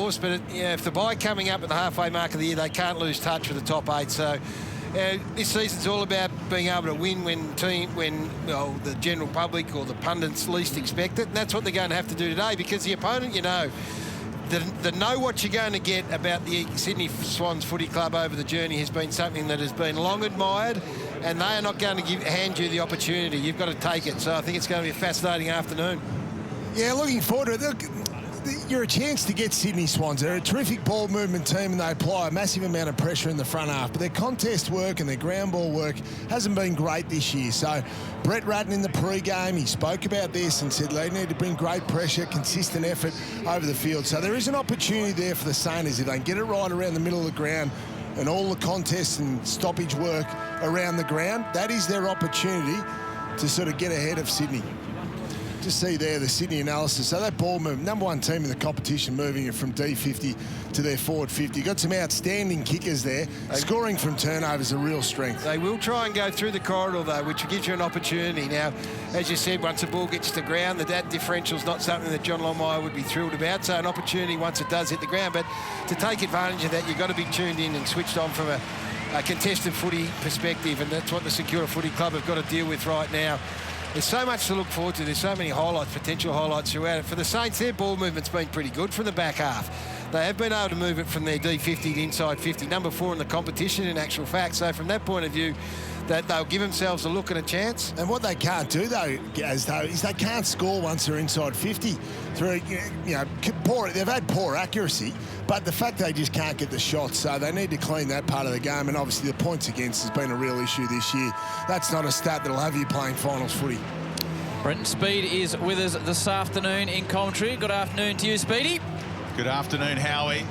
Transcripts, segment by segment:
course, but if the bye coming up at the halfway mark of the year, they can't lose touch with the top 8. So this season's all about being able to win when the general public or the pundits least expect it, and that's what they're going to have to do today, because the opponent, the know what you're going to get about the Sydney Swans Footy Club over the journey has been something that has been long admired, and they are not going to hand you the opportunity. You've got to take it. So I think it's going to be a fascinating afternoon. Yeah, looking forward to it. You're a chance to get Sydney Swans. They're a terrific ball movement team, and they apply a massive amount of pressure in the front half. But their contest work and their ground ball work hasn't been great this year. So Brett Ratton in the pre-game, he spoke about this and said they need to bring great pressure, consistent effort over the field. So there is an opportunity there for the Saints if they can get it right around the middle of the ground and all the contests and stoppage work around the ground. That is their opportunity to sort of get ahead of Sydney. Just see there the Sydney analysis. So that ball move, #1 team in the competition, moving it from D50 to their forward 50. Got some outstanding kickers there. Scoring from turnovers a real strength. They will try and go through the corridor, though, which gives you an opportunity. Now, as you said, once the ball gets to ground, that differential is not something that John Longmire would be thrilled about. So an opportunity once it does hit the ground. But to take advantage of that, you've got to be tuned in and switched on from a contested footy perspective, and that's what the St Kilda Footy Club have got to deal with right now. There's so much to look forward to. There's so many highlights, potential highlights throughout it. For the Saints, their ball movement's been pretty good from the back half. They have been able to move it from their D50 to inside 50, #4 in the competition in actual fact. So from that point of view, that they'll give themselves a look and a chance. And what they can't do, though, is they can't score once they're inside 50. Through, they've had poor accuracy, but the fact they just can't get the shots, so they need to clean that part of the game. And obviously the points against has been a real issue this year. That's not a stat that'll have you playing finals footy. Brenton Speed is with us this afternoon in commentary. Good afternoon to you, Speedy. Good afternoon, Howie.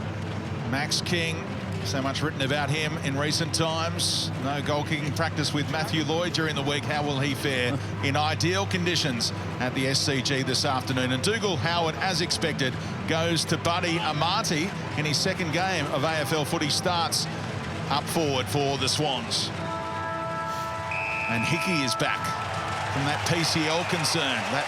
Max King, so much written about him in recent times. No goal kicking practice with Matthew Lloyd during the week. How will he fare in ideal conditions at the SCG this afternoon? And Dougal Howard, as expected, goes to Buddy Amati in his second game of AFL footy, starts up forward for the Swans. And Hickey is back from that PCL concern. That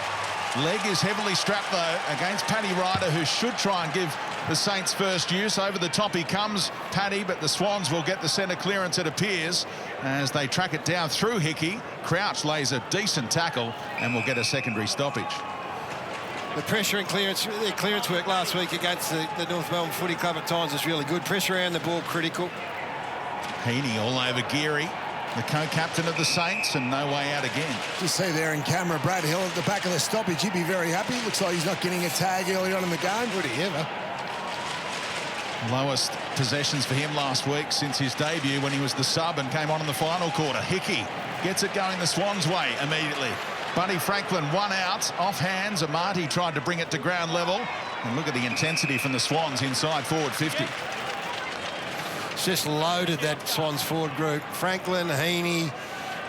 leg is heavily strapped, though, against Paddy Ryder, who should try and give the Saints first use. Over the top he comes, Paddy, but the Swans will get the centre clearance, it appears, as they track it down through Hickey. Crouch lays a decent tackle and will get a secondary stoppage. The pressure and their clearance work last week against the North Melbourne Footy Club at times was really good. Pressure around the ball, critical. Heaney all over Geary, the co-captain of the Saints, and no way out again. Just see there in camera, Brad Hill at the back of the stoppage. He'd be very happy. Looks like he's not getting a tag early on in the game. Would he ever? Lowest possessions for him last week since his debut when he was the sub and came on in the final quarter. Hickey gets it going the Swans' way immediately. Buddy Franklin, one out, off hands. Amati tried to bring it to ground level. And look at the intensity from the Swans inside forward 50. It's just loaded, that Swans forward group. Franklin, Heaney,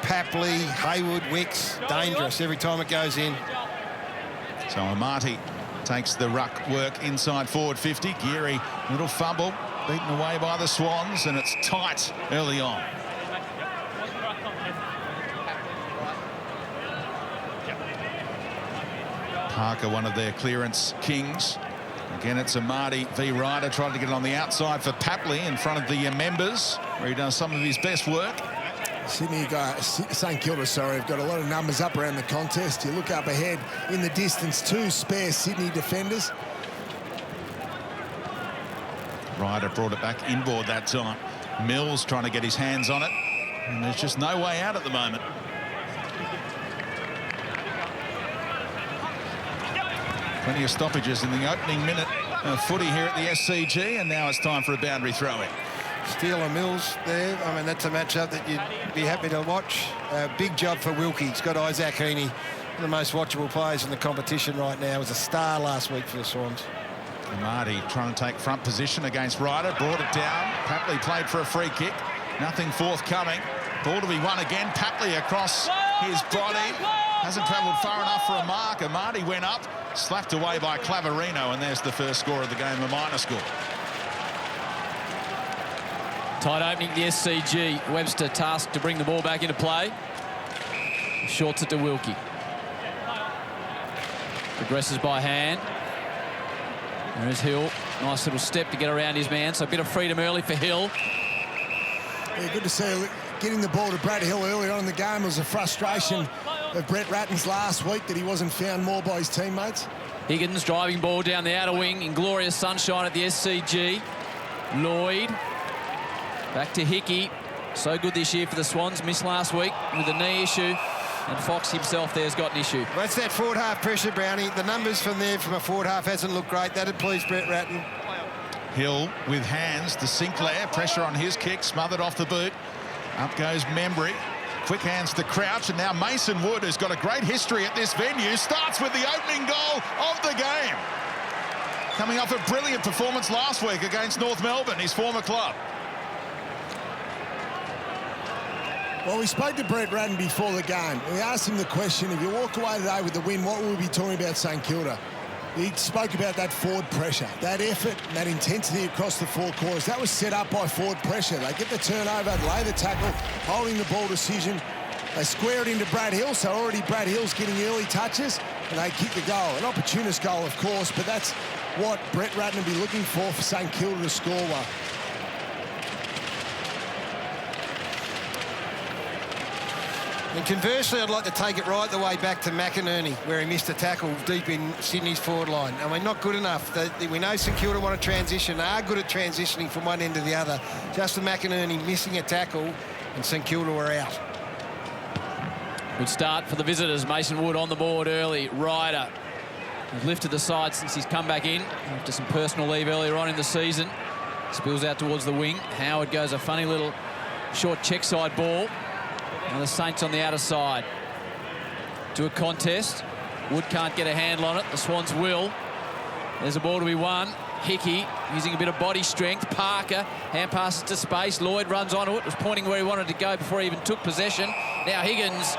Papley, Haywood, Wicks. Dangerous every time it goes in. So Amati takes the ruck work inside forward 50. Geary, little fumble, beaten away by the Swans, and it's tight early on. Parker, one of their clearance kings. Again, it's Amati v. Ryder, trying to get it on the outside for Papley in front of the members, where he does some of his best work. St Kilda, have got a lot of numbers up around the contest. You look up ahead in the distance, 2 spare Sydney defenders. Ryder brought it back inboard that time. Mills trying to get his hands on it, and there's just no way out at the moment. Plenty of stoppages in the opening minute of footy here at the SCG, and now it's time for a boundary throw-in. Steele and Mills there. I mean, that's a matchup that you'd be happy to watch. Big job for Wilkie. He's got Isaac Heaney, one of the most watchable players in the competition right now. Was a star last week for the Swans. Marty trying to take front position against Ryder, brought it down. Papley played for a free kick. Nothing forthcoming. Ball to be won again. Papley across his body. Hasn't travelled far enough for a mark. Amati went up, slapped away by Claverino, and there's the first score of the game, a minor score. Tight opening the SCG. Webster tasked to bring the ball back into play. Shorts it to Wilkie. Progresses by hand. There is Hill. Nice little step to get around his man, so a bit of freedom early for Hill. Yeah, good to see getting the ball to Brad Hill earlier on in the game. It was a frustration of Brett Ratton's last week that he wasn't found more by his teammates. Higgins driving ball down the outer wing in glorious sunshine at the SCG. Lloyd back to Hickey. So good this year for the Swans. Missed last week with a knee issue. And Fox himself there's got an issue. Well, that's that forward half pressure, Brownie. The numbers from there from a forward half hasn't looked great. That'd please Brett Ratton. Hill with hands to Sinclair. Pressure on his kick, smothered off the boot. Up goes Membry. Quick hands to Crouch, and now Mason Wood, who's got a great history at this venue, starts with the opening goal of the game. Coming off a brilliant performance last week against North Melbourne, his former club. Well, we spoke to Brett Ratton before the game. We asked him the question, if you walk away today with the win, what will we be talking about St Kilda? He spoke about that forward pressure, that effort, that intensity across the four quarters. That was set up by forward pressure. They get the turnover, lay the tackle, holding the ball decision. They square it into Brad Hill, so already Brad Hill's getting early touches, and they kick the goal. An opportunist goal, of course, but that's what Brett Ratton will be looking for St Kilda to score one. And conversely, I'd like to take it right the way back to McInerney, where he missed a tackle deep in Sydney's forward line. I mean, not good enough. We know St Kilda want to transition, are good at transitioning from one end to the other. Justin McInerney missing a tackle, and St Kilda were out. Good start for the visitors. Mason Wood on the board early. Ryder has lifted the side since he's come back in after some personal leave earlier on in the season. Spills out towards the wing. Howard goes a funny little short check side ball. Now the Saints on the outer side. To a contest. Wood can't get a handle on it. The Swans will. There's a ball to be won. Hickey using a bit of body strength. Parker hand passes to space. Lloyd runs onto it. Was pointing where he wanted to go before he even took possession. Now Higgins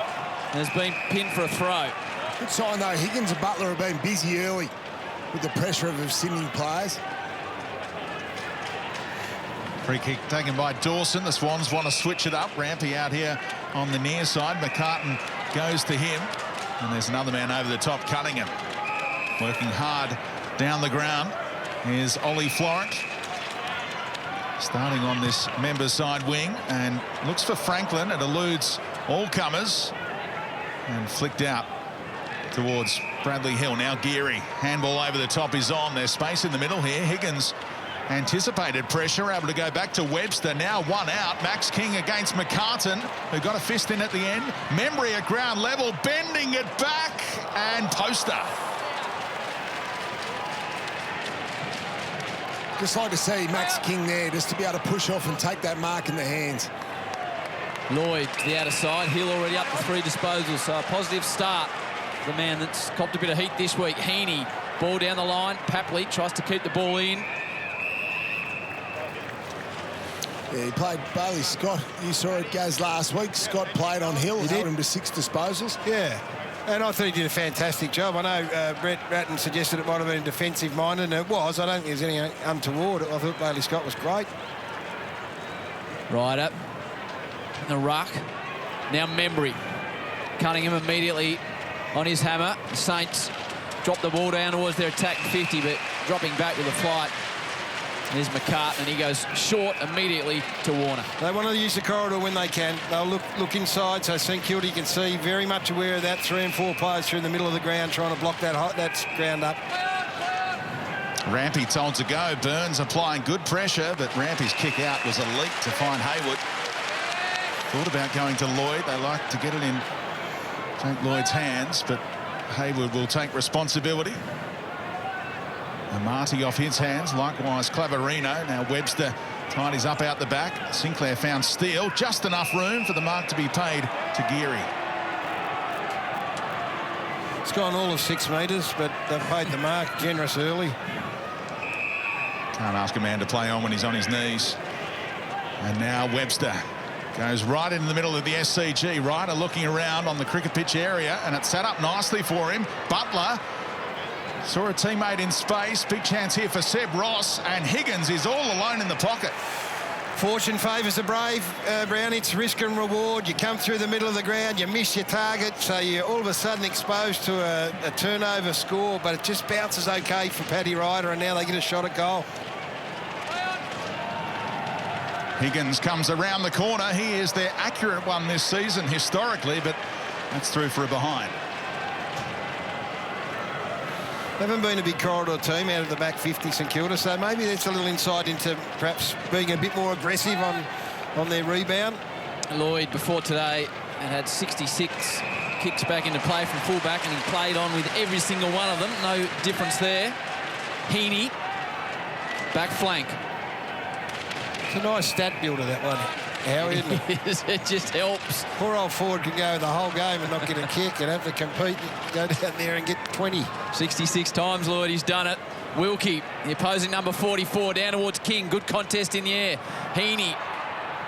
has been pinned for a throw. Good sign though. Higgins and Butler have been busy early with the pressure of the Sydney players. Free kick taken by Dawson. The Swans want to switch it up. Rampy out here on the near side. McCartan goes to him. And there's another man over the top, Cunningham. Working hard down the ground is Ollie Florent. Starting on this member side wing and looks for Franklin. It eludes all comers. And flicked out towards Bradley Hill. Now Geary. Handball over the top is on. There's space in the middle here. Higgins anticipated pressure, able to go back to Webster. Now one out. Max King against McCartan, who got a fist in at the end. Membry at ground level, bending it back, and poster. Just like to see Max King there, just to be able to push off and take that mark in the hands. Lloyd to the outer side. Hill already up to 3 disposals, so a positive start. The man that's copped a bit of heat this week. Heaney, ball down the line. Papley tries to keep the ball in. Yeah, he played Bailey Scott. You saw it goes last week. Scott played on Hill, held him to 6 disposals. Yeah, and I thought he did a fantastic job. I know Brett Ratton suggested it might have been defensive-minded, and it was. I don't think there's anything untoward. I thought Bailey Scott was great. Right up. The ruck. Now Membry. Cunningham immediately on his hammer. The Saints drop the ball down towards their attack 50, but dropping back with a flight. There's McCartan, and he goes short immediately to Warner. They want to use the corridor when they can. They'll look inside, so St Kilda, you can see, very much aware of that. 3 and 4 players through the middle of the ground trying to block that ground up. Rampy told to go. Burns applying good pressure, but Rampy's kick out was a leak to find Haywood. Thought about going to Lloyd. They like to get it in St Lloyd's hands, but Haywood will take responsibility. And Marty off his hands, likewise Clavarino. Now Webster tidies up out the back. Sinclair found Steele, just enough room for the mark to be paid to Geary. It's gone all of 6 metres, but they've paid the mark. Generous early. Can't ask a man to play on when he's on his knees. And now Webster goes right in the middle of the SCG. Ryder looking around on the cricket pitch area, and it's set up nicely for him. Butler saw a teammate in space. Big chance here for Seb Ross, and Higgins is all alone in the pocket. Fortune favours the brave, Brown. It's risk and reward. You come through the middle of the ground, you miss your target, so you're all of a sudden exposed to a turnover score, but it just bounces okay for Paddy Ryder, and now they get a shot at goal. Higgins comes around the corner. He is their accurate one this season historically, but that's through for a behind. Haven't been a big corridor team out of the back 50, St Kilda, so maybe that's a little insight into perhaps being a bit more aggressive on their rebound. Lloyd before today had 66 kicks back into play from fullback, and he played on with every single one of them. No difference there. Heaney, back flank. It's a nice stat builder, that one, Howie, isn't it? It just helps. Poor old Ford can go the whole game and not get a kick and have to compete and go down there and get 20. 66 times, Lloyd, he's done it. Wilkie, the opposing number 44, down towards King. Good contest in the air. Heaney,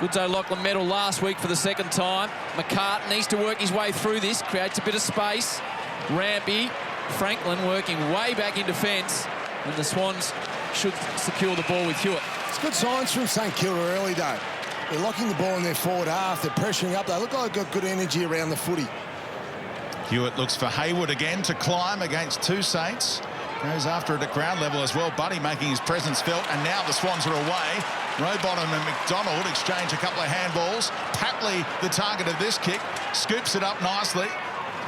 Goods O'Loughlin medal last week for the second time. McCart needs to work his way through this, creates a bit of space. Rampy, Franklin working way back in defence, and the Swans should secure the ball with Hewitt. It's good signs from St Kilda early, though. They're locking the ball in their forward half. They're pressuring up. They look like they've got good energy around the footy. Hewitt looks for Hayward again to climb against two Saints. Goes after it at ground level as well. Buddy making his presence felt, and now the Swans are away. Rowbottom and McDonald exchange a couple of handballs. Patley, the target of this kick, scoops it up nicely.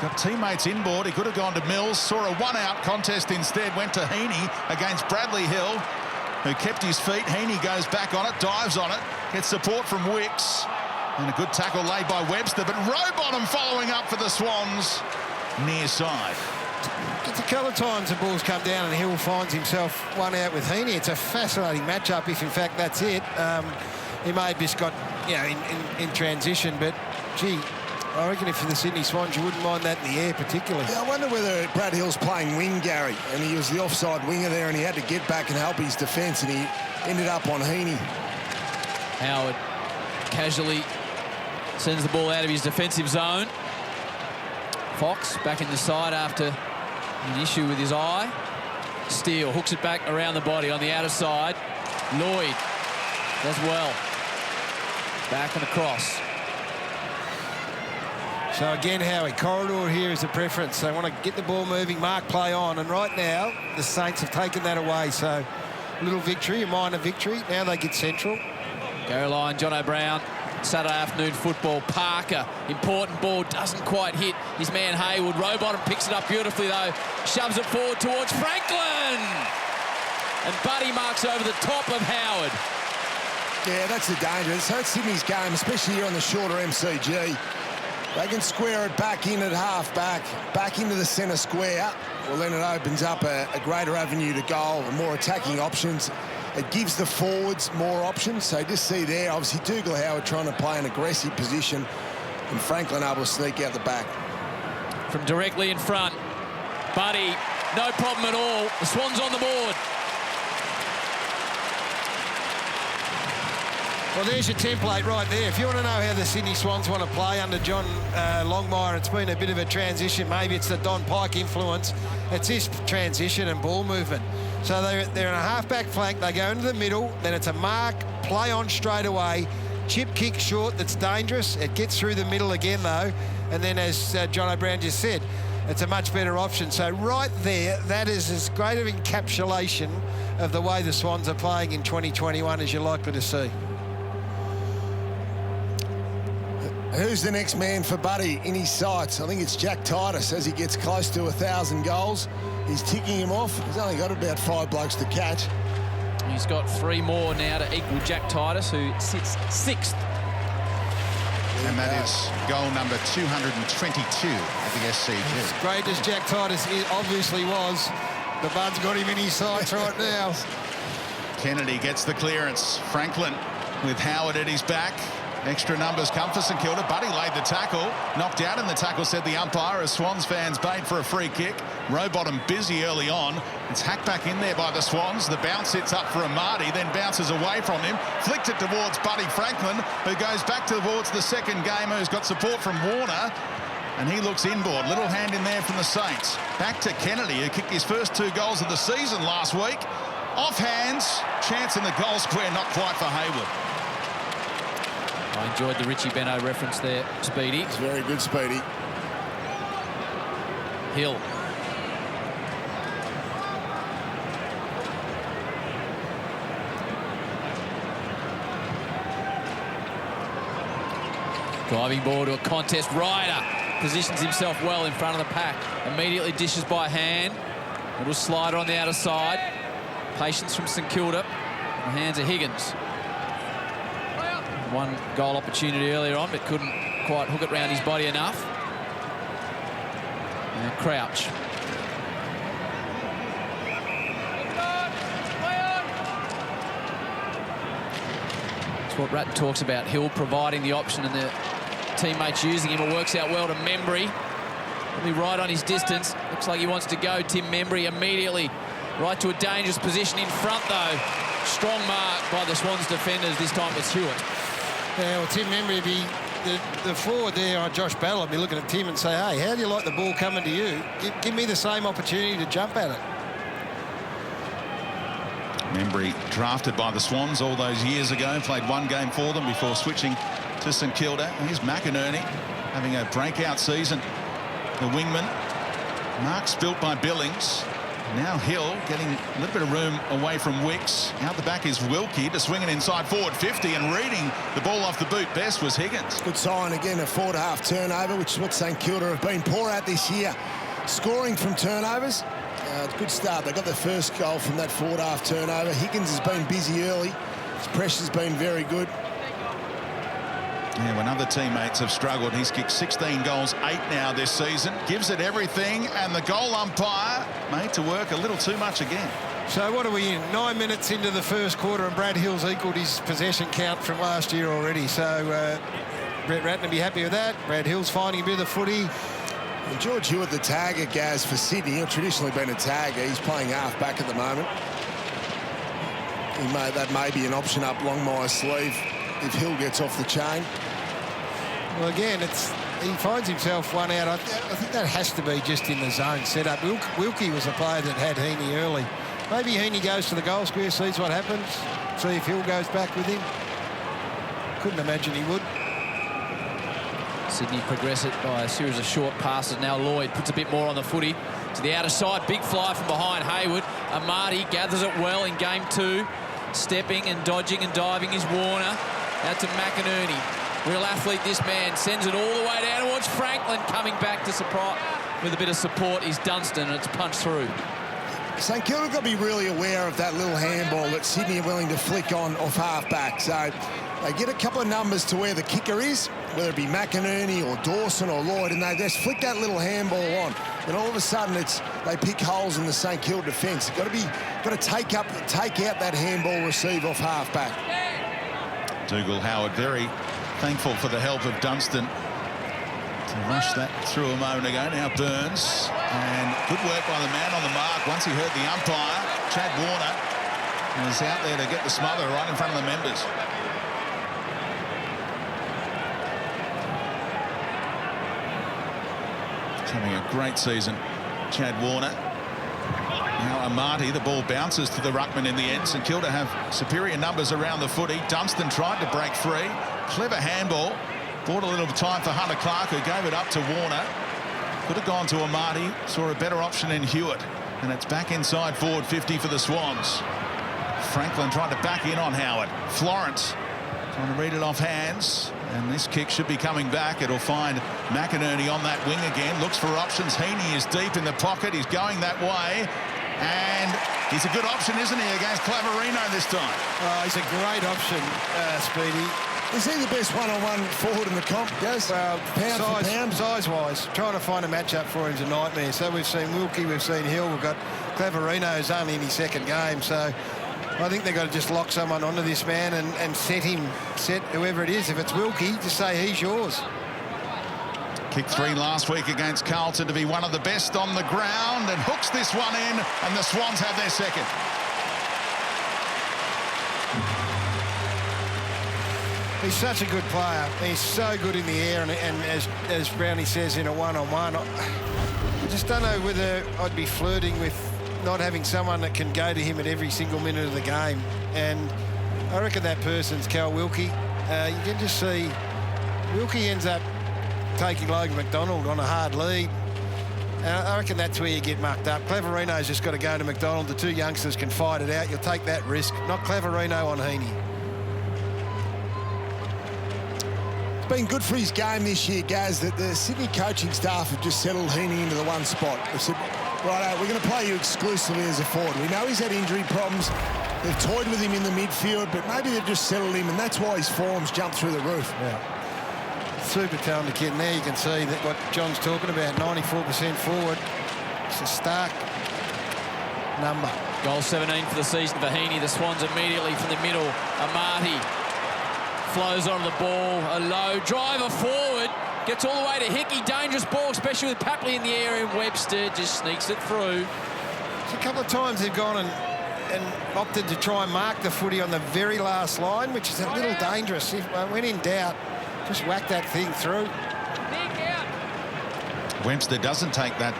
Got teammates inboard. He could have gone to Mills. Saw a one-out contest instead. Went to Heaney against Bradley Hill, who kept his feet. Heaney goes back on it, dives on it, gets support from Wicks, and a good tackle laid by Webster, but Rowbottom following up for the Swans near side. It's a couple of times the ball's come down and Hill finds himself one out with Heaney. It's a fascinating matchup if in fact that's it. He may have just got, you know, in transition, but gee, I reckon if you're the Sydney Swans, you wouldn't mind that in the air particularly. Yeah, I wonder whether Brad Hill's playing wing, Gary, and he was the offside winger there, and he had to get back and help his defence, and he ended up on Heaney. Howard casually sends the ball out of his defensive zone. Fox back in the side after an issue with his eye. Steele hooks it back around the body on the outer side. Lloyd does well. Back and across. So again, Howie, corridor here is a preference. They want to get the ball moving, mark play on, and right now the Saints have taken that away. So a little victory, a minor victory. Now they get central. Go line, John O'Brien. Saturday afternoon football. Parker, important ball, doesn't quite hit his man Hayward. Rowbottom picks it up beautifully though, shoves it forward towards Franklin, and Buddy marks over the top of Howard. Yeah, that's the danger. It's hurt Sydney's game, especially here on the shorter MCG. They can square it back in at half-back, back into the centre square. Well, then it opens up a greater avenue to goal and more attacking options. It gives the forwards more options. So just see there, obviously, Dougal Howard trying to play an aggressive position and Franklin able to sneak out the back. From directly in front, Buddy, no problem at all. The Swans on the board. Well, there's your template right there. If you want to know how the Sydney Swans want to play under John Longmire, it's been a bit of a transition. Maybe it's the Don Pike influence. It's this transition and ball movement. So they're in a half-back flank. They go into the middle. Then it's a mark, play on straight away. Chip kick short that's dangerous. It gets through the middle again, though. And then, as John O'Brien just said, it's a much better option. So right there, that is as great of encapsulation of the way the Swans are playing in 2021 as you're likely to see. Who's the next man for Buddy in his sights? I think it's Jack Titus as he gets close to 1,000 goals. He's ticking him off. He's only got about 5 blokes to catch. He's got 3 more now to equal Jack Titus, who sits 6th. And that is goal number 222 at the SCG. As great as Jack Titus obviously was, the Bud's got him in his sights right now. Kennedy gets the clearance. Franklin with Howard at his back. Extra numbers come for St Kilda. Buddy laid the tackle. Knocked out in the tackle, said the umpire, as Swans fans bait for a free kick. Rowbottom busy early on. It's hacked back in there by the Swans. The bounce sits up for Amadi, then bounces away from him. Flicked it towards Buddy Franklin, who goes back towards the second gamer, who's got support from Warner. And he looks inboard. Little hand in there from the Saints. Back to Kennedy, who kicked his first 2 goals of the season last week. Off hands. Chance in the goal square, not quite for Hayward. I enjoyed the Richie Beno reference there, Speedy. It's very good, Speedy. Hill. Driving ball to a contest. Ryder positions himself well in front of the pack. Immediately dishes by hand. Little slider on the outer side. Patience from St Kilda. In the hands of Higgins. One goal opportunity earlier on, but couldn't quite hook it round his body enough. And Crouch. That's what Ratton talks about. Hill providing the option and the teammates using him. It works out well to Membry. He'll be right on his distance. Looks like he wants to go. Tim Membry immediately right to a dangerous position in front, though. Strong mark by the Swans defenders. This time it's Hewitt. Yeah, well, Tim Membry, the forward there, Josh Battle, I'd be looking at Tim and say, hey, how do you like the ball coming to you? Give me the same opportunity to jump at it. Membry drafted by the Swans all those years ago, played one game for them before switching to St Kilda. Here's McInerney having a breakout season. The wingman. Marks built by Billings. Now Hill getting a little bit of room away from Wicks. Out the back is Wilkie to swing it inside forward 50, and reading the ball off the boot best was Higgins. Good sign again, a forward-half turnover, which is what St Kilda have been poor at this year. Scoring from turnovers. It's a good start. They got their first goal from that forward-half turnover. Higgins has been busy early. His pressure's been very good. Yeah, when other teammates have struggled, he's kicked 16 goals, 8 now this season. Gives it everything, and the goal umpire made to work a little too much again. So what are we in? 9 minutes into the first quarter, and Brad Hill's equalled his possession count from last year already. So Brett Ratton will be happy with that. Brad Hill's finding a bit of the footy. And George Hewitt, the tagger, Gaz, for Sydney. He's traditionally been a tagger. He's playing half-back at the moment. That may be an option up Longmire's sleeve if Hill gets off the chain. Well, again, he finds himself one out. I think that has to be just in the zone setup. Wilkie was a player that had Heaney early. Maybe Heaney goes to the goal square, sees what happens, see if Hill goes back with him. Couldn't imagine he would. Sydney progress it by a series of short passes. Now Lloyd puts a bit more on the footy to the outer side. Big fly from behind Hayward. Amati gathers it well in game 2. Stepping and dodging and diving is Warner. Out to McInerney. Real athlete, this man. Sends it all the way down towards Franklin. Coming back to support with a bit of support is Dunstan, and it's punched through. St Kilda got to be really aware of that little handball that Sydney are willing to flick on off half-back. So they get a couple of numbers to where the kicker is, whether it be McInerney or Dawson or Lloyd, and they just flick that little handball on. And all of a sudden, they pick holes in the St Kilda defence. Got to take out that handball receive off half-back. Dougal Howard very thankful for the help of Dunstan to rush that through a moment ago. Now Burns, and good work by the man on the mark. Once he heard the umpire, Chad Warner was out there to get the smother right in front of the members. He's having a great season, Chad Warner. Now Amati, the ball bounces to the ruckman in the end. St Kilda have superior numbers around the footy. Dunstan tried to break free. Clever handball. Bought a little time for Hunter Clark, who gave it up to Warner. Could have gone to Amati. Saw a better option in Hewitt. And it's back inside forward 50 for the Swans. Franklin trying to back in on Howard. Florence trying to read it off hands. And this kick should be coming back. It'll find McInerney on that wing again. Looks for options. Heaney is deep in the pocket. He's going that way. And he's a good option, isn't he, against Claverino this time? Oh, he's a great option, Speedy. Is he the best one-on-one forward in the comp, Gaz? Well, pound for pound? Size-wise, trying to find a match-up for him's a nightmare. So we've seen Wilkie, we've seen Hill, we've got Claverino's only in his second game. So I think they've got to just lock someone onto this man and set whoever it is. If it's Wilkie, just say he's yours. Kicked 3 last week against Carlton to be one of the best on the ground, and hooks this one in, and the Swans have their second. He's such a good player. He's so good in the air, and as Brownie says, in a one-on-one. I just don't know whether I'd be flirting with not having someone that can go to him at every single minute of the game. And I reckon that person's Cal Wilkie. You can just see Wilkie ends up taking Logan McDonald on a hard lead. I reckon that's where you get mucked up. Cleverino's just got to go to McDonald. The two youngsters can fight it out. You'll take that risk. Not Cleverino on Heaney. It's been good for his game this year, Gaz, that the Sydney coaching staff have just settled Heaney into the one spot. They've said, right, we're going to play you exclusively as a forward. We know he's had injury problems. They've toyed with him in the midfield, but maybe they've just settled him, and that's why his form's jumped through the roof. Yeah. Super talented kid, and there you can see that what John's talking about, 94% forward. It's a stark number. Goal 17 for the season for Heaney. The Swans immediately from the middle. Amati flows on the ball. A low driver forward. Gets all the way to Hickey. Dangerous ball, especially with Papley in the air, and Webster just sneaks it through. So a couple of times they've gone and opted to try and mark the footy on the very last line, which is a little dangerous. When in doubt, just whack that thing through. Webster doesn't take that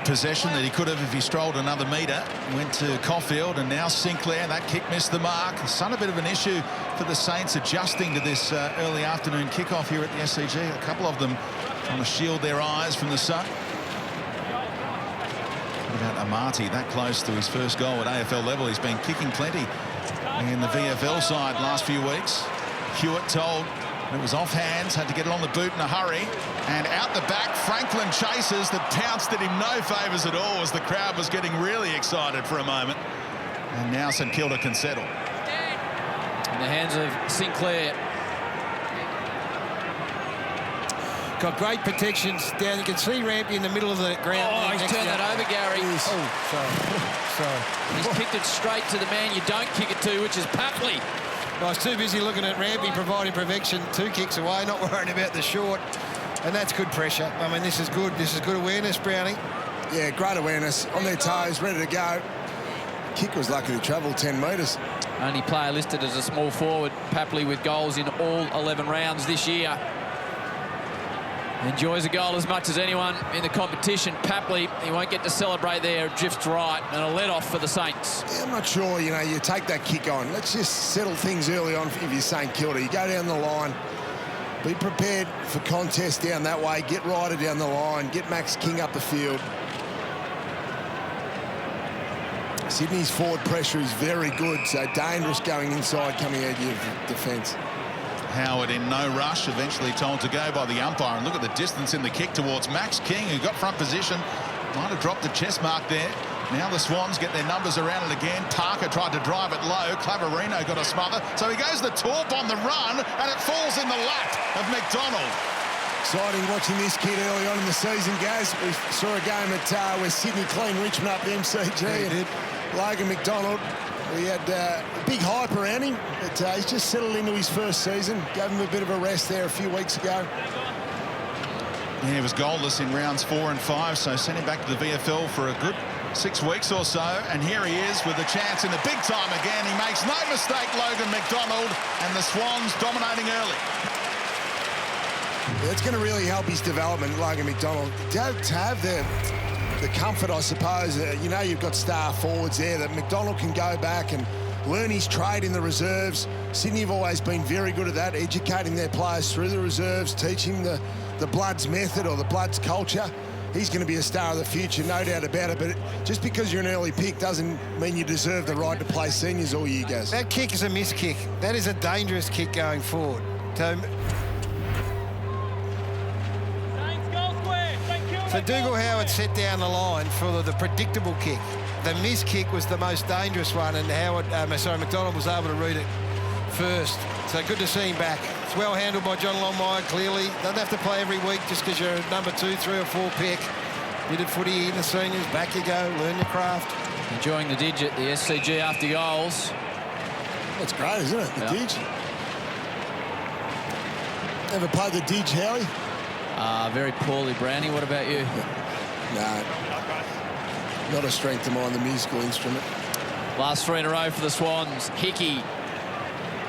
possession that he could have if he strolled another metre. Went to Caulfield, and now Sinclair. That kick missed the mark. Son, a bit of an issue for the Saints adjusting to this early afternoon kickoff here at the SCG. A couple of them trying to shield their eyes from the sun. What about Amati, that close to his first goal at AFL level? He's been kicking plenty in the VFL side last few weeks. Hewitt told it was off hands, had to get it on the boot in a hurry, and out the back Franklin chases. The pounce did him no favours at all as the crowd was getting really excited for a moment, and now St Kilda can settle. In the hands of Sinclair. Got great protections down. You can see Rampy in the middle of the ground. Oh, he's turned that over, Gary. Oh, sorry. He's kicked it straight to the man you don't kick it to, which is Papley. I was too busy looking at Rampy providing protection 2 kicks away, not worrying about the short. And that's good pressure. I mean, this is good. This is good awareness, Brownie. Yeah, great awareness. On their toes, ready to go. Kick was lucky to travel 10 metres. Only player listed as a small forward. Papley with goals in all 11 rounds this year. Enjoys a goal as much as anyone in the competition. Papley, he won't get to celebrate there. Drifts right, and a let-off for the Saints. Yeah, I'm not sure, you know, you take that kick on. Let's just settle things early on if you're St Kilda. You go down the line, be prepared for contest down that way, get Ryder down the line, get Max King up the field. Sydney's forward pressure is very good, so dangerous going inside, coming out of your defence. Howard in no rush, eventually told to go by the umpire. And look at the distance in the kick towards Max King, who got front position. Might have dropped the chest mark there. Now the Swans get their numbers around it again. Parker tried to drive it low. Claverino got a smother. So he goes the torp on the run, and it falls in the lap of McDonald. Exciting watching this kid early on in the season, Gaz. We saw a game at where Sydney cleaned Richmond up the MCG. Yeah, did. Logan McDonald, we had a big hype around him, but he's just settled into his first season. Gave him a bit of a rest there a few weeks ago. Yeah, he was goalless in rounds 4 and 5, so sent him back to the VFL for a good 6 weeks or so. And here he is with a chance in the big time again. He makes no mistake, Logan McDonald, and the Swans dominating early. Yeah, it's going to really help his development, Logan McDonald. To have the comfort, I suppose, you know, you've got star forwards there that McDonald can go back and learn his trade in the reserves. Sydney have always been very good at that, educating their players through the reserves, teaching the Bloods method or the Bloods culture. He's going to be a star of the future, no doubt about it, but just because you're an early pick doesn't mean you deserve the right to play seniors all year, guys. That kick is a miss kick. That is a dangerous kick going forward. So Dougal Howard set down the line for the predictable kick. The miss kick was the most dangerous one, and McDonald was able to read it first. So good to see him back. It's well handled by John Longmire, clearly. Doesn't have to play every week just because you're a number 2, 3 or 4 pick. Bit of footy in the seniors, back you go, learn your craft. Enjoying the digit, the SCG after goals. That's great, isn't it? The dig. Ever played the dig, Howie? Very poorly, Brownie. What about you? No. Not a strength of mind, the musical instrument. Last 3 in a row for the Swans. Hickey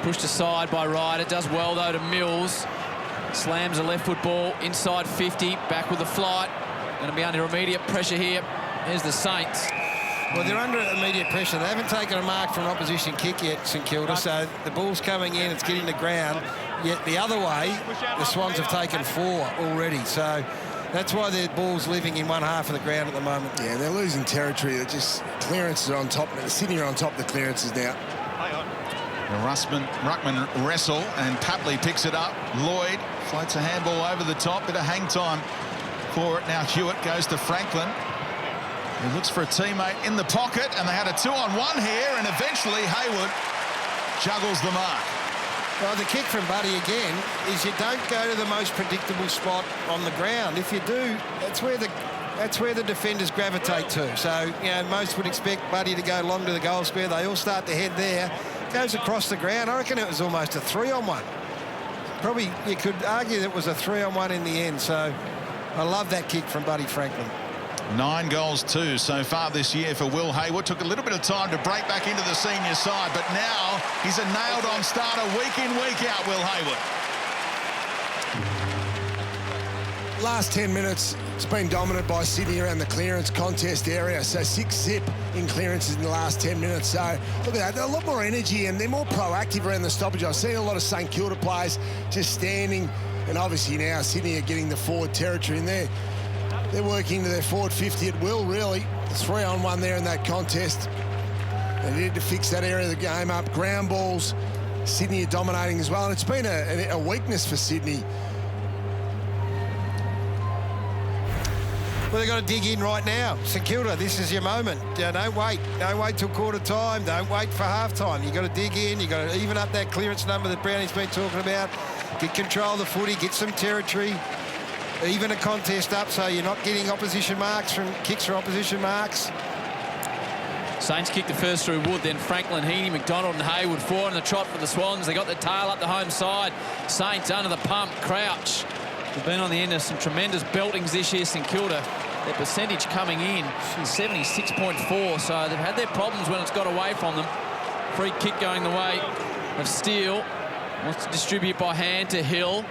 pushed aside by Ryder. Does well, though, to Mills. Slams a left foot ball inside 50. Back with the flight. Going to be under immediate pressure here. Here's the Saints. Well, they're under immediate pressure. They haven't taken a mark from an opposition kick yet, St Kilda, so the ball's coming in, it's getting the ground. Yet the other way, the Swans have taken 4 already, so that's why their ball's living in one half of the ground at the moment. Yeah, they're losing territory. They're just clearances are on top. Sydney are on top of the clearances now. Ruckman wrestle, and Papley picks it up. Lloyd floats a handball over the top. Bit of hang time for it. Now Hewitt goes to Franklin. He looks for a teammate in the pocket, and they had a 2-on-1 here, and eventually Hayward juggles the mark. Well, the kick from Buddy again is you don't go to the most predictable spot on the ground. If you do, that's where the defenders gravitate to. So, you know, most would expect Buddy to go long to the goal square. They all start to head there. Goes across the ground. I reckon it was almost a 3-on-1. Probably you could argue that it was a 3-on-1 in the end. So I love that kick from Buddy Franklin. 9 goals too so far this year for Will Hayward. Took a little bit of time to break back into the senior side, but now he's a nailed-on starter week in, week out, Will Hayward. Last 10 minutes, it's been dominant by Sydney around the clearance contest area, so 6-zip in clearances in the last 10 minutes. So look at that, they're a lot more energy and they're more proactive around the stoppage. I've seen a lot of St Kilda players just standing, and obviously now Sydney are getting the forward territory, and they're working to their forward 50 at will, really. 3-on-1 there in that contest. They needed to fix that area of the game up. Ground balls, Sydney are dominating as well, and it's been a weakness for Sydney. Well, they've got to dig in right now. St Kilda, this is your moment. Don't wait. Don't wait till quarter time. Don't wait for half time. You've got to dig in. You've got to even up that clearance number that Brownie's been talking about. Get control of the footy, get some territory. Even a contest up, so you're not getting opposition marks from kicks from opposition marks. Saints kicked the first through Wood, then Franklin, Heaney, McDonald and Hayward. 4 in the trot for the Swans. They got the tail up the home side. Saints under the pump. Crouch. They've been on the end of some tremendous beltings this year, St Kilda. Their percentage coming in, 76.4, so they've had their problems when it's got away from them. Free kick going the way of Steele. Wants to distribute by hand to Hill.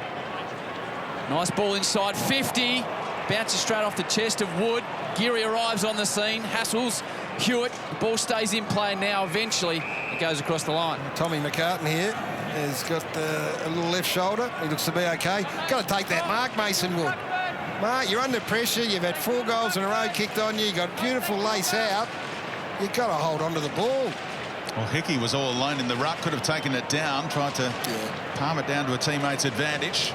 Nice ball inside 50. Bounces straight off the chest of Wood. Geary arrives on the scene. Hassles Hewitt. The ball stays in play now. Eventually, it goes across the line. Tommy McCartan here has got a little left shoulder. He looks to be okay. Got to take that mark, Mason Wood. Mark, you're under pressure. You've had 4 goals in a row kicked on you. You've got beautiful lace out. You've got to hold on to the ball. Well, Hickey was all alone in the ruck. Could have taken it down. Tried to palm it down to a teammate's advantage.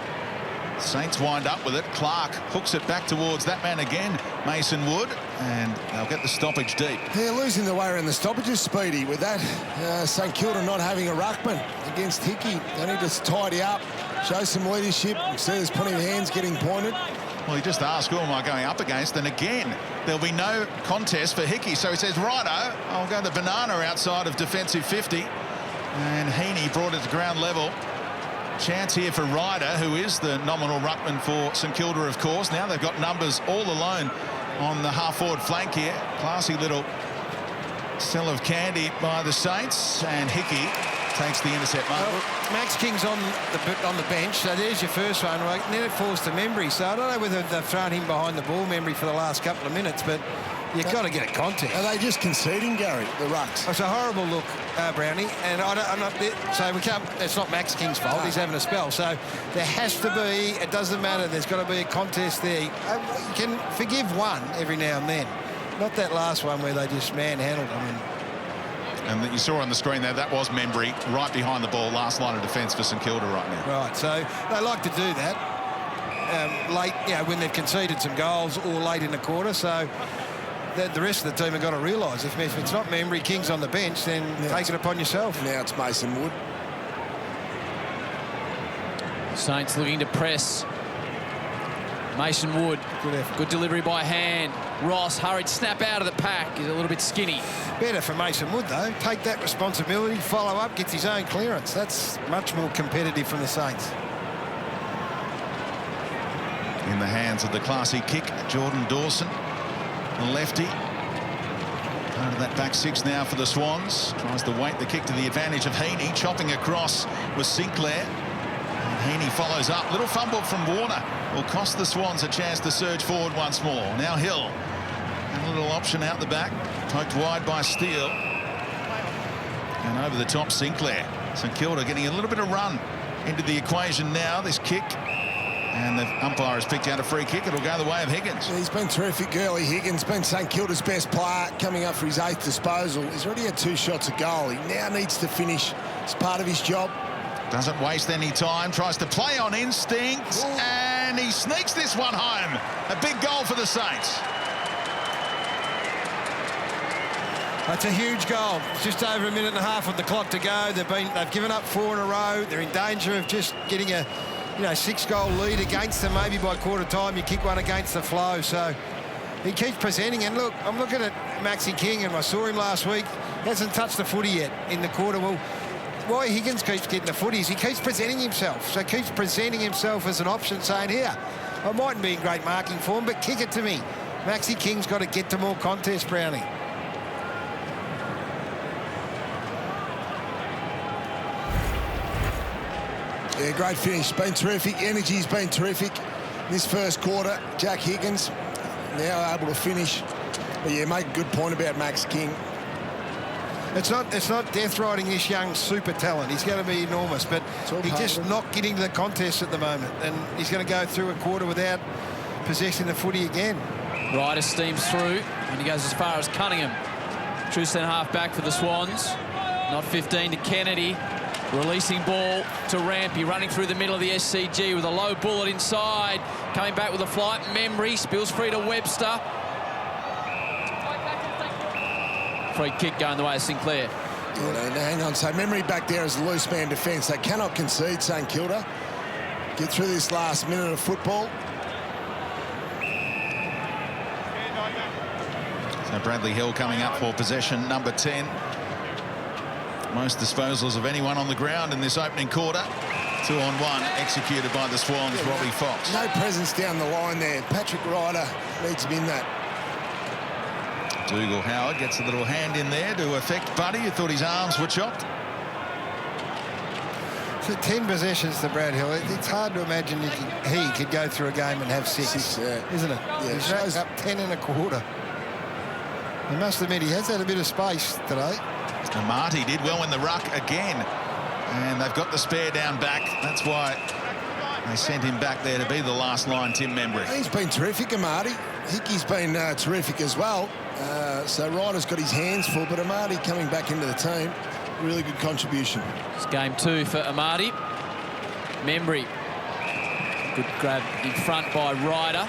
Saints wind up with it. Clark hooks it back towards that man again, Mason Wood, and they'll get the stoppage deep. They're losing the way around the stoppages, Speedy, with that. St Kilda not having a ruckman against Hickey. They need to tidy up, show some leadership. You see there's plenty of hands getting pointed. Well, he just asked, who am I going up against? And again, there'll be no contest for Hickey. So he says, righto, I'll go the banana outside of defensive 50. And Heaney brought it to ground level. Chance here for Ryder, who is the nominal ruckman for St Kilda, of course. Now they've got numbers all alone on the half-forward flank here. Classy little sell of candy by the Saints, and Hickey takes the intercept mark. Well, Max King's on the bench, so there's your first one. Right? And then it falls to Membry, so I don't know whether they've thrown him behind the ball, Membry, for the last couple of minutes, but you've got to get a contest. Are they just conceding, Gary, the rucks? It's a horrible look, Brownie, and I'm not. So we can't. It's not Max King's fault. He's having a spell. So there has to be. It doesn't matter. There's got to be a contest there. You can forgive one every now and then, not that last one where they just manhandled them. And you saw on the screen there, that was Membry right behind the ball, last line of defence for St Kilda right now. Right. So they like to do that late, when they've conceded some goals or late in the quarter. So the rest of the team have got to realise if it's not Membry, King's on the bench, then take it upon yourself. Now it's Mason Wood. Saints looking to press. Mason Wood. Good effort. Good delivery by hand. Ross hurried snap out of the pack. He's a little bit skinny. Better for Mason Wood, though. Take that responsibility, follow up, gets his own clearance. That's much more competitive from the Saints. In the hands of the classy kick, Jordan Dawson, the lefty. Part of that back 6 now for the Swans. Tries to weight the kick to the advantage of Heaney. Chopping across with Sinclair. And Heaney follows up. Little fumble from Warner will cost the Swans a chance to surge forward once more. Now Hill. And a little option out the back. Poked wide by Steele. And over the top, Sinclair. St Kilda getting a little bit of run into the equation now, this kick. And the umpire has picked out a free kick. It'll go the way of Higgins. He's been terrific early. Higgins been St Kilda's best player, coming up for his 8th disposal. He's already had 2 shots a goal. He now needs to finish. It's part of his job. Doesn't waste any time. Tries to play on instinct. Ooh. And he sneaks this one home. A big goal for the Saints. That's a huge goal. Just over a minute and a half on the clock to go. They've given up 4 in a row. They're in danger of just getting a 6-goal lead against them. Maybe by quarter time you kick one against the flow. So he keeps presenting. And look, I'm looking at Maxi King, and I saw him last week. He hasn't touched the footy yet in the quarter. Well, why Higgins keeps getting the footies, he keeps presenting himself. So keeps presenting himself as an option, saying, here, I mightn't be in great marking form, but kick it to me. Maxi King's got to get to more contest, Brownie. Yeah, great finish. Been terrific. Energy's been terrific this first quarter. Jack Higgins now able to finish. But yeah, make a good point about Max King. It's not death riding this young super talent. He's going to be enormous, but he's just not getting to the contest at the moment. And he's going to go through a quarter without possessing the footy again. Ryder steams through, and he goes as far as Cunningham. True centre-half back for the Swans. Not 15 to Kennedy. Releasing ball to Rampy, running through the middle of the SCG with a low bullet inside. Coming back with a flight. Memory spills free to Webster. Free kick going the way of Sinclair. Yeah, hang on. So Memory back there as a loose man defence. They cannot concede, St Kilda. Get through this last minute of football. So Bradley Hill coming up for possession, number 10. Most disposals of anyone on the ground in this opening quarter. 2-on-1 executed by the Swans, yeah, Robbie Fox. No presence down the line there. Patrick Ryder needs to be in that. Dougal Howard gets a little hand in there to affect Buddy, who thought his arms were chopped. So 10 possessions to Brad Hill. It's hard to imagine he could go through a game and have 6, isn't it? Yeah, he's racked up 10 and a quarter. I must admit, he has had a bit of space today. And Marty did well in the ruck again. And they've got the spare down back. That's why they sent him back there to be the last line, Tim Membry. He's been terrific, Amati. Hickey's been terrific as well. So Ryder's got his hands full, but Amati coming back into the team. Really good contribution. It's game 2 for Amati. Membry. Good grab in front by Ryder.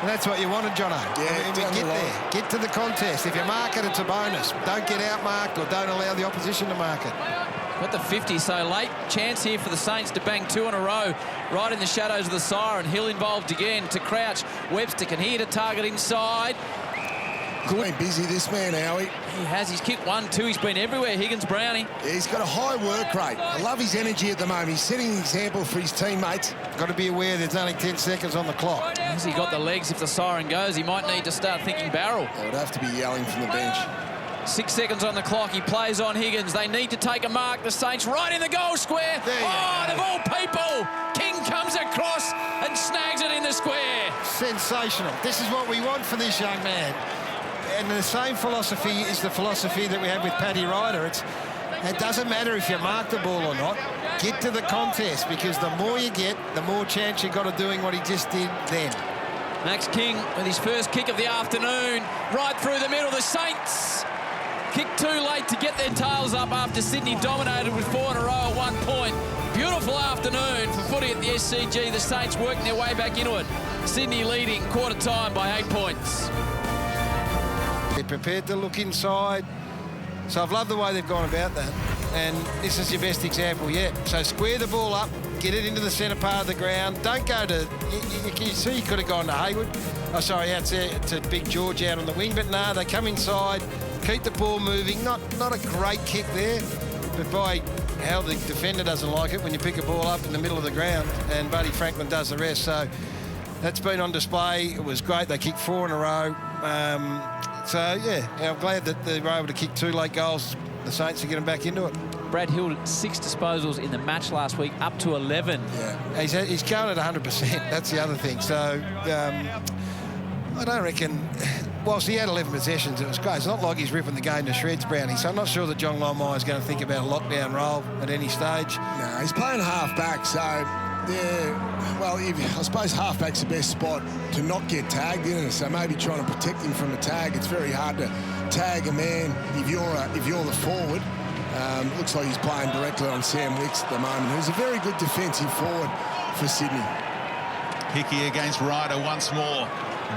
And that's what you wanted, Jono. Yeah, get there. Get to the contest. If you mark it, it's a bonus. Don't get outmarked or don't allow the opposition to mark it. Got the 50 so late. Chance here for the Saints to bang 2 in a row. Right in the shadows of the siren. Hill involved again to Crouch. Webster can hear to target inside. He's been busy, this man, Howie. He has. He's kicked 1, 2. He's been everywhere, Higgins, Brownie. Yeah, he's got a high work rate. I love his energy at the moment. He's setting an example for his teammates. Got to be aware there's only 10 seconds on the clock. Has he got the legs if the siren goes? He might need to start thinking barrel. They would have to be yelling from the bench. 6 seconds on the clock. He plays on Higgins. They need to take a mark. The Saints right in the goal square. Of all people, King comes across and snags it in the square. Sensational. This is what we want for this young man. And the same philosophy is the philosophy that we have with Paddy Ryder. It doesn't matter if you mark the ball or not. Get to the contest, because the more you get, the more chance you've got of doing what he just did then. Max King with his first kick of the afternoon. Right through the middle. The Saints kicked too late to get their tails up after Sydney dominated with 4 in a row at 1 point. Beautiful afternoon for footy at the SCG. The Saints working their way back into it. Sydney leading quarter time by 8 points. They're prepared to look inside. So I've loved the way they've gone about that. And this is your best example yet. So square the ball up, get it into the centre part of the ground. Don't go to... You see, you could have gone to Hayward. Oh, sorry, out there to Big George out on the wing. But no, they come inside, keep the ball moving. Not a great kick there, but by how the defender doesn't like it when you pick a ball up in the middle of the ground, and Buddy Franklin does the rest. So that's been on display. It was great. They kicked 4 in a row. So, yeah, I'm glad that they were able to kick 2 late goals, the Saints, to get them back into it. Brad Hill, 6 disposals in the match last week, up to 11. Yeah, he's going at 100%. That's the other thing. So, I don't reckon whilst he had 11 possessions, it was great. It's not like he's ripping the game to shreds, Brownie. So I'm not sure that John Longmire is going to think about a lockdown role at any stage. No, he's playing half-back, so, yeah, well, I suppose half-back's the best spot to not get tagged, isn't it? So maybe trying to protect him from a tag. It's very hard to tag a man if you're the forward. Looks like he's playing directly on Sam Wicks at the moment, who's a very good defensive forward for Sydney. Hickey against Ryder once more.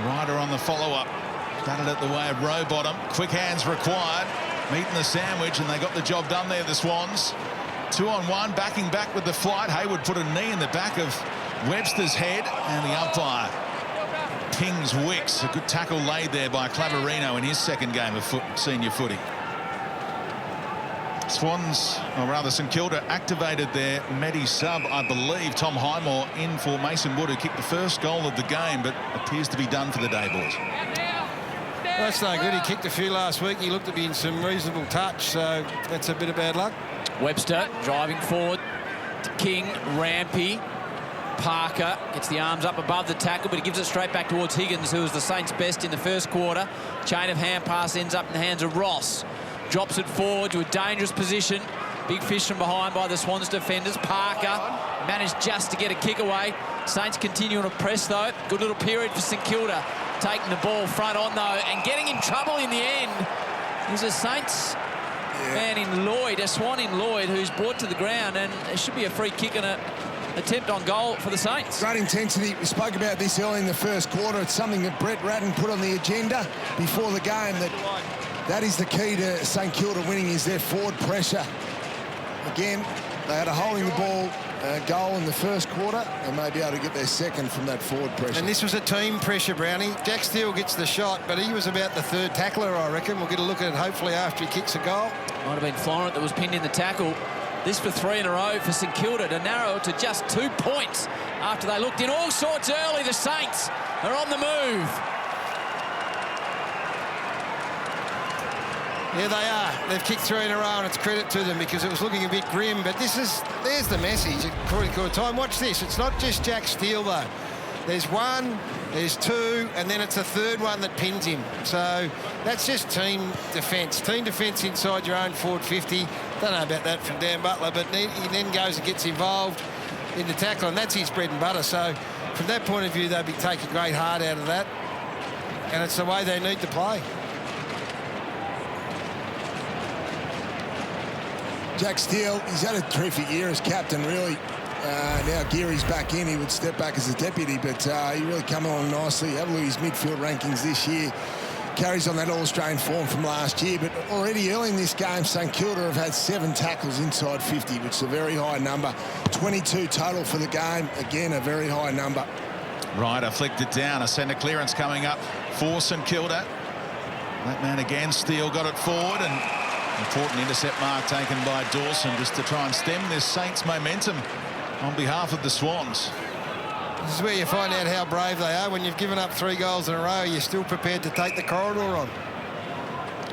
Ryder on the follow-up. Started it the way of Rowbottom. Quick hands required. Meeting the sandwich, and they got the job done there, the Swans. 2-on-1, backing back with the flight. Hayward put a knee in the back of Webster's head, and the umpire pings Wicks. A good tackle laid there by Claverino in his second game of senior footy. Swans, or rather St Kilda, activated their Medi sub, I believe. Tom Highmore in for Mason Wood, who kicked the first goal of the game, but appears to be done for the day, boys. Well, that's no good. He kicked a few last week. He looked to be in some reasonable touch, so that's a bit of bad luck. Webster driving forward to King, Rampy. Parker gets the arms up above the tackle, but he gives it straight back towards Higgins, who was the Saints' best in the first quarter. Chain of hand pass ends up in the hands of Ross. Drops it forward to a dangerous position. Big fish from behind by the Swans defenders. Parker managed just to get a kick away. Saints continuing to press, though. Good little period for St Kilda. Taking the ball front on, though, and getting in trouble in the end. There's a Saints man in Lloyd, a Swan in Lloyd, who's brought to the ground, and it should be a free kick and an attempt on goal for the Saints. Great intensity. We spoke about this early in the first quarter. It's something that Brett Ratton put on the agenda before the game, that is the key to St Kilda winning, is their forward pressure. Again, they had a holding the ball goal in the first quarter. They may be able to get their second from that forward pressure. And this was a team pressure, Brownie. Jack Steele gets the shot, but he was about the third tackler, I reckon. We'll get a look at it hopefully after he kicks a goal. Might have been Florent that was pinned in the tackle. This for 3 in a row for St Kilda to narrow it to just 2 points after they looked in all sorts early. The Saints are on the move. Yeah, they are. They've kicked 3 in a row, and it's credit to them because it was looking a bit grim. But there's the message at quarter time. Watch this. It's not just Jack Steele, though. There's 1, there's 2, and then it's a third one that pins him. So that's just team defence. Team defence inside your own forward 50. Don't know about that from Dan Butler, but he then goes and gets involved in the tackle, and that's his bread and butter. So from that point of view, they'll be taking great heart out of that, and it's the way they need to play. Jack Steele, he's had a terrific year as captain, really. Now Geary's back in, he would step back as a deputy, but he really come along nicely. Have a look at his midfield rankings this year. Carries on that All-Australian form from last year, but already early in this game, St Kilda have had 7 tackles inside 50, which is a very high number. 22 total for the game. Again, a very high number. Ryder flicked it down. A centre clearance coming up for St Kilda. That man again, Steele got it forward, and important intercept mark taken by Dawson just to try and stem this Saints momentum on behalf of the Swans. This is where you find out how brave they are. When you've given up 3 goals in a row, you're still prepared to take the corridor on.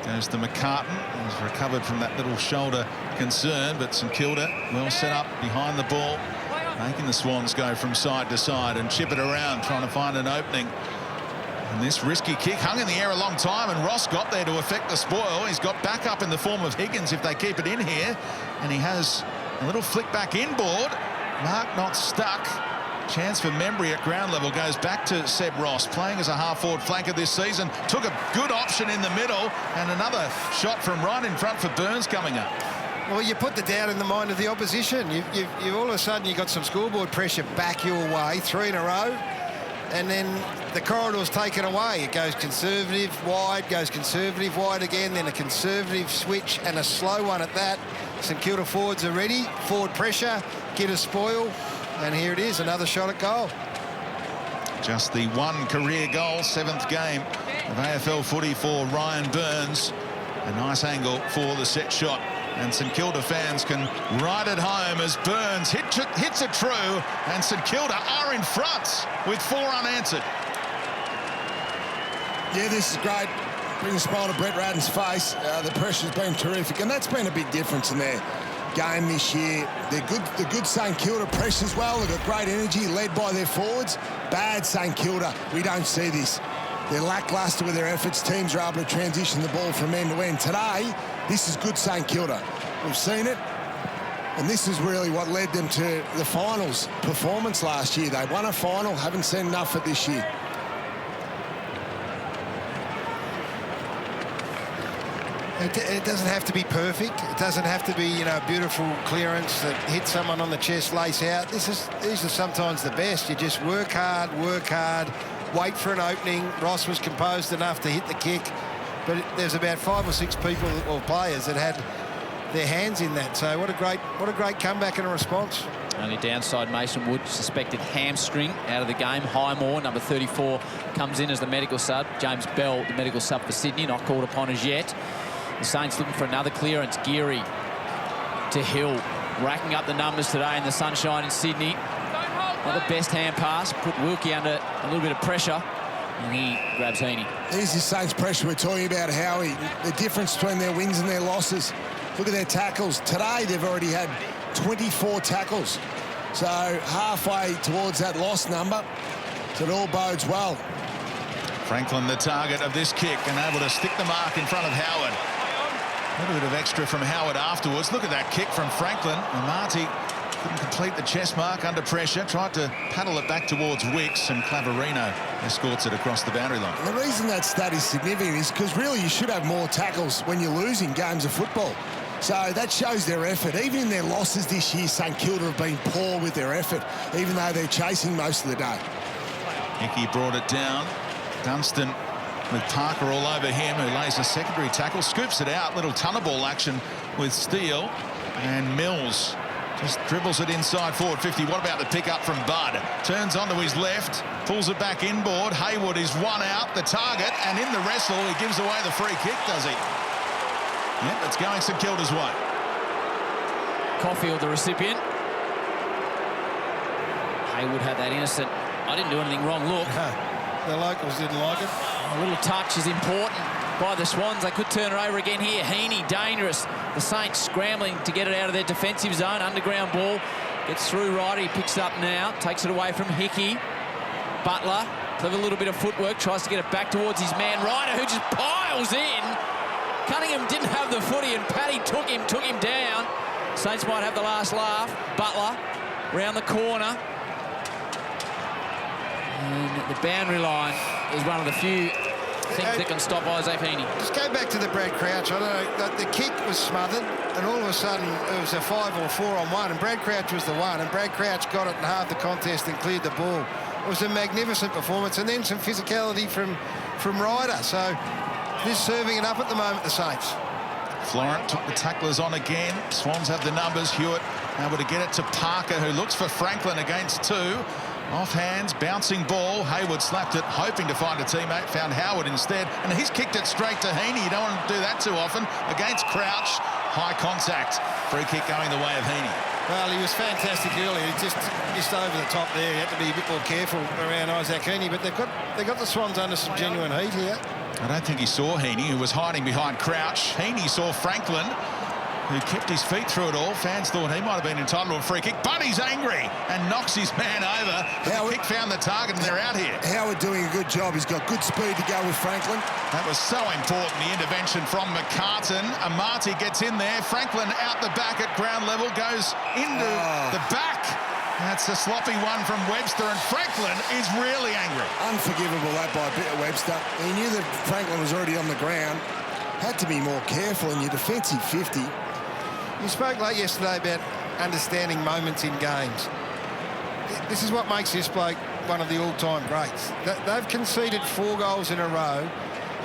Goes to McCartan. He's recovered from that little shoulder concern, but St Kilda well set up behind the ball, making the Swans go from side to side and chip it around, trying to find an opening. And this risky kick hung in the air a long time, and Ross got there to effect the spoil. He's got backup in the form of Higgins if they keep it in here, and he has a little flick back inboard. Mark not stuck. Chance for Membry at ground level goes back to Seb Ross, playing as a half-forward flanker this season. Took a good option in the middle, and another shot from right in front for Burns coming up. Well, you put the doubt in the mind of the opposition. You all of a sudden you got some scoreboard pressure back your way, 3 in a row, and then the corridor's taken away. It goes conservative, wide, goes conservative, wide again, then a conservative switch and a slow one at that. St Kilda forwards are ready. Forward pressure, get a spoil, and here it is, another shot at goal. Just the 1 career goal, 7th game of AFL footy for Ryan Burns. A nice angle for the set shot, and St Kilda fans can ride it home as Burns hits it true, and St Kilda are in front with 4 unanswered. Yeah, this is great. Bring a smile to Brett Ratton's face. The pressure's been terrific, and that's been a big difference in their game this year. They're good. The good St Kilda pressures well. They've got great energy, led by their forwards. Bad St Kilda. We don't see this. They're lacklustre with their efforts. Teams are able to transition the ball from end to end. Today, this is good St Kilda. We've seen it, and this is really what led them to the finals performance last year. They won a final, haven't seen enough of this year. It doesn't have to be perfect. It doesn't have to be, you know, a beautiful clearance that hits someone on the chest, lace out. These are sometimes the best. You just work hard, wait for an opening. Ross was composed enough to hit the kick, but there's about 5 or 6 people or players that had their hands in that. So what a great comeback and a response. Only downside, Mason Wood, suspected hamstring, out of the game. Highmore, number 34, comes in as the medical sub. James Bell, the medical sub for Sydney, not called upon as yet. The Saints looking for another clearance. Geary to Hill, racking up the numbers today in the sunshine in Sydney. Not the best hand pass, put Wilkie under a little bit of pressure, and he grabs Heaney. Here's the Saints pressure we're talking about, Howie. The difference between their wins and their losses. Look at their tackles. Today, they've already had 24 tackles. So halfway towards that loss number. So it all bodes well. Franklin, the target of this kick, and able to stick the mark in front of Howard. A little bit of extra from Howard afterwards. Look at that kick from Franklin. And Marty couldn't complete the chest mark under pressure. Tried to paddle it back towards Wicks, and Claverino escorts it across the boundary line. And the reason that stat is significant is because really you should have more tackles when you're losing games of football. So that shows their effort. Even in their losses this year, St Kilda have been poor with their effort, even though they're chasing most of the day. Hickey brought it down. Dunstan with Parker all over him, who lays a secondary tackle, scoops it out. Little tunnel ball action with Steele, and Mills just dribbles it inside forward 50. What about the pick up from Budd? Turns onto his left, pulls it back inboard. Hayward is one out, the target, and in the wrestle he gives away the free kick, does he? Yep, it's going St Kilda's way. Caulfield, the recipient. Hayward had that innocent, I didn't do anything wrong look. The locals didn't like it. A little touch is important by the Swans. They could turn it over again here. Heaney, dangerous. The Saints scrambling to get it out of their defensive zone. Underground ball. Gets through Ryder. He picks it up now. Takes it away from Hickey. Butler, clever little bit of footwork. Tries to get it back towards his man Ryder, who just piles in. Cunningham didn't have the footy, and Paddy took him down. Saints might have the last laugh. Butler, round the corner. And the boundary line is one of the few things that can stop Isaac Heaney. Just go back to the Brad Crouch. I don't know, the kick was smothered, and all of a sudden it was a 5 or 4 on 1, and Brad Crouch was the one, and Brad Crouch got it in half the contest and cleared the ball. It was a magnificent performance, and then some physicality from Ryder. So just serving it up at the moment, the Saints. Florent took the tacklers on again. Swans have the numbers. Hewitt able to get it to Parker, who looks for Franklin against 2. Off hands, bouncing ball. Hayward slapped it, hoping to find a teammate. Found Howard instead, and he's kicked it straight to Heaney. You don't want to do that too often. Against Crouch, high contact. Free kick going the way of Heaney. Well, he was fantastic earlier. He just over the top there. He had to be a bit more careful around Isaac Heaney, but they've got the Swans under some genuine heat here. I don't think he saw Heaney, who was hiding behind Crouch. Heaney saw Franklin, who kept his feet through it all. Fans thought he might have been entitled to a free kick, but he's angry and knocks his man over. The kick found the target, and they're out here. Howard doing a good job. He's got good speed to go with Franklin. That was so important, the intervention from McCartan. Amati gets in there. Franklin out the back at ground level, goes into the back. That's a sloppy one from Webster, and Franklin is really angry. Unforgivable, that by Webster. He knew that Franklin was already on the ground. Had to be more careful in your defensive 50. You spoke late yesterday about understanding moments in games. This is what makes this bloke one of the all-time greats. They've conceded 4 goals in a row.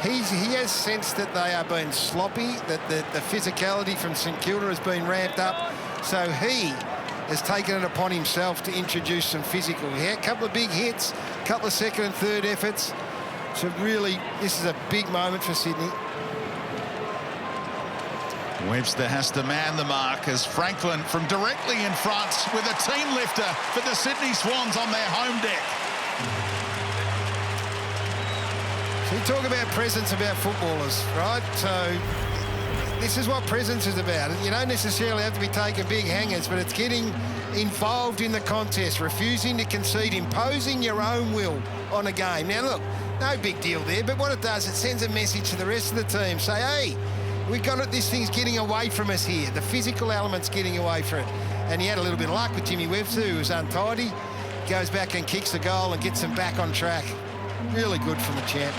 He has sensed that they are being sloppy, that the physicality from St Kilda has been ramped up. So he has taken it upon himself to introduce some physical. He had a couple of big hits, a couple of second and third efforts. So really, this is a big moment for Sydney. Webster has to man the mark as Franklin from directly in front with a team lifter for the Sydney Swans on their home deck. So you talk about presence about footballers, right? So this is what presence is about. You don't necessarily have to be taking big hangers, but it's getting involved in the contest, refusing to concede, imposing your own will on a game. Now, look, no big deal there, but what it does, it sends a message to the rest of the team. Say, hey, we got it, this thing's getting away from us here. The physical element's getting away from it. And he had a little bit of luck with Jimmy Webster, who was untidy. Goes back and kicks the goal and gets them back on track. Really good from the champ.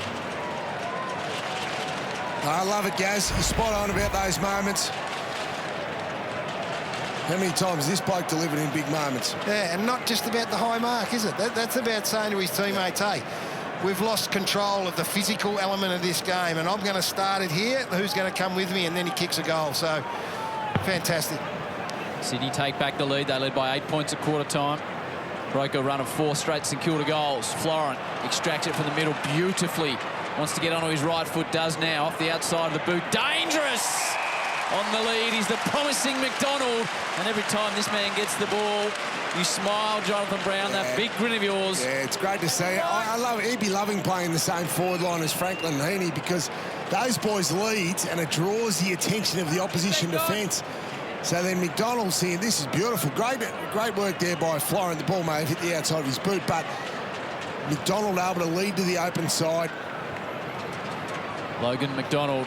I love it, Gaz. You're spot on about those moments. How many times this bloke delivered in big moments? Yeah, and not just about the high mark, is it? That's about saying to his teammates, hey, we've lost control of the physical element of this game, and I'm going to start it here. Who's going to come with me? And then he kicks a goal. So, fantastic. Sydney take back the lead. They led by 8 points at quarter time. Broke a run of 4 straight St Kilda goals. Florent extracts it from the middle beautifully. Wants to get onto his right foot, does now, off the outside of the boot. Dangerous! On the lead, he's the promising McDonald. And every time this man gets the ball, you smile, Jonathan Brown, that big grin of yours. Yeah, it's great to see. I love it. He'd be loving playing the same forward line as Franklin Heaney, because those boys leads and it draws the attention of the opposition defence. So then McDonald's saying, this is beautiful. Great work there by Florent. The ball may have hit the outside of his boot, but McDonald able to lead to the open side. Logan McDonald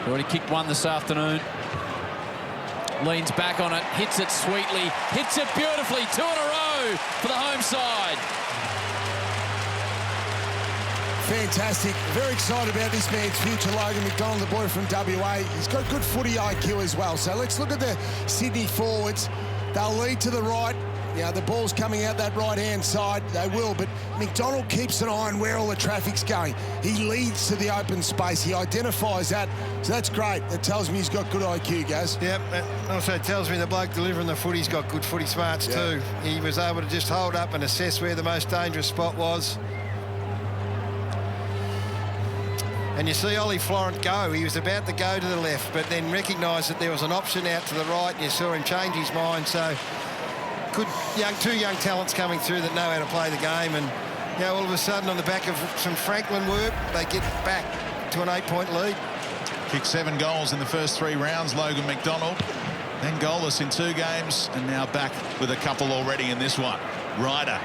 already kicked one this afternoon. Leans back on it, hits it sweetly, hits it beautifully. 2 in a row for the home side. Fantastic. Very excited about this man's future, Logan McDonald, the boy from WA. He's got good footy IQ as well. So let's look at the Sydney forwards. They'll lead to the right. Yeah, the ball's coming out that right-hand side. They will, but McDonald keeps an eye on where all the traffic's going. He leads to the open space. He identifies that. So that's great. That tells me he's got good IQ, Gaz. Yep, it also tells me the bloke delivering the footy's got good footy smarts too. He was able to just hold up and assess where the most dangerous spot was. And you see Ollie Florent go. He was about to go to the left, but then recognised that there was an option out to the right, and you saw him change his mind. So good, two young talents coming through that know how to play the game, and all of a sudden on the back of some Franklin work, they get back to an 8-point lead. Kicked 7 goals in the first 3 rounds, Logan McDonald. Then goalless in 2 games, and now back with a couple already in this one. Ryder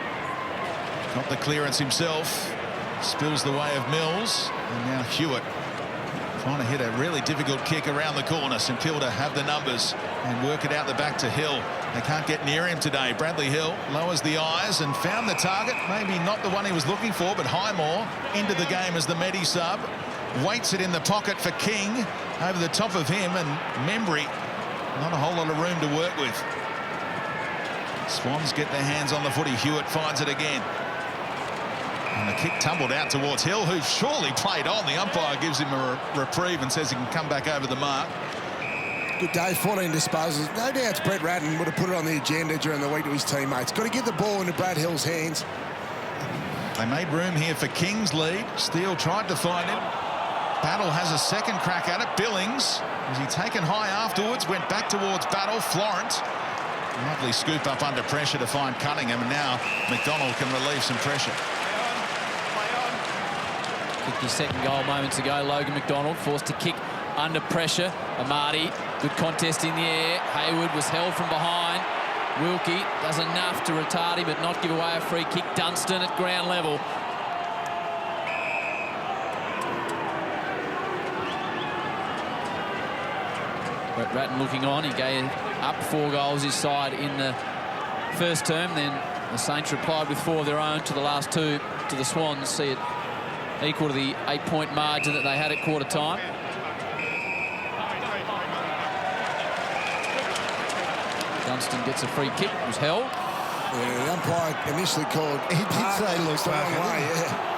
got the clearance himself, spills the way of Mills, and now Hewitt trying to hit a really difficult kick around the corner. St Kilda have the numbers and work it out the back to Hill. They can't get near him today. Bradley Hill lowers the eyes and found the target. Maybe not the one he was looking for, but Highmore into the game as the Medi sub. Waits it in the pocket for King. Over the top of him, and Membry, not a whole lot of room to work with. Swans get their hands on the footy. Hewitt finds it again. And the kick tumbled out towards Hill, who surely played on. The umpire gives him a reprieve and says he can come back over the mark. Good day, 14 disposals. No doubt Brett Ratton would have put it on the agenda during the week to his teammates. Got to get the ball into Brad Hill's hands. They made room here for King's lead. Steele tried to find him. Battle has a second crack at it. Billings, was he taken high afterwards? Went back towards Battle. Florent. Lovely scoop up under pressure to find Cunningham, and now McDonald can relieve some pressure. Kicked his second goal moments ago. Logan McDonald forced to kick under pressure. Amati, good contest in the air. Hayward was held from behind. Wilkie does enough to retard him but not give away a free kick. Dunstan at ground level. Brett Ratton looking on. He gave up 4 goals his side in the first term. Then the Saints replied with 4 of their own to the last 2 to the Swans. See it equal to the 8-point margin that they had at quarter time. Dunstan gets a free kick. It was held. Yeah, the umpire initially called. He did say look the wrong way, yeah.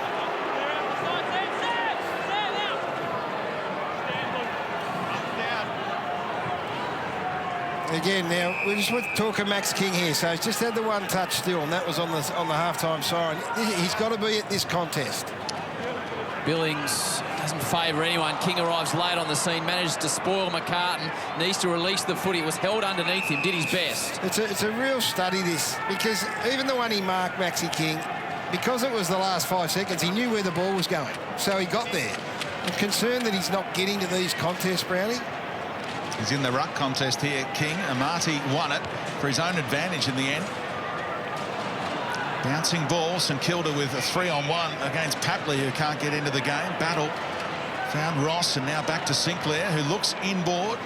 Again, now we're just talking Max King here, so he's just had the 1 touch still, and that was on the half-time siren. He's got to be at this contest. Billings doesn't favour anyone. King arrives late on the scene, manages to spoil McCartan, needs to release the footy. It was held underneath him, did his best. It's a real study, this, because even the one he marked, Maxi King, because it was the last 5 seconds, he knew where the ball was going, so he got there. I'm concerned that he's not getting to these contests, Brownie. He's in the ruck contest here, King. Amati won it for his own advantage in the end. Bouncing ball, St Kilda with a 3-on-1 against Papley, who can't get into the game. Battle found Ross, and now back to Sinclair, who looks inboard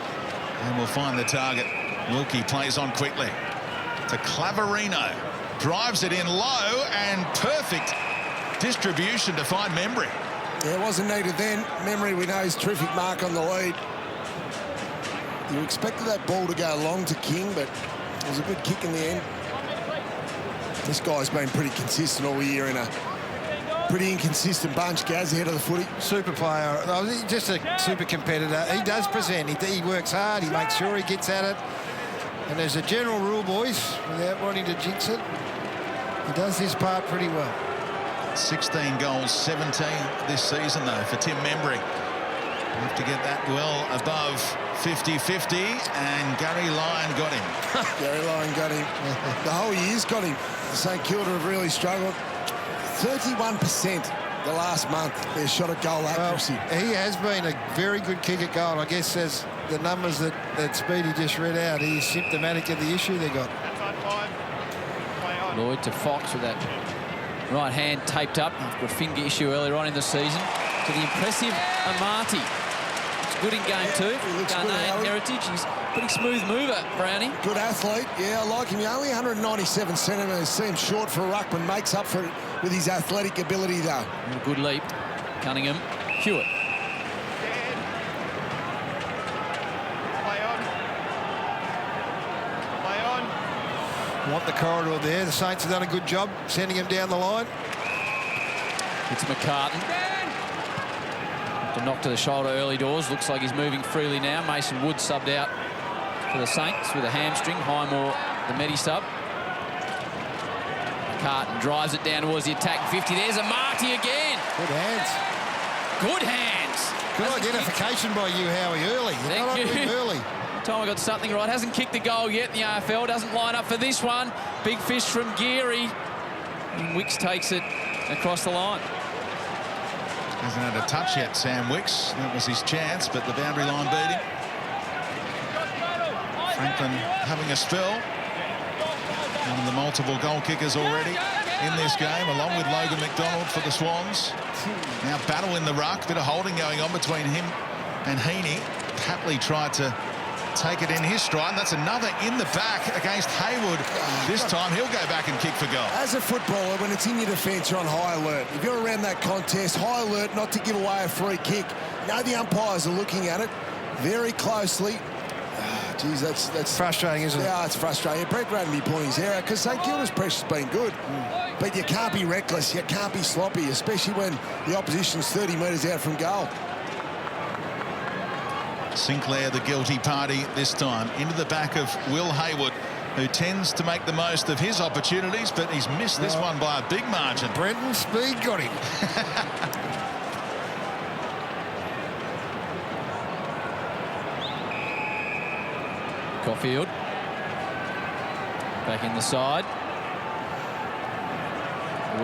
and will find the target. Wilkie plays on quickly to Claverino. Drives it in low, and perfect distribution to find Membry. Yeah, it wasn't needed then. Membry, we know, is terrific mark on the lead. You expected that ball to go long to King, but it was a good kick in the end. This guy's been pretty consistent all year in a pretty inconsistent bunch. Gaz ahead of the footy. Super player. Just a super competitor. He does present. He works hard. He makes sure he gets at it. And as a general rule, boys, without wanting to jinx it, he does his part pretty well. 16 goals, 17 this season, though, for Tim Membry. Have to get that well above 50-50, and Gary Lyon got him. Gary Lyon got him. The whole year's got him. St Kilda have really struggled. 31% the last month, their shot at goal accuracy. Well, he has been a very good kick at goal. I guess as the numbers that Speedy just read out, he's symptomatic of the issue they got. Lloyd to Fox with that right hand taped up after a finger issue earlier on in the season. To the impressive Amati. It's good in game two. Ghanaian heritage. He's a pretty smooth mover, Brownie. Good athlete. Yeah, I like him. He's only 197 centimetres. Seems short for a ruckman. Makes up for it with his athletic ability, though. A good leap. Cunningham. Hewitt. Want the corridor there. The Saints have done a good job sending him down the line. It's McCartan. To knock to the shoulder early doors. Looks like he's moving freely now. Mason Wood subbed out for the Saints with a hamstring. Highmore, the Medi sub. McCartan drives it down towards the attack 50. There's Amati again. Good hands. Good hands. Good identification by you, Howie, early. Thank you. Early. Time I got something right. Hasn't kicked the goal yet in the AFL. Doesn't line up for this one. Big fish from Geary. And Wicks takes it across the line. Hasn't had a touch yet, Sam Wicks. That was his chance, but the boundary line beat him. Franklin having a spell. One of the multiple goal kickers already in this game, along with Logan McDonald for the Swans. Now battle in the ruck. Bit of holding going on between him and Heaney. Papley tried to take it in his stride. That's another in the back against Haywood. This time he'll go back and kick for goal. As a footballer, when it's in your defence, you're on high alert. If you're around that contest, high alert not to give away a free kick. You know the umpires are looking at it very closely. Geez, that's frustrating, isn't it? Yeah, it's frustrating. Brett Radden pulling his hair out because St Kilda's pressure's been good. But you can't be reckless, you can't be sloppy, especially when the opposition's 30 metres out from goal. Sinclair, the guilty party this time, into the back of Will Haywood, who tends to make the most of his opportunities, but he's missed this one by a big margin. Brenton Speed got him. Caulfield. Back in the side.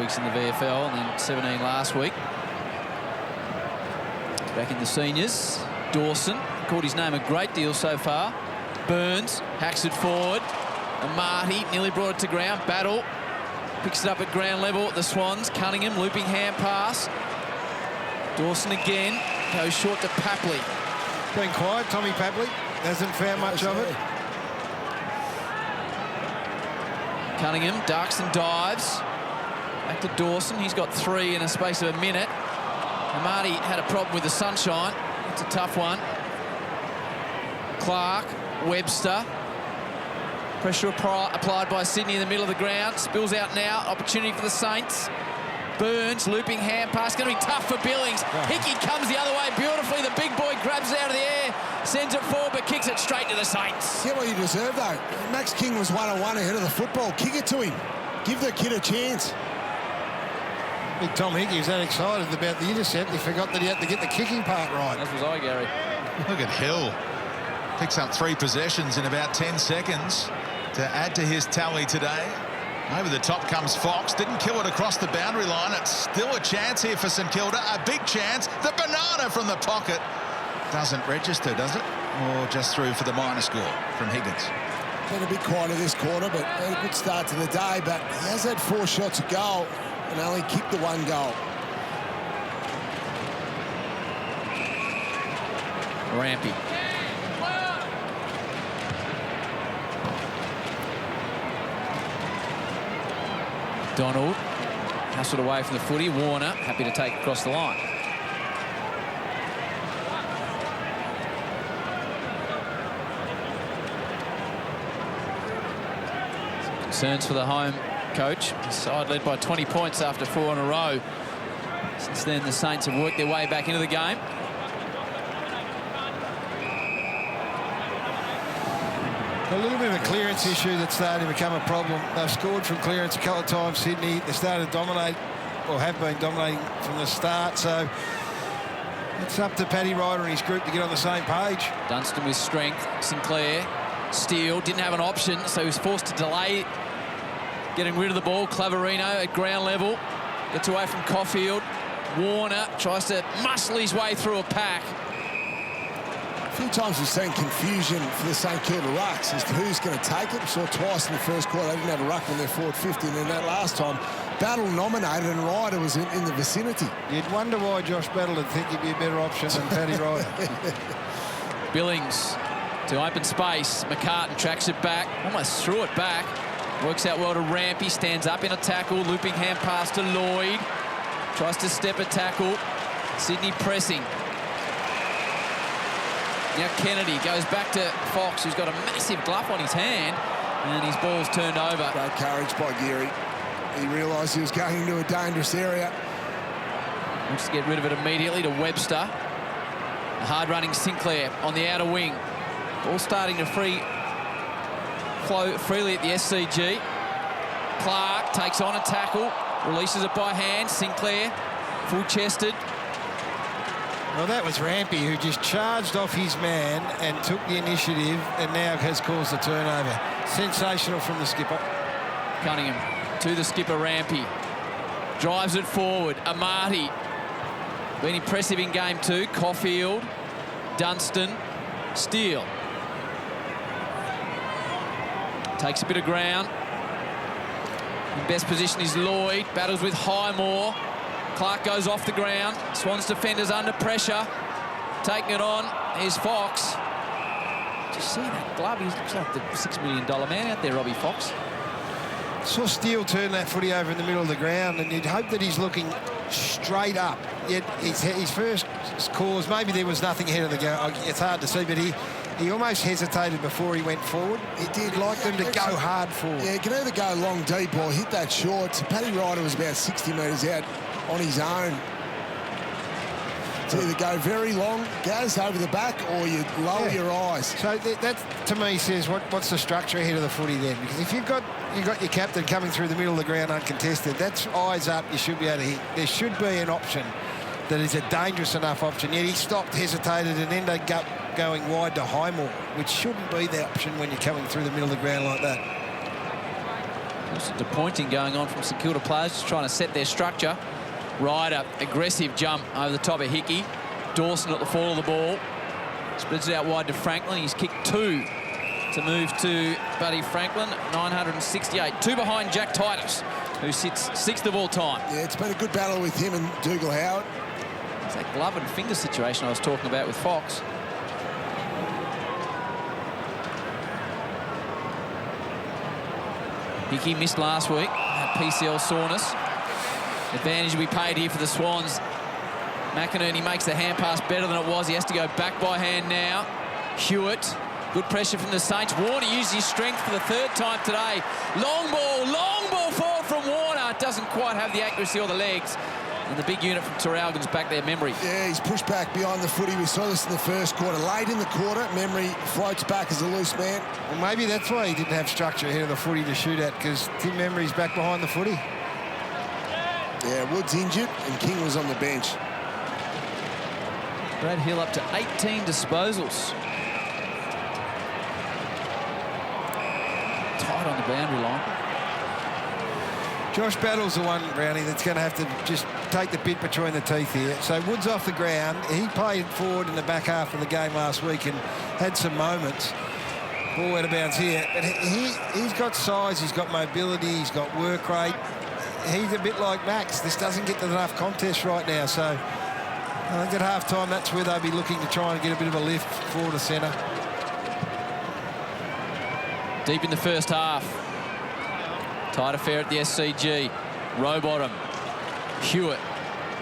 Weeks in the VFL and then 17 last week. Back in the seniors. Dawson. Called his name a great deal so far. Burns hacks it forward. Amati nearly brought it to ground. Battle picks it up at ground level. The Swans. Cunningham looping hand pass. Dawson again goes short to Papley. Been quiet, Tommy Papley. Hasn't found much of it. Cunningham ducks and dives. Back to Dawson. He's got 3 in a space of a minute. Amati had a problem with the sunshine. It's a tough one. Clark, Webster. Pressure applied by Sydney in the middle of the ground. Spills out now. Opportunity for the Saints. Burns, looping hand pass. Going to be tough for Billings. Hickey comes the other way beautifully. The big boy grabs it out of the air, sends it forward, but kicks it straight to the Saints. Get what you deserve, though. Max King was 1-on-1 ahead of the football. Kick it to him. Give the kid a chance. Big Tom Hickey was that excited about the intercept, he forgot that he had to get the kicking part right. That was I, Gary. Look at Hill. Picks up 3 possessions in about 10 seconds to add to his tally today. Over the top comes Fox. Didn't kill it across the boundary line. It's still a chance here for St Kilda. A big chance. The banana from the pocket. Doesn't register, does it? Or just through for the minor score from Higgins. Been a bit quieter this quarter, but a good start to the day. But he has had 4 shots a goal and only kicked the 1 goal. Rampy. Donald hustled away from the footy. Warner happy to take it across the line. Some concerns for the home coach. His side led by 20 points after 4 in a row. Since then, the Saints have worked their way back into the game. A little bit of a clearance issue that's starting to become a problem. They've scored from clearance a couple of times, Sydney. They started to dominate, or have been dominating from the start. So it's up to Paddy Ryder and his group to get on the same page. Dunstan with strength. Sinclair, Steele, didn't have an option, so he was forced to delay getting rid of the ball. Claverino at ground level. Gets away from Caulfield. Warner tries to muscle his way through a pack. A few times we've seen confusion for the St Kilda rucks as to who's going to take it. We saw twice in the first quarter they didn't have a ruck on their forward 50, and then that last time Battle nominated and Ryder was in the vicinity. You'd wonder why Josh Battle would think he'd be a better option than Paddy Ryder. Billings to open space. McCartan tracks it back, almost threw it back. Works out well to Rampy, stands up in a tackle, looping hand pass to Lloyd. Tries to step a tackle. Sydney pressing. Now Kennedy goes back to Fox, who's got a massive glove on his hand, and his ball's turned over. Great courage by Geary. He realised he was going into a dangerous area. Wants to get rid of it immediately to Webster. A hard-running Sinclair on the outer wing. Ball starting to flow freely at the SCG. Clark takes on a tackle, releases it by hand. Sinclair, full-chested. Well, that was Rampy, who just charged off his man and took the initiative and now has caused the turnover. Sensational from the skipper. Cunningham to the skipper, Rampy. Drives it forward. Amati. Been impressive in game 2. Caulfield. Dunstan. Steele. Takes a bit of ground. In best position is Lloyd. Battles with Highmore. Clark goes off the ground. Swans defenders under pressure. Taking it on. Here's Fox. Did you see that glove? He looks like the $6 million man out there, Robbie Fox. Saw Steele turn that footy over in the middle of the ground, and you'd hope that he's looking straight up. Yet his first cause, maybe there was nothing ahead of the goal. It's hard to see, but he almost hesitated before he went forward. He did like them to go hard forward. Yeah, he can either go long deep or hit that short. So Paddy Ryder was about 60 metres out on his own. To either go very long, goes over the back, or you lower your eyes. So that to me says what's the structure ahead of the footy then? Because if you've got your captain coming through the middle of the ground uncontested, that's eyes up. You should be able to hit. There should be an option that is a dangerous enough option. Yet he stopped, hesitated, and ended up going wide to Highmore, which shouldn't be the option when you're coming through the middle of the ground like that. There's some depointing going on from St Kilda players, just trying to set their structure. Ryder, aggressive jump over the top of Hickey. Dawson at the fall of the ball. Spreads it out wide to Franklin. He's kicked 2 to move to Buddy Franklin, 968. 2 behind Jack Titus, who sits 6th of all time. Yeah, it's been a good battle with him and Dougal Howard. It's that glove and finger situation I was talking about with Fox. Hickey missed last week. Had PCL soreness. Advantage will be paid here for the Swans. McInerney makes the hand pass better than it was. He has to go back by hand now. Hewitt, good pressure from the Saints. Warner used his strength for the 3rd time today. Long ball forward from Warner. Doesn't quite have the accuracy or the legs. And the big unit from Terralgan's back there, Memory. Yeah, he's pushed back behind the footy. We saw this in the first quarter. Late in the quarter, Memory floats back as a loose man. Well, maybe that's why he didn't have structure ahead of the footy to shoot at, because Tim Memory's back behind the footy. Yeah, Wood's injured and King was on the bench. Brad Hill up to 18 disposals. Tight on the boundary line. Josh Battle's the one, Brownie, that's going to have to just take the bit between the teeth here. So Wood's off the ground. He played forward in the back half of the game last week and had some moments. Ball out of bounds here. But he's got size, he's got mobility, he's got work rate. He's a bit like Max. This doesn't get to enough contest right now. So I think at half-time, that's where they'll be looking to try and get a bit of a lift forward to centre. Deep in the first half. Tight affair at the SCG. Rowbottom. Hewitt.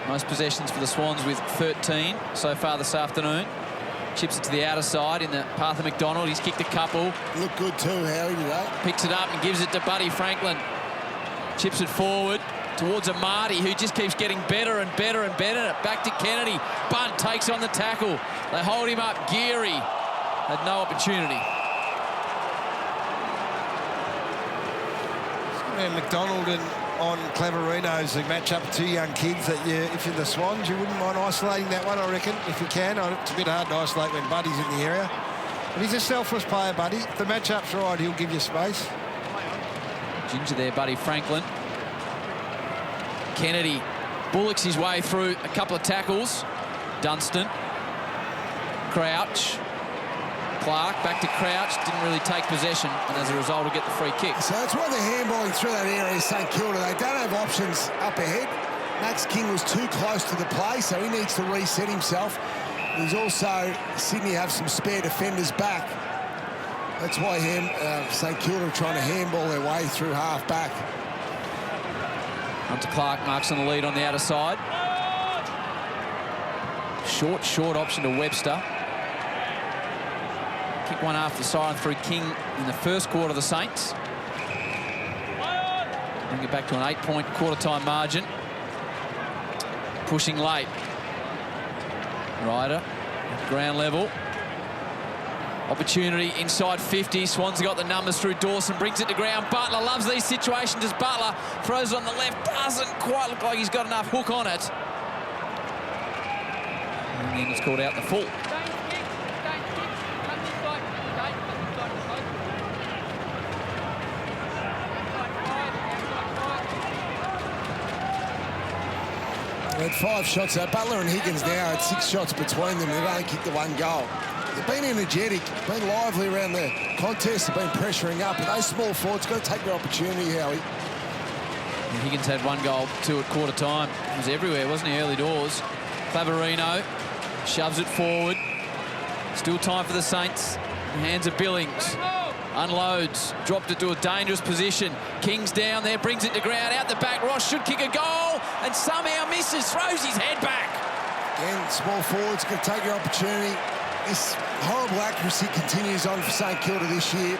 Most possessions for the Swans with 13 so far this afternoon. Chips it to the outer side in the path of McDonald. He's kicked a couple. Look good too, Howie, today. Picks it up and gives it to Buddy Franklin. Chips it forward towards a Marty who just keeps getting better and better and better. Back to Kennedy. Bunt takes on the tackle. They hold him up. Geary had no opportunity. And McDonald and on Claverino's a match up two young kids that if you're the Swans, you wouldn't mind isolating that one, I reckon, if you can. It's a bit hard to isolate when Buddy's in the area. But he's a selfless player, Buddy. If the matchup's right, he'll give you space. Ginger there, Buddy Franklin. Kennedy bullocks his way through a couple of tackles. Dunstan. Crouch. Clark back to Crouch, didn't really take possession, and as a result, will get the free kick. So that's why they're handballing through that area, St Kilda. They don't have options up ahead. Max King was too close to the play, so he needs to reset himself. He's also, Sydney have some spare defenders back. That's why St Kilda are trying to handball their way through half back. Hunter Clark marks on the lead on the outer side. Short option to Webster. Kick one after the siren through King in the first quarter, the Saints. Bring it back to an 8-point quarter-time margin. Pushing late. Ryder at ground level. Opportunity inside 50. Swans have got the numbers through Dawson. Brings it to ground. Butler loves these situations as Butler throws it on the left. Doesn't quite look like he's got enough hook on it. And then it's called out the full. They had 5 shots. Butler and Higgins now had 6 shots between them. They've only kicked the 1 goal. They've been energetic, been lively around the contest, they've been pressuring up. And those small forwards got to take their opportunity, Howie. And Higgins had 1 goal, 2 at quarter time. He was everywhere, wasn't he, early doors? Claverino shoves it forward. Still time for the Saints. Hands of Billings. Unloads, dropped it to a dangerous position. King's down there, brings it to ground, out the back. Ross should kick a goal and somehow misses, throws his head back. Again, small forwards can take your opportunity. This horrible accuracy continues on for St Kilda this year.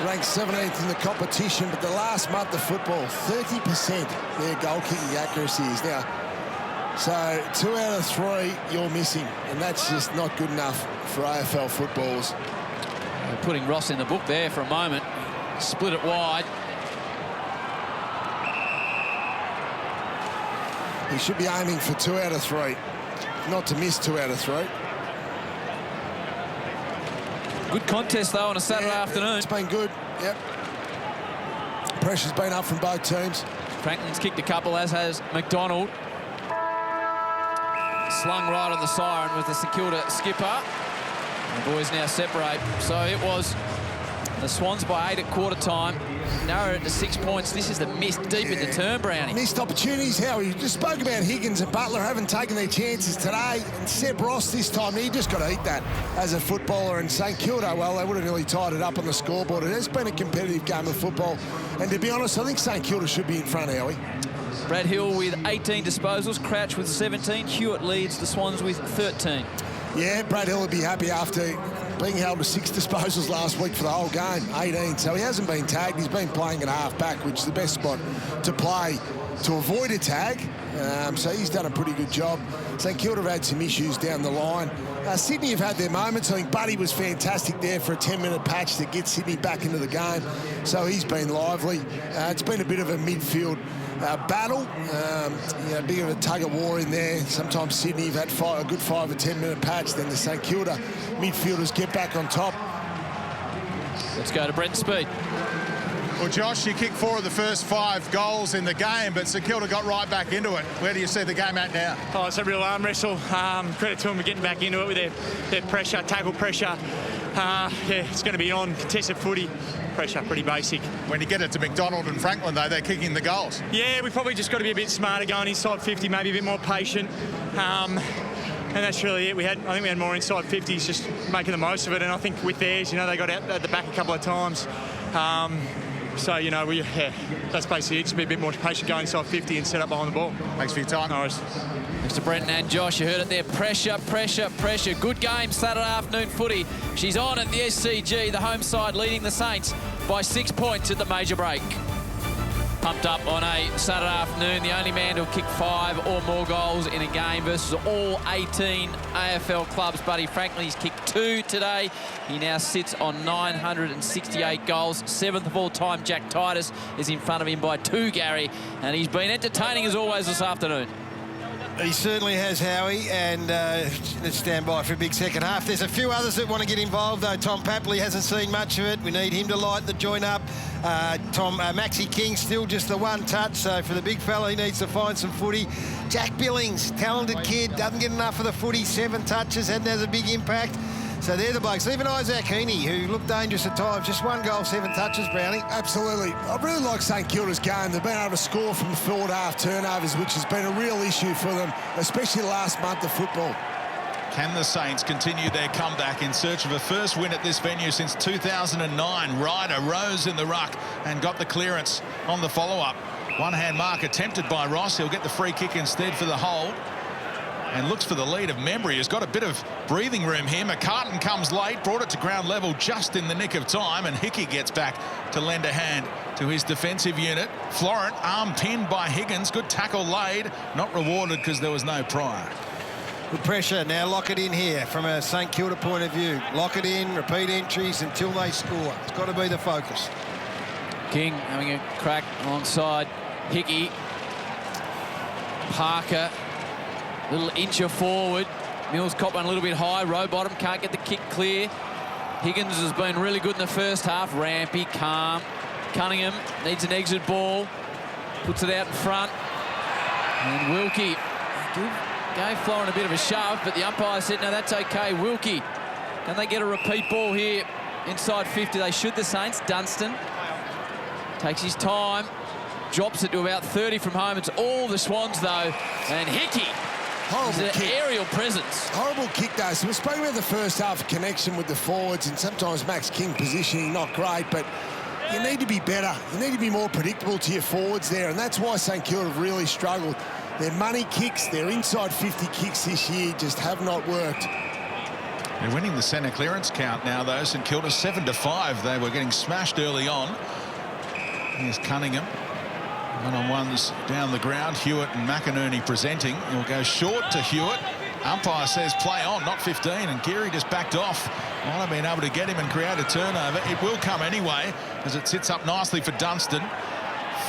Ranked 17th in the competition, but the last month of football, 30% their goal-kicking accuracy is now. So 2 out of 3 you're missing, and that's just not good enough for AFL footballers. We're putting Ross in the book there for a moment. Split it wide. He should be aiming for 2 out of 3, not to miss 2 out of 3. Good contest, though, on a Saturday afternoon. It's been good, yep. Pressure's been up from both teams. Franklin's kicked a couple, as has McDonald. Slung right on the siren with the St Kilda skipper. The boys now separate. So it was the Swans by 8 at quarter time. Narrowed it to 6 points. This is the missed deep in the turn, Brownie. Missed opportunities, Howie. You just spoke about Higgins and Butler haven't taken their chances today. And Seb Ross this time, he just got to eat that as a footballer. And St Kilda, well, they would have nearly tied it up on the scoreboard. It has been a competitive game of football. And to be honest, I think St Kilda should be in front, Howie. Brad Hill with 18 disposals, Crouch with 17, Hewitt leads the Swans with 13. Yeah, Brad Hill would be happy after being held to 6 disposals last week for the whole game, 18. So he hasn't been tagged. He's been playing at half-back, which is the best spot to play to avoid a tag. So he's done a pretty good job. St Kilda have had some issues down the line. Sydney have had their moments. I think Buddy was fantastic there for a 10-minute patch to get Sydney back into the game. So he's been lively. It's been a bit of a midfield battle, a bit of a tug-of-war in there. Sometimes Sydney have had a good 5 or 10-minute patch, then the St Kilda midfielders get back on top. Let's go to Brent Speed. Well, Josh, you kicked 4 of the first 5 goals in the game, but St Kilda got right back into it. Where do you see the game at now? Oh, it's a real arm wrestle. Credit to them for getting back into it with their pressure, tackle pressure. Yeah, it's going to be on contested footy. Pressure, pretty basic. When you get it to McDonald and Franklin, though, they're kicking the goals. Yeah, we've probably just got to be a bit smarter going inside 50, maybe a bit more patient. And that's really it. I think we had more inside 50s, just making the most of it. And I think with theirs, you know, they got out at the back a couple of times. So, you know, that's basically it. Just be a bit more patient going inside 50 and set up behind the ball. Thanks for your time. No worries. Thanks to Brenton and Josh. You heard it there. Pressure, pressure, pressure. Good game Saturday afternoon footy. She's on at the SCG, the home side leading the Saints by 6 points at the major break. Pumped up on a Saturday afternoon. The only man to kick 5 or more goals in a game versus all 18 AFL clubs. Buddy Franklin, he's kicked 2 today. He now sits on 968 goals. 7th of all time. Jack Titus is in front of him by 2, Gary. And he's been entertaining as always this afternoon. He certainly has, Howie, and let's stand by for a big second half. There's a few others that want to get involved, though. Tom Papley hasn't seen much of it. We need him to light the joint up. Maxie King still just the one touch, so for the big fella, he needs to find some footy. Jack Billings, talented kid, doesn't get enough of the footy. 7 touches, and has a big impact. So they're the blokes. Even Isaac Heaney, who looked dangerous at times. Just 1 goal, 7 touches, Brownie. Absolutely. I really like St Kilda's game. They've been able to score from forward half turnovers, which has been a real issue for them, especially the last month of football. Can the Saints continue their comeback in search of a first win at this venue since 2009? Ryder rose in the ruck and got the clearance on the follow-up. One-hand mark attempted by Ross. He'll get the free kick instead for the hold. And looks for the lead of Membry. Has got a bit of breathing room here. McCartan comes late, brought it to ground level just in the nick of time, and Hickey gets back to lend a hand to his defensive unit. Florent, arm pinned by Higgins. Good tackle laid. Not rewarded because there was no prior. Good pressure. Now lock it in here from a St Kilda point of view. Lock it in, repeat entries until they score. It's got to be the focus. King having a crack alongside Hickey. Parker. Little incher forward. Mills caught one a little bit high. Rowbottom can't get the kick clear. Higgins has been really good in the first half. Rampy, calm. Cunningham needs an exit ball. Puts it out in front. And Wilkie gave Florent a bit of a shove, but the umpire said, no, that's okay. Wilkie, can they get a repeat ball here inside 50? They should, the Saints. Dunstan takes his time. Drops it to about 30 from home. It's all the Swans, though. And Hickey. Horrible kick. Aerial presence. Horrible kick, though. So we're speaking about the first half connection with the forwards, and sometimes Max King positioning not great, but you need to be better. You need to be more predictable to your forwards there, and that's why St Kilda have really struggled. Their money kicks, their inside 50 kicks this year just have not worked. They're winning the centre clearance count now, though. St Kilda 7-5. They were getting smashed early on. Here's Cunningham. One-on-ones down the ground. Hewitt and McInerney presenting. He'll go short to Hewitt. Umpire says play on, not 15, and Geary just backed off. Might have been able to get him and create a turnover. It will come anyway, as it sits up nicely for Dunstan.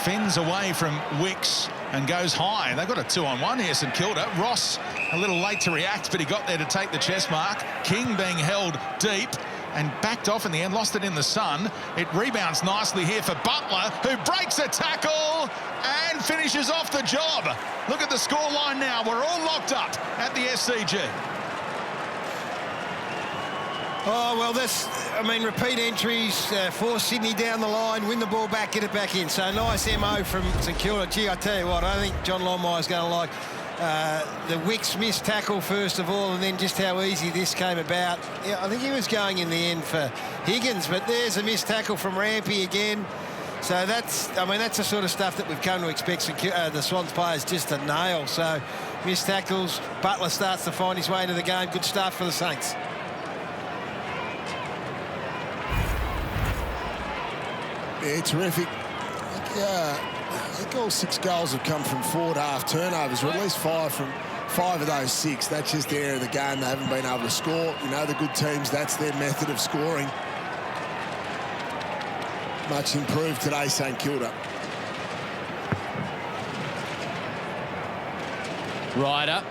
Fends away from Wicks and goes high. They've got a 2-on-1 here, St Kilda. Ross a little late to react, but he got there to take the chest mark. King being held deep and backed off in the end, lost it in the sun. It rebounds nicely here for Butler, who breaks a tackle and finishes off the job. Look at the scoreline now. We're all locked up at the SCG. Oh, well, repeat entries, force Sydney down the line, win the ball back, get it back in. So nice MO from St Kilda. Gee, I tell you what, I think John Longmire's going to like the Wicks missed tackle first of all, and then just how easy this came about. Yeah, I think he was going in the end for Higgins, but there's a missed tackle from Rampy again. So that's the sort of stuff that we've come to expect the Swans players just to nail. So missed tackles, Butler starts to find his way into the game. Good start for the Saints. Yeah, terrific. I think all 6 goals have come from forward half turnovers, or at least 5 from 5 of those 6. That's just the area of the game they haven't been able to score. You know, the good teams, that's their method of scoring. Much improved today, St Kilda. Ryder.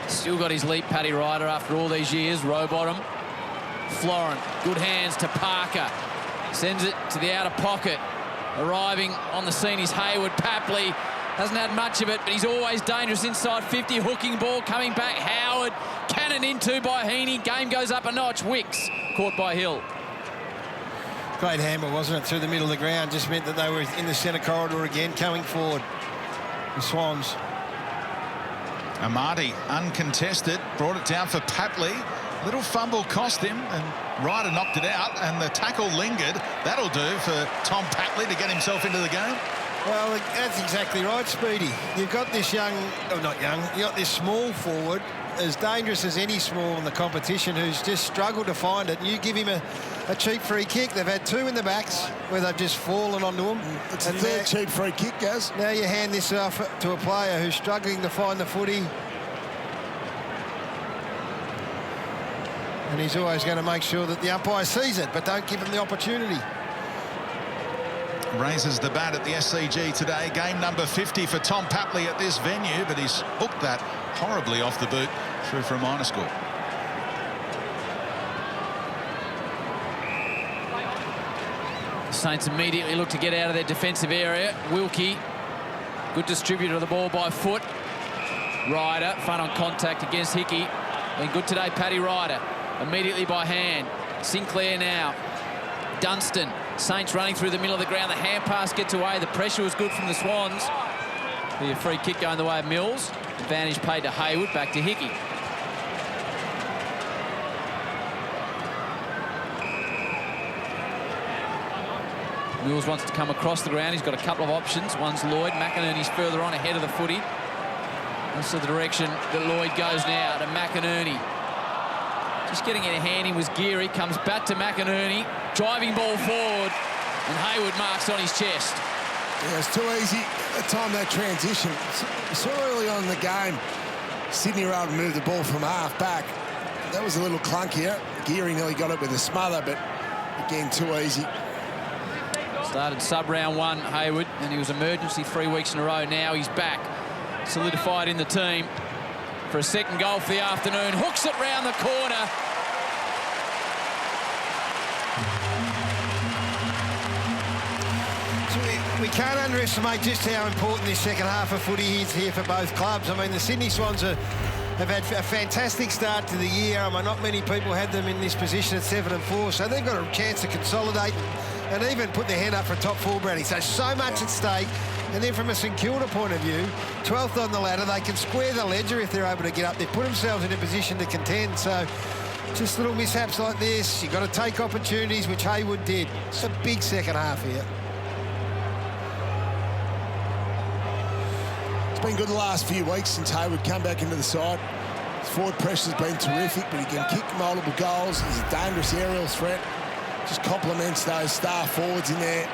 Still got his leap, Paddy Ryder, after all these years. Rowbottom. Florent. Good hands to Parker. Sends it to the outer pocket. Arriving on the scene is Hayward. Papley hasn't had much of it, but he's always dangerous inside 50. Hooking ball coming back. Howard cannon into by Heaney. Game goes up a notch. Wicks caught by Hill. Great hammer, wasn't it, through the middle of the ground. Just meant that they were in the centre corridor again, coming forward. The Swans. Amati, uncontested, brought it down for Papley. Little fumble cost him, and Ryder knocked it out, and the tackle lingered. That'll do for Tom Papley to get himself into the game. Well, that's exactly right, Speedy. You've got this young, oh, not young, you've got this small forward, as dangerous as any small in the competition, who's just struggled to find it, and you give him a cheap free kick. They've had 2 in the backs where they've just fallen onto him. It's a third cheap free kick, Gaz. Now you hand this off to a player who's struggling to find the footy. And he's always going to make sure that the umpire sees it, but don't give him the opportunity. Raises the bat at the SCG today. Game number 50 for Tom Papley at this venue, but he's hooked that horribly off the boot through for a minor score. The Saints immediately look to get out of their defensive area. Wilkie, good distributor of the ball by foot. Ryder, front on contact against Hickey. Been good today, Paddy Ryder. Immediately by hand. Sinclair now. Dunstan. Saints running through the middle of the ground. The hand pass gets away. The pressure was good from the Swans. Be a free kick going the way of Mills. Advantage paid to Hayward. Back to Hickey. Mills wants to come across the ground. He's got a couple of options. One's Lloyd. McInerney's further on ahead of the footy. That's the direction that Lloyd goes now to McInerney. Just getting it handy was Geary. Comes back to McInerney. Driving ball forward. And Hayward marks on his chest. Yeah, it's too easy at the time that transition. So early on in the game, Sydney were able to move the ball from half back. That was a little clunkier. Geary nearly got it with a smother, but again, too easy. Started sub-round 1, Hayward, and he was emergency 3 weeks in a row. Now he's back. Solidified in the team for a second goal for the afternoon. Hooks it round the corner. So we can't underestimate just how important this second half of footy is here for both clubs. I mean, the Sydney Swans have had a fantastic start to the year. I mean, not many people had them in this position at 7-4, so they've got a chance to consolidate and even put their head up for a top 4 branding. So much at stake. And then from a St Kilda point of view, 12th on the ladder, they can square the ledger if they're able to get up. They've put themselves in a position to contend. So just little mishaps like this, you've got to take opportunities, which Hayward did. It's a big second half here. It's been good the last few weeks since Hayward come back into the side. His forward pressure's been terrific, but he can kick multiple goals. He's a dangerous aerial threat. Just complements those star forwards in there.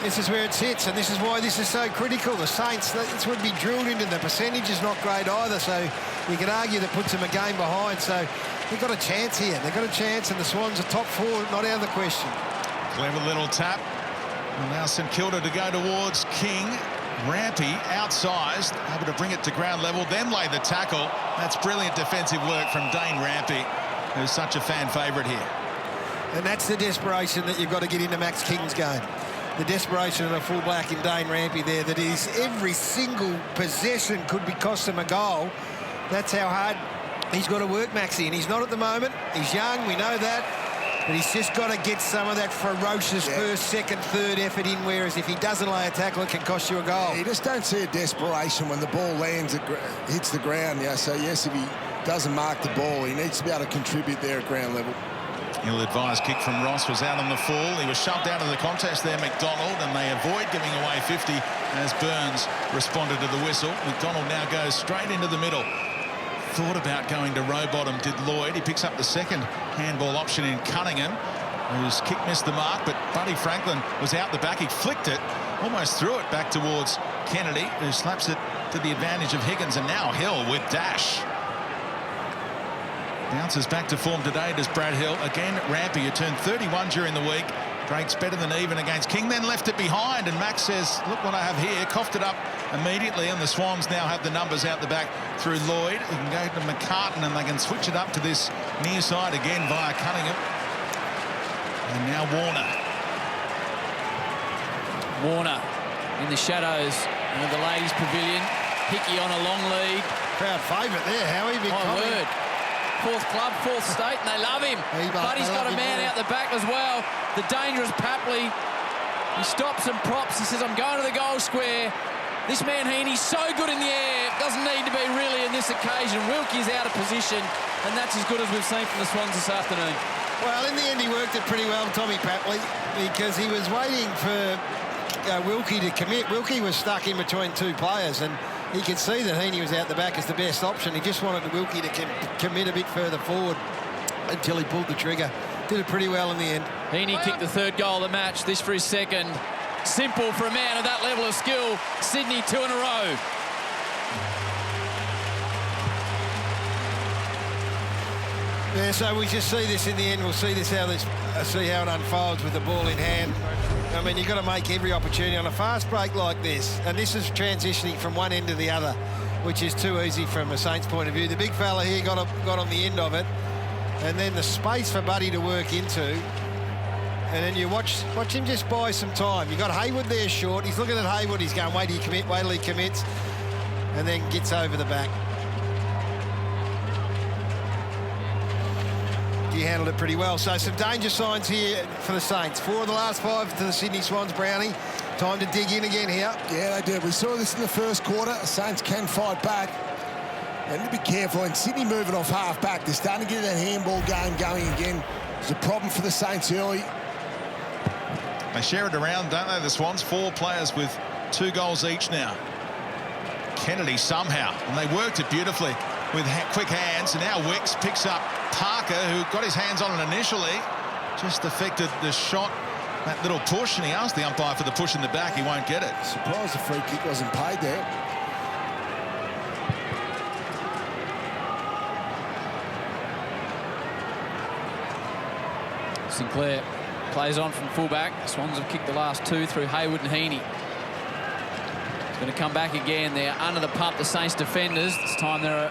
This is where it sits, and this is why this is so critical. The Saints, this would be drilled into. The percentage is not great either, so you could argue that puts them a game behind. So they've got a chance here. They've got a chance, and the Swans are top 4, not out of the question. Clever little tap. And now St Kilda to go towards King. Rampy, outsized, able to bring it to ground level, then lay the tackle. That's brilliant defensive work from Dane Rampy, who's such a fan favourite here. And that's the desperation that you've got to get into Max King's game. The desperation of a full-back in Dane Rampy there, that is every single possession could be cost him a goal. That's how hard he's got to work, Maxie, and he's not at the moment. He's young, we know that, but he's just got to get some of that ferocious first, second, third effort in, whereas if he doesn't lay a tackle, it can cost you a goal. Yeah, you just don't see a desperation when the ball lands, hits the ground. Yeah, so yes, if he doesn't mark the ball, he needs to be able to contribute there at ground level. Ill-advised kick from Ross was out on the full. He was shoved out of the contest there, McDonald, and they avoid giving away 50 as Burns responded to the whistle. McDonald now goes straight into the middle. Thought about going to Rowbottom, did Lloyd. He picks up the second handball option in Cunningham, whose kick missed the mark, but Buddy Franklin was out the back. He flicked it, almost threw it back towards Kennedy, who slaps it to the advantage of Higgins, and now Hill with dash. Bounces back to form today, does Brad Hill. Again, Rampy, who turned 31 during the week. Breaks better than even against King, then left it behind, and Max says, look what I have here. Coughed it up immediately, and the Swans now have the numbers out the back through Lloyd. He can go to McCartan, and they can switch it up to this near side again via Cunningham. And now Warner. Warner in the shadows of the ladies' pavilion. Hickey on a long lead. Crowd favourite there, Howie. Big My comment. word. Fourth club, fourth state, and they love him. But he's got a man out the back as well. The dangerous Papley. He stops and props. He says, I'm going to the goal square. This man Heaney's so good in the air. Doesn't need to be really in this occasion. Wilkie's out of position, and that's as good as we've seen from the Swans this afternoon. Well, in the end, he worked it pretty well, Tommy Papley, because he was waiting for Wilkie to commit. Wilkie was stuck in between two players, and he could see that Heaney was out the back as the best option. He just wanted Wilkie to commit a bit further forward until he pulled the trigger. Did it pretty well in the end. Heaney kicked the third goal of the match. This for his second. Simple for a man of that level of skill. Sydney 2 in a row. Yeah, so we just see this in the end. We'll see this see how it unfolds with the ball in hand. I mean, you've got to make every opportunity on a fast break like this, and this is transitioning from one end to the other, which is too easy from a Saints point of view. The big fella here got on the end of it, and then the space for Buddy to work into, and then you watch him just buy some time. You got Hayward there short. He's looking at Hayward. He's going, wait till he commit, wait till he commits, and then gets over the back. He handled it pretty well. So some danger signs here for the Saints. 4 of the last 5 to the Sydney Swans, Brownie. Time to dig in again here. Yeah, they did. We saw this in the first quarter. The Saints can fight back. They need to be careful. And Sydney moving off half-back. They're starting to get that handball game going again. It's a problem for the Saints early. They share it around, don't they, the Swans? 4 players with 2 goals each now. Kennedy somehow, and they worked it beautifully with quick hands, and now Wicks picks up Parker, who got his hands on it initially, just affected the shot, that little push, and he asked the umpire for the push in the back. He won't get it. Surprised the free kick wasn't paid there. Sinclair plays on from fullback. The Swans have kicked the last 2 through Hayward and Heaney. He's going to come back again. They're under the pump, the Saints defenders. This time they're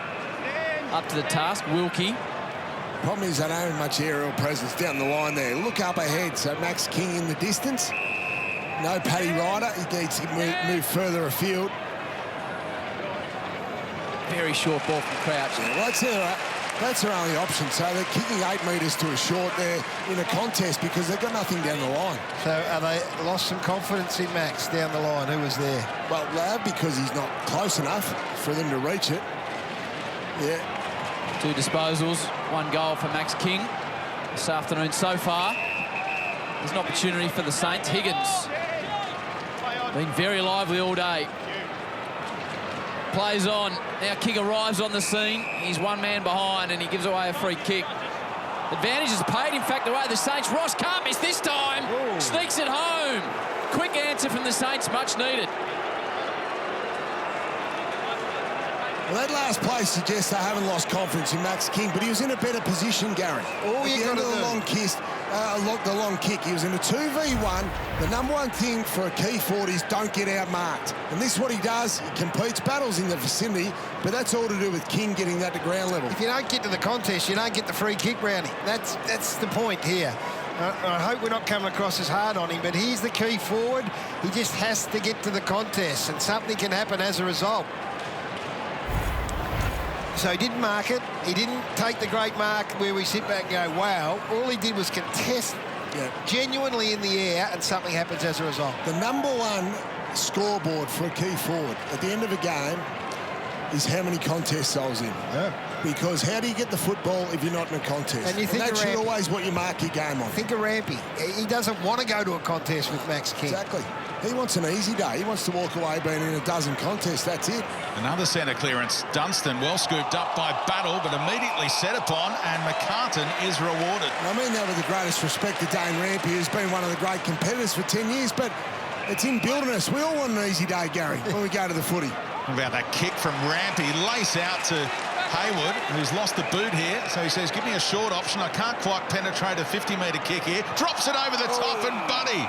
up to the task. Wilkie. Problem is they don't have much aerial presence down the line there. Look up ahead. So Max King in the distance. No Paddy Ryder. He needs to move further afield. Very short ball from Crouch. Yeah, that's their only option. So they're kicking 8 metres to a short there in a contest because they've got nothing down the line. So are they lost some confidence in Max down the line? Who was there? Well, because he's not close enough for them to reach it. Yeah. 2 disposals, 1 goal for Max King this afternoon so far. There's an opportunity for the Saints. Higgins been very lively all day. Plays on. Now King arrives on the scene. He's 1 man behind and he gives away a free kick. Advantage is paid, in fact, away the Saints. Ross can't miss this time. Ooh. Sneaks it home. Quick answer from the Saints, much needed. Well, that last play suggests they haven't lost confidence in Max King, but he was in a better position, Gary. All you got to do. The long kick. He was in a 2v1. The number one thing for a key forward is don't get outmarked. And this is what he does. He competes battles in the vicinity, but that's all to do with King getting that to ground level. If you don't get to the contest, you don't get the free kick, Brownie. That's the point here. I hope we're not coming across as hard on him, but he's the key forward. He just has to get to the contest, and something can happen as a result. So he didn't mark it. He didn't take the great mark where we sit back and go, wow. All he did was contest genuinely in the air, and something happens as a result. The number one scoreboard for a key forward at the end of a game is how many contests I was in. Yeah. Because how do you get the football if you're not in a contest? And you think that's always what you mark your game on. Think of Rampy. He doesn't want to go to a contest with Max King. Exactly. He wants an easy day. He wants to walk away being in a dozen contests. That's it. Another centre clearance. Dunstan well scooped up by Battle, but immediately set upon, and McCartan is rewarded. I mean that with the greatest respect to Dane Rampy, who's been one of the great competitors for 10 years, but it's in building us. We all want an easy day, Gary, when we go to the footy. What about that kick from Rampy? Lace out to Hayward, who's lost the boot here. So he says, give me a short option. I can't quite penetrate a 50-metre kick here. Drops it over the top, and Buddy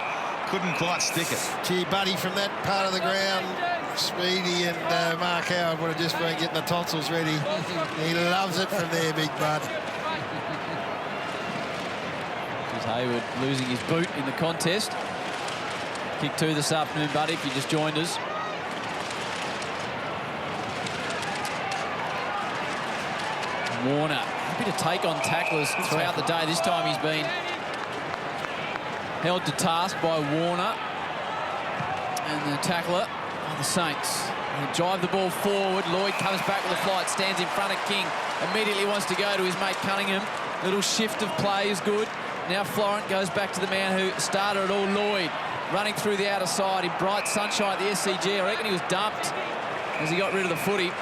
couldn't quite stick it. Gee, Buddy from that part of the ground, Speedy and Mark Howard would have just been getting the tonsils ready. He loves it from there, Big Bud. Hayward losing his boot in the contest. Kick 2 this afternoon, buddy, if you just joined us. Warner, happy to take on tacklers throughout the day. This time he's been held to task by Warner. And the tackler on the Saints. They drive the ball forward. Lloyd comes back with a flight, stands in front of King. Immediately wants to go to his mate Cunningham. Little shift of play is good. Now Florent goes back to the man who started it all, Lloyd. Running through the outer side in bright sunshine at the SCG. I reckon he was dumped as he got rid of the footy.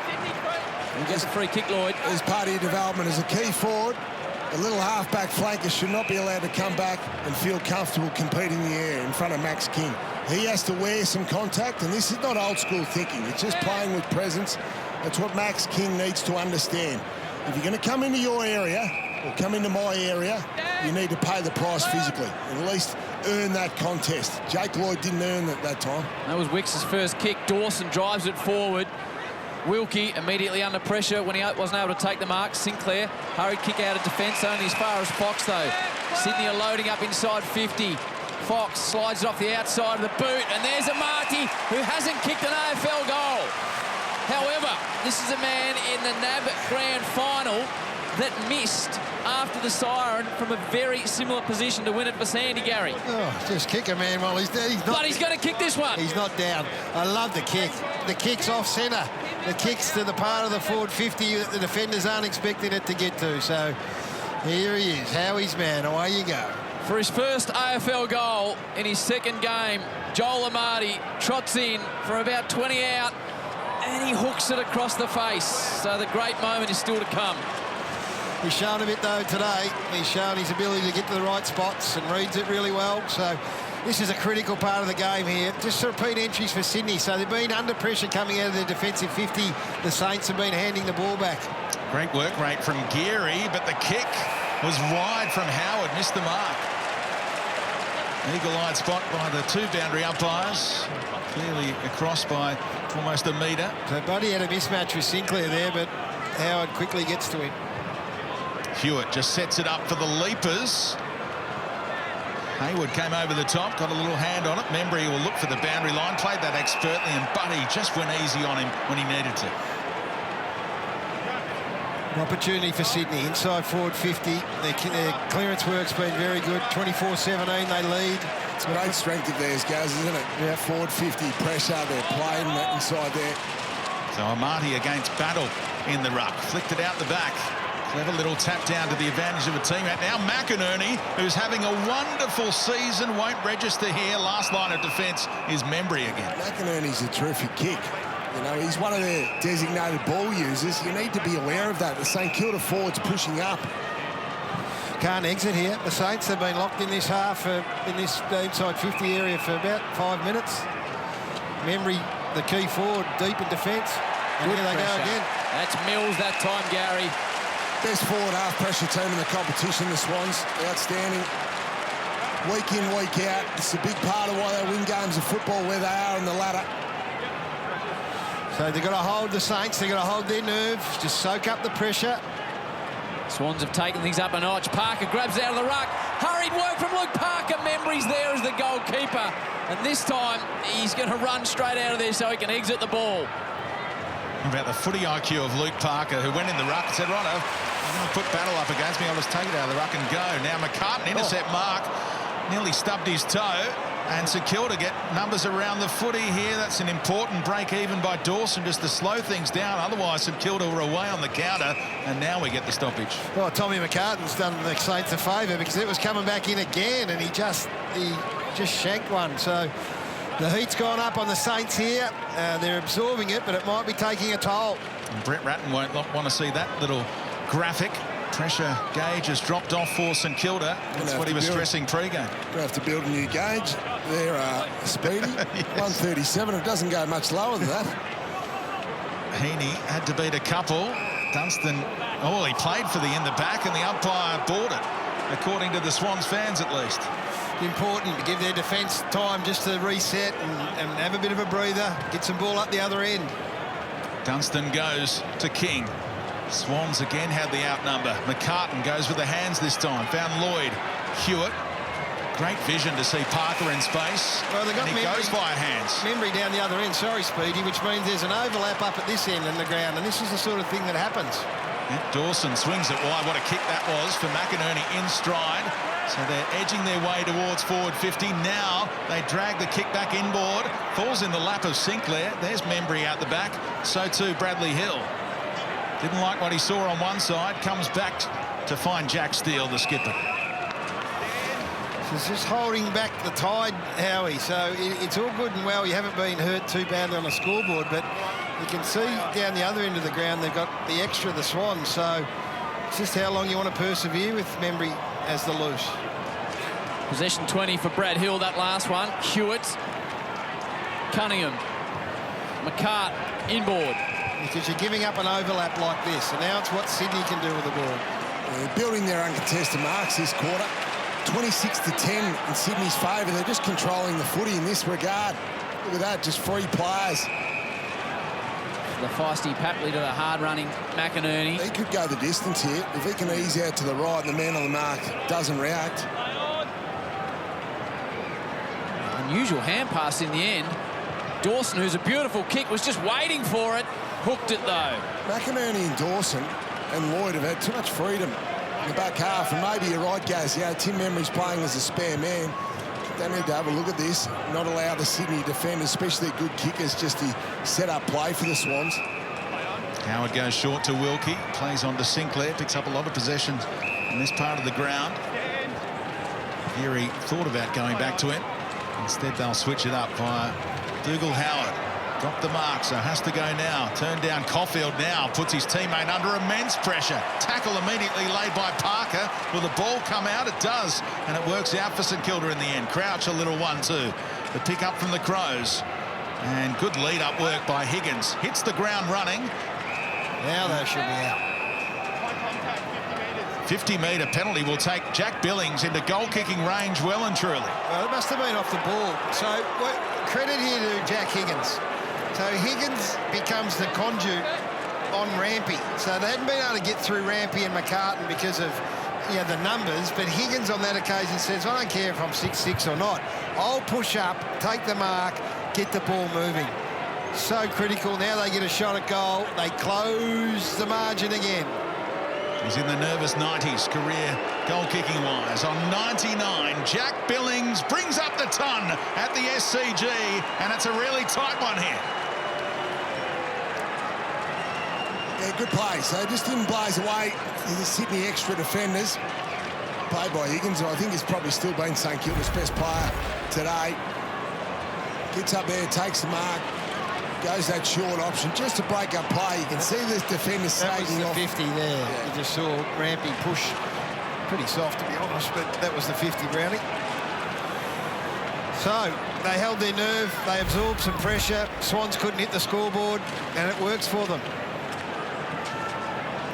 He gets a free kick, Lloyd. As part of your development as a key forward, a little half-back flanker should not be allowed to come back and feel comfortable competing in the air in front of Max King. He has to wear some contact, and this is not old-school thinking. It's just playing with presence. That's what Max King needs to understand. If you're going to come into your area or come into my area, you need to pay the price physically and at least earn that contest. Jake Lloyd didn't earn it that time. That was Wicks's first kick. Dawson drives it forward. Wilkie immediately under pressure when he wasn't able to take the mark. Sinclair, hurried kick out of defence, only as far as Fox, though. Sydney are loading up inside 50. Fox slides it off the outside of the boot, and there's a Marty who hasn't kicked an AFL goal. However, this is a man in the NAB Grand Final that missed after the siren from a very similar position to win it for Sandy, Gary. Oh, just kick a man while he's there. But he's going to kick this one. He's not down. I love the kick. The kick's off centre. The kick's to the part of the forward 50 that the defenders aren't expecting it to get to. So here he is, Howie's man. Away you go. For his first AFL goal in his second game, Joel Amati trots in from about 20 out, and he hooks it across the face. So the great moment is still to come. He's shown a bit, though, today. He's shown his ability to get to the right spots and reads it really well. So this is a critical part of the game here. Just repeat entries for Sydney. So they've been under pressure coming out of their defensive 50. The Saints have been handing the ball back. Great work rate from Geary, but the kick was wide from Howard. Missed the mark. Eagle-eyed spot by the two boundary umpires. Clearly across by almost a metre. So Buddy had a mismatch with Sinclair there, but Howard quickly gets to him. Hewitt just sets it up for the leapers. Hayward came over the top, got a little hand on it. Membry will look for the boundary line, played that expertly, and Buddy just went easy on him when he needed to. An opportunity for Sydney, inside forward 50. Their clearance work's been very good. 24-17, they lead. It's a great strength of theirs, guys, isn't it? Yeah, forward 50, pressure, they're playing that inside there. So Amati against Battle in the ruck. Flicked it out the back. Clever little tap down to the advantage of a teammate. Now McInerney, who's having a wonderful season, won't register here. Last line of defence is Membry again. McInerney's a terrific kick. You know, he's one of their designated ball users. You need to be aware of that. The St Kilda forward's pushing up. Can't exit here. The Saints have been locked in this half, in this inside 50 area for about 5 minutes. Membry, the key forward, deep in defence. And here they go again. That's Mills that time, Gary. Best forward half pressure team in the competition, the Swans. Outstanding. Week in, week out. It's a big part of why they win games of football, where they are in the ladder. So they've got to hold the Saints. They've got to hold their nerve. Just soak up the pressure. Swans have taken things up a notch. Parker grabs out of the ruck. Hurried work from Luke Parker. Membry's there as the goalkeeper. And this time, he's going to run straight out of there so he can exit the ball. About the footy IQ of Luke Parker, who went in the ruck and said, "Righto, I'm going to put Battle up against me. I'll just take it out of the ruck and go." Now McCartan intercept Mark. Nearly stubbed his toe. And St Kilda get numbers around the footy here. That's an important break even by Dawson just to slow things down. Otherwise, St Kilda were away on the counter. And now we get the stoppage. Well, Tommy McCartan's done the Saints a favour because it was coming back in again and he just shanked one. So the heat's gone up on the Saints here. They're absorbing it, but it might be taking a toll. And Brett Ratton won't want to see that little graphic. Pressure gauge has dropped off for St Kilda. That's what he was stressing pre-game. We'll have to build a new gauge. They're speedy. Yes. 137. It doesn't go much lower than that. Heaney had to beat a couple. Dunstan, he played for the in the back, and the umpire bought it, according to the Swans fans at least. Important to give their defence time just to reset and have a bit of a breather, get some ball up the other end. Dunstan goes to King. Swans again had the outnumber. McCartan goes with the hands this time. Found Lloyd. Hewitt Great vision to see Parker in space. Well, they got and he goes via hands. Membry down the other end, sorry, Speedy, which means there's an overlap up at this end in the ground, and this is the sort of thing that happens. Yeah, Dawson swings it wide. What a kick that was for McInerney in stride. So they're edging their way towards forward 50. Now they drag the kick back inboard. Falls in the lap of Sinclair. There's Membry out the back. So too Bradley Hill. Didn't like what he saw on one side. Comes back to find Jack Steele, the skipper. It's just holding back the tide, Howie. So it's all good and well. You haven't been hurt too badly on the scoreboard, but you can see down the other end of the ground they've got the extra, the Swans. So it's just how long you want to persevere with Membry as the loose. Possession 20 for Brad Hill, that last one. Hewitt, Cunningham, McCart, inboard. Because you're giving up an overlap like this, and now it's what Sydney can do with the ball. They're building their uncontested marks this quarter. 26-10 in Sydney's favour. They're just controlling the footy in this regard. Look at that, just 3 players. The feisty Papley to the hard-running McInerney. He could go the distance here. If he can ease out to the right and the man on the mark doesn't react. Unusual hand pass in the end. Dawson, who's a beautiful kick, was just waiting for it. Hooked it, though. McInerney and Dawson and Lloyd have had too much freedom in the back half, and maybe you're right, Gaz. You know, Tim Membry's playing as a spare man. They need to have a look at this, not allow the Sydney defenders, especially their good kickers, just to set up play for the Swans. Howard goes short to Wilkie, plays on to Sinclair, picks up a lot of possessions in this part of the ground. Geary thought about going back to him. Instead, they'll switch it up via Dougal Howard. Dropped the mark, so has to go now. Turned down Caulfield now, puts his teammate under immense pressure. Tackle immediately laid by Parker. Will the ball come out? It does, and it works out for St Kilda in the end. Crouch a little 1-2. The pick up from the Crows. And good lead-up work by Higgins. Hits the ground running. Now they should be out. 50-metre penalty will take Jack Billings into goal-kicking range well and truly. Well, it must have been off the ball. So credit here to Jack Higgins. So Higgins becomes the conduit on Rampy. So they hadn't been able to get through Rampy and McCartan because of the numbers, but Higgins on that occasion says, I don't care if I'm 6'6" or not. I'll push up, take the mark, get the ball moving. So critical. Now they get a shot at goal. They close the margin again. He's in the nervous 90s career goal-kicking wise. On 99, Jack Billings brings up the ton at the SCG, and it's a really tight one here. Yeah, good play. So just didn't blaze away the Sydney extra defenders. Played by Higgins, who I think has probably still been St Kilda's best player today. Gets up there, takes the mark, goes that short option just to break up play. You can see this defender snagging off. That was the 50 there. Yeah. You just saw Rampy push. Pretty soft, to be honest, but that was the 50, Brownie. So they held their nerve. They absorbed some pressure. Swans couldn't hit the scoreboard, and it works for them.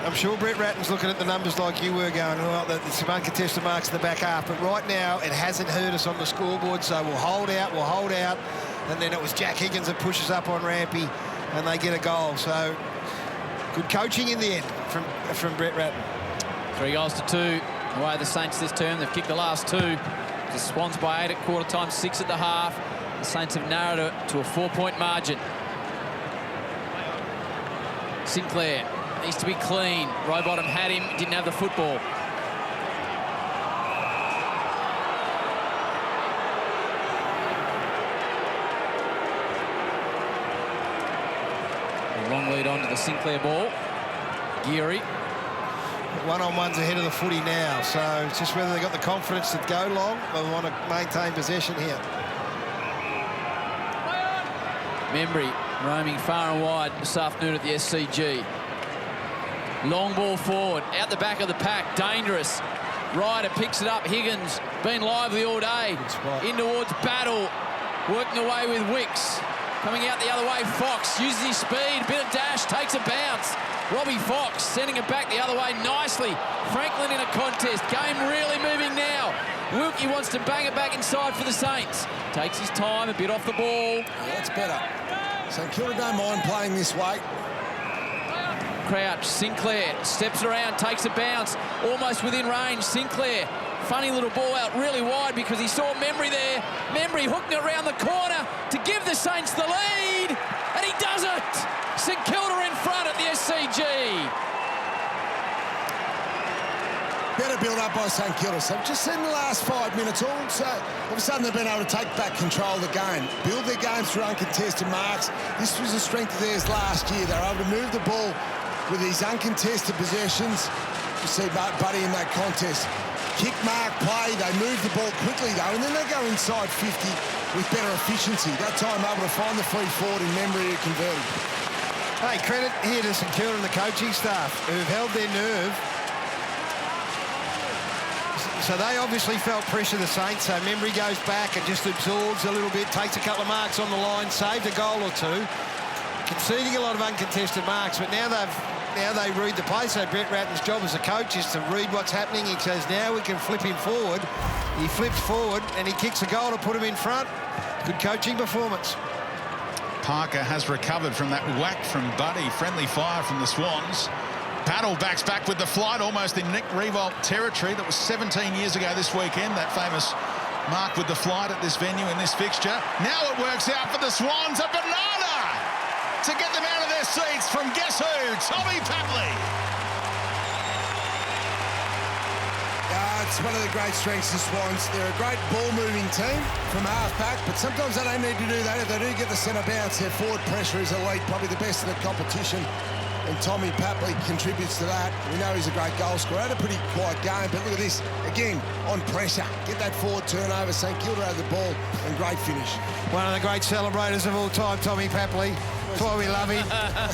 I'm sure Brett Ratton's looking at the numbers like you were, going, well, there's some uncontested marks in the back half, but right now it hasn't hurt us on the scoreboard, so we'll hold out. And then it was Jack Higgins that pushes up on Rampy, and they get a goal. So good coaching in the end from Brett Ratton. 3 goals to 2 away the Saints this term. They've kicked the last 2. The Swans by 8 at quarter time, 6 at the half. The Saints have narrowed it to a 4-point margin. Sinclair needs to be clean. Rowbottom had him, didn't have the football. A long lead on to the Sinclair ball. Geary. One-on-one's ahead of the footy now, so it's just whether they've got the confidence to go long or want to maintain possession here. Membry roaming far and wide this afternoon at the SCG. Long ball forward, out the back of the pack, dangerous. Ryder picks it up, Higgins, been lively all day. In towards Battle, working away with Wicks. Coming out the other way, Fox uses his speed, bit of dash, takes a bounce. Robbie Fox sending it back the other way nicely. Franklin in a contest, game really moving now. Wilkie wants to bang it back inside for the Saints. Takes his time, a bit off the ball. Yeah, that's better. St Kilda don't mind playing this way. Crouch, Sinclair steps around, takes a bounce, almost within range. Sinclair funny little ball out really wide because he saw Membry there. Membry hooking it around the corner to give the Saints the lead, and he does it! St Kilda in front at the SCG. Better build up by St Kilda. So just in the last 5 minutes, all of a sudden they've been able to take back control of the game, build their games through uncontested marks. This was a strength of theirs last year. They were able to move the ball with these uncontested possessions. You see Buddy in that contest. Kick, mark, play. They move the ball quickly though, and then they go inside 50 with better efficiency. That time able to find the free forward in Membry who converted. Hey, credit here to St Kilda and the coaching staff who've held their nerve. So they obviously felt pressure, the Saints. So Membry goes back and just absorbs a little bit, takes a couple of marks on the line, saved a goal or two, conceding a lot of uncontested marks. But now they read the play. So Brett Ratton's job as a coach is to read what's happening. He says, now we can flip him forward. He flips forward and he kicks a goal to put him in front. Good coaching performance. Parker has recovered from that whack from Buddy. Friendly fire from the Swans. Paddle backs back with the flight, almost in Nick Riewoldt territory. That was 17 years ago this weekend, that famous mark with the flight at this venue in this fixture. Now it works out for the Swans. A banana to get them out of their seats from guess who? Tommy Papley. It's one of the great strengths of Swans. They're a great ball-moving team from half-back, but sometimes they don't need to do that. If they do get the centre bounce, their forward pressure is elite, probably the best in the competition. And Tommy Papley contributes to that. We know he's a great goal scorer. Had a pretty quiet game, but look at this. Again, on pressure. Get that forward turnover. St Kilda had the ball, and great finish. One of the great celebrators of all time, Tommy Papley. That's why we love him.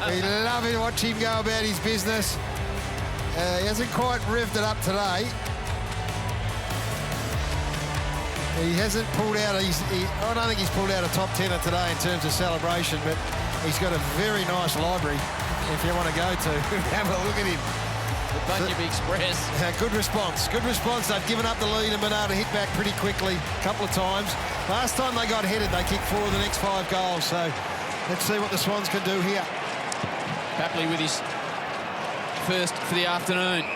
We love to watch him go about his business. He hasn't quite revved it up today. He hasn't pulled out, I don't think he's pulled out a top 10er today in terms of celebration, but he's got a very nice library if you want to go to. Have a look at him. The Bunyip Express. Good response. Good response. They've given up the lead and been able to hit back pretty quickly a couple of times. Last time they got headed, they kicked 4 of the next 5 goals. So let's see what the Swans can do here. Papley with his first for the afternoon.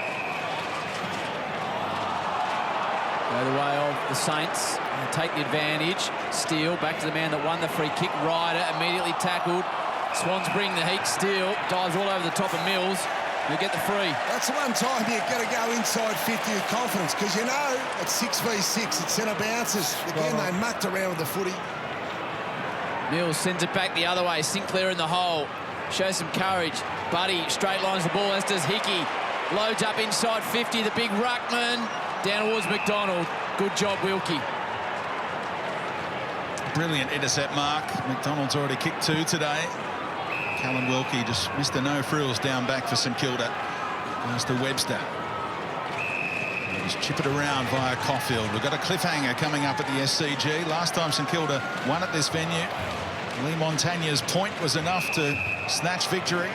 Go the way of the Saints. They take the advantage. Steele back to the man that won the free kick. Ryder immediately tackled. Swans bring the heat. Steele dives all over the top of Mills. He'll get the free. That's the one time you've got to go inside 50 with confidence, because you know it's 6v6. It's centre bounces. Again, they mucked around with the footy. Mills sends it back the other way. Sinclair in the hole. Shows some courage. Buddy straight lines the ball, as does Hickey. Loads up inside 50. The big ruckman. Down towards McDonald. Good job, Wilkie. Brilliant intercept mark. McDonald's already kicked 2 today. Callum Wilkie just missed the no-frills down back for St Kilda. Goes to Webster. Just chip it around via Caulfield. We've got a cliffhanger coming up at the SCG. Last time St Kilda won at this venue, Lee Montagne's point was enough to snatch victory.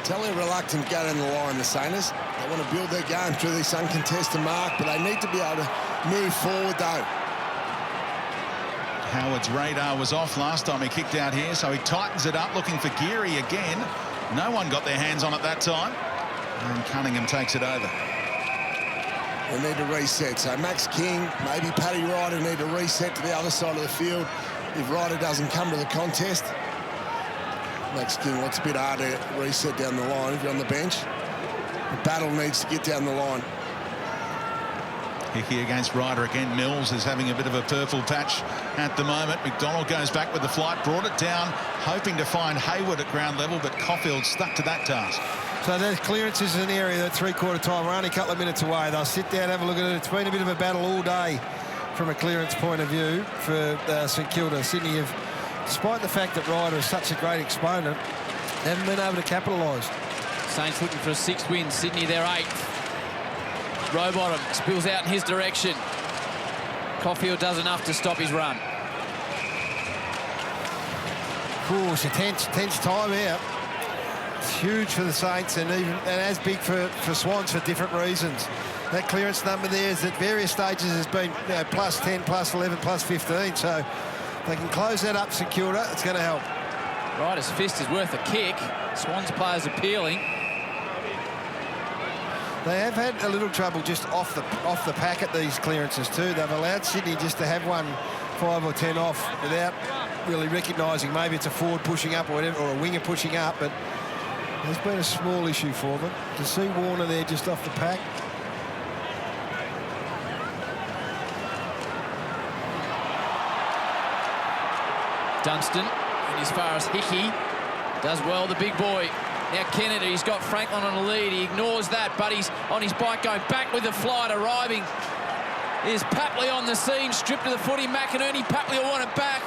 Tell they're reluctant to go down the line, the Saints. They want to build their game through this uncontested mark, but they need to be able to move forward, though. Howard's radar was off last time he kicked out here, so he tightens it up, looking for Geary again. No one got their hands on it that time. And Cunningham takes it over. They need to reset. So Max King, maybe Paddy Ryder need to reset to the other side of the field if Ryder doesn't come to the contest. Max King wants a bit hard to reset down the line if you're on the bench. The battle needs to get down the line. Hickey against Ryder again. Mills is having a bit of a purple patch at the moment. McDonald goes back with the flight, brought it down, hoping to find Hayward at ground level, but Caulfield stuck to that task. So the clearance is an area that 3/4 time. We're only a couple of minutes away. They'll sit down, have a look at it. It's been a bit of a battle all day from a clearance point of view for St Kilda. Sydney have, despite the fact that Ryder is such a great exponent, they haven't been able to capitalise. Saints looking for a 6th win. Sydney, their 8th. Rowbottom spills out in his direction. Caulfield does enough to stop his run. Ooh, it's a tense time out. It's huge for the Saints, and as big for Swans for different reasons. That clearance number there is at various stages has been plus 10, plus 11, plus 15. So if they can close that up, St Kilda, it's going to help. Ryder's fist is worth a kick. Swans players appealing. They have had a little trouble just off the pack at these clearances too. They've allowed Sydney just to have one 5 or 10 off without really recognising maybe it's a forward pushing up or whatever, or a winger pushing up, but there's been a small issue for them. To see Warner there just off the pack. Dunstan, and as far as Hickey, does well, the big boy. Now Kennedy, he's got Franklin on a lead. He ignores that, but he's on his bike going back with the flight arriving. Here's Papley on the scene, stripped to the footy. McInerney, Papley will want it back.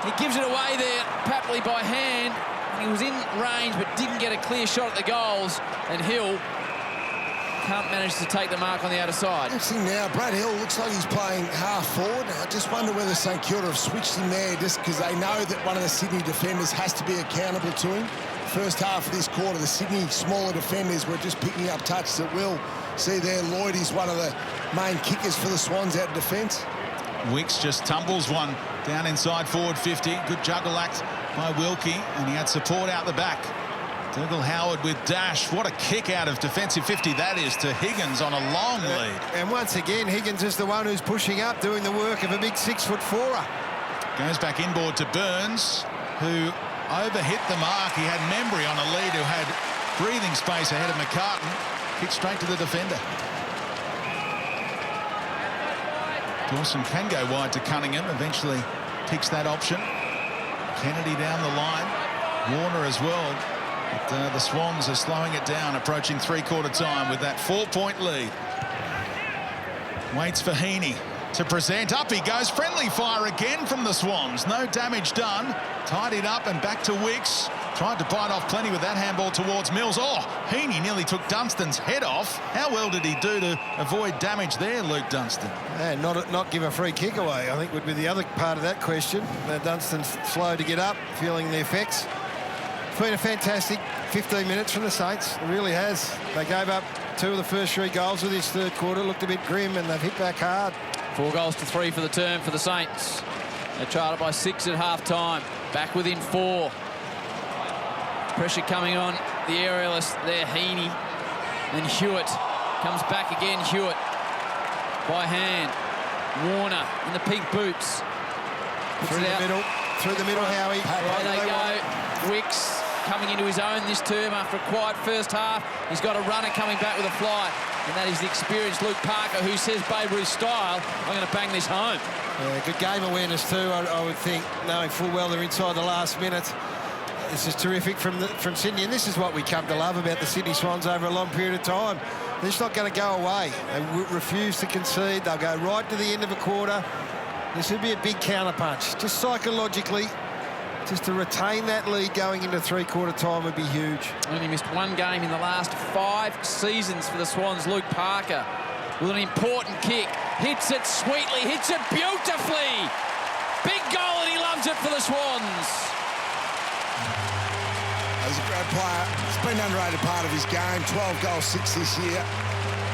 He gives it away there, Papley by hand. He was in range, but didn't get a clear shot at the goals. And Hill can't manage to take the mark on the outer side. Interesting now, Brad Hill looks like he's playing half forward. I just wonder whether St Kilda have switched him there just because they know that one of the Sydney defenders has to be accountable to him. First half of this quarter, the Sydney smaller defenders were just picking up touches at will. See there, Lloyd is one of the main kickers for the Swans out of defence. Wicks just tumbles one down inside forward 50. Good juggle act by Wilkie, and he had support out the back. Dougal Howard with dash. What a kick out of defensive 50 that is to Higgins on a long lead. And once again, Higgins is the one who's pushing up, doing the work of a big 6'4". Goes back inboard to Burns, who overhit the mark. He had Membry on a lead, who had breathing space ahead of McCartan. Kick straight to the defender. Dawson can go wide to Cunningham, eventually picks that option. Kennedy down the line, Warner as well. But the Swans are slowing it down, approaching three-quarter time with that 4-point lead. Waits for Heaney to present. Up he goes. Friendly fire again from the Swans. No damage done. Tidied up and back to Wicks. Tried to bite off plenty with that handball towards Mills. Oh, Heaney nearly took Dunstan's head off. How well did he do to avoid damage there, Luke Dunstan? And not give a free kick away, I think, would be the other part of that question. Dunstan's slow to get up, feeling the effects. It's been a fantastic 15 minutes from the Saints. It really has. They gave up 2 of the first 3 goals of this third quarter. Looked a bit grim, and they've hit back hard. 4 goals to 3 for the term for the Saints. They trailed it by 6 at half-time. Back within 4. Pressure coming on the aerialist there, Heaney. Then Hewitt comes back again. Hewitt by hand. Warner in the pink boots. Through the middle, Howie. There they go. Wicks coming into his own this term after a quiet first half. He's got a runner coming back with a flight, and that is the experienced Luke Parker, who says Babe Ruth style, I'm going to bang this home. Yeah, good game awareness too, I would think, knowing full well they're inside the last minute. This is terrific from Sydney, and this is what we come to love about the Sydney Swans over a long period of time. They're just not going to go away. They refuse to concede. They'll go right to the end of a quarter. This would be a big counterpunch. Just psychologically, just to retain that lead going into three-quarter time would be huge. Only missed 1 game in the last 5 seasons for the Swans. Luke Parker with an important kick. Hits it sweetly, hits it beautifully. Big goal, and he loves it for the Swans. He's a great player. It's been an underrated part of his game. 12 goals, 6 this year.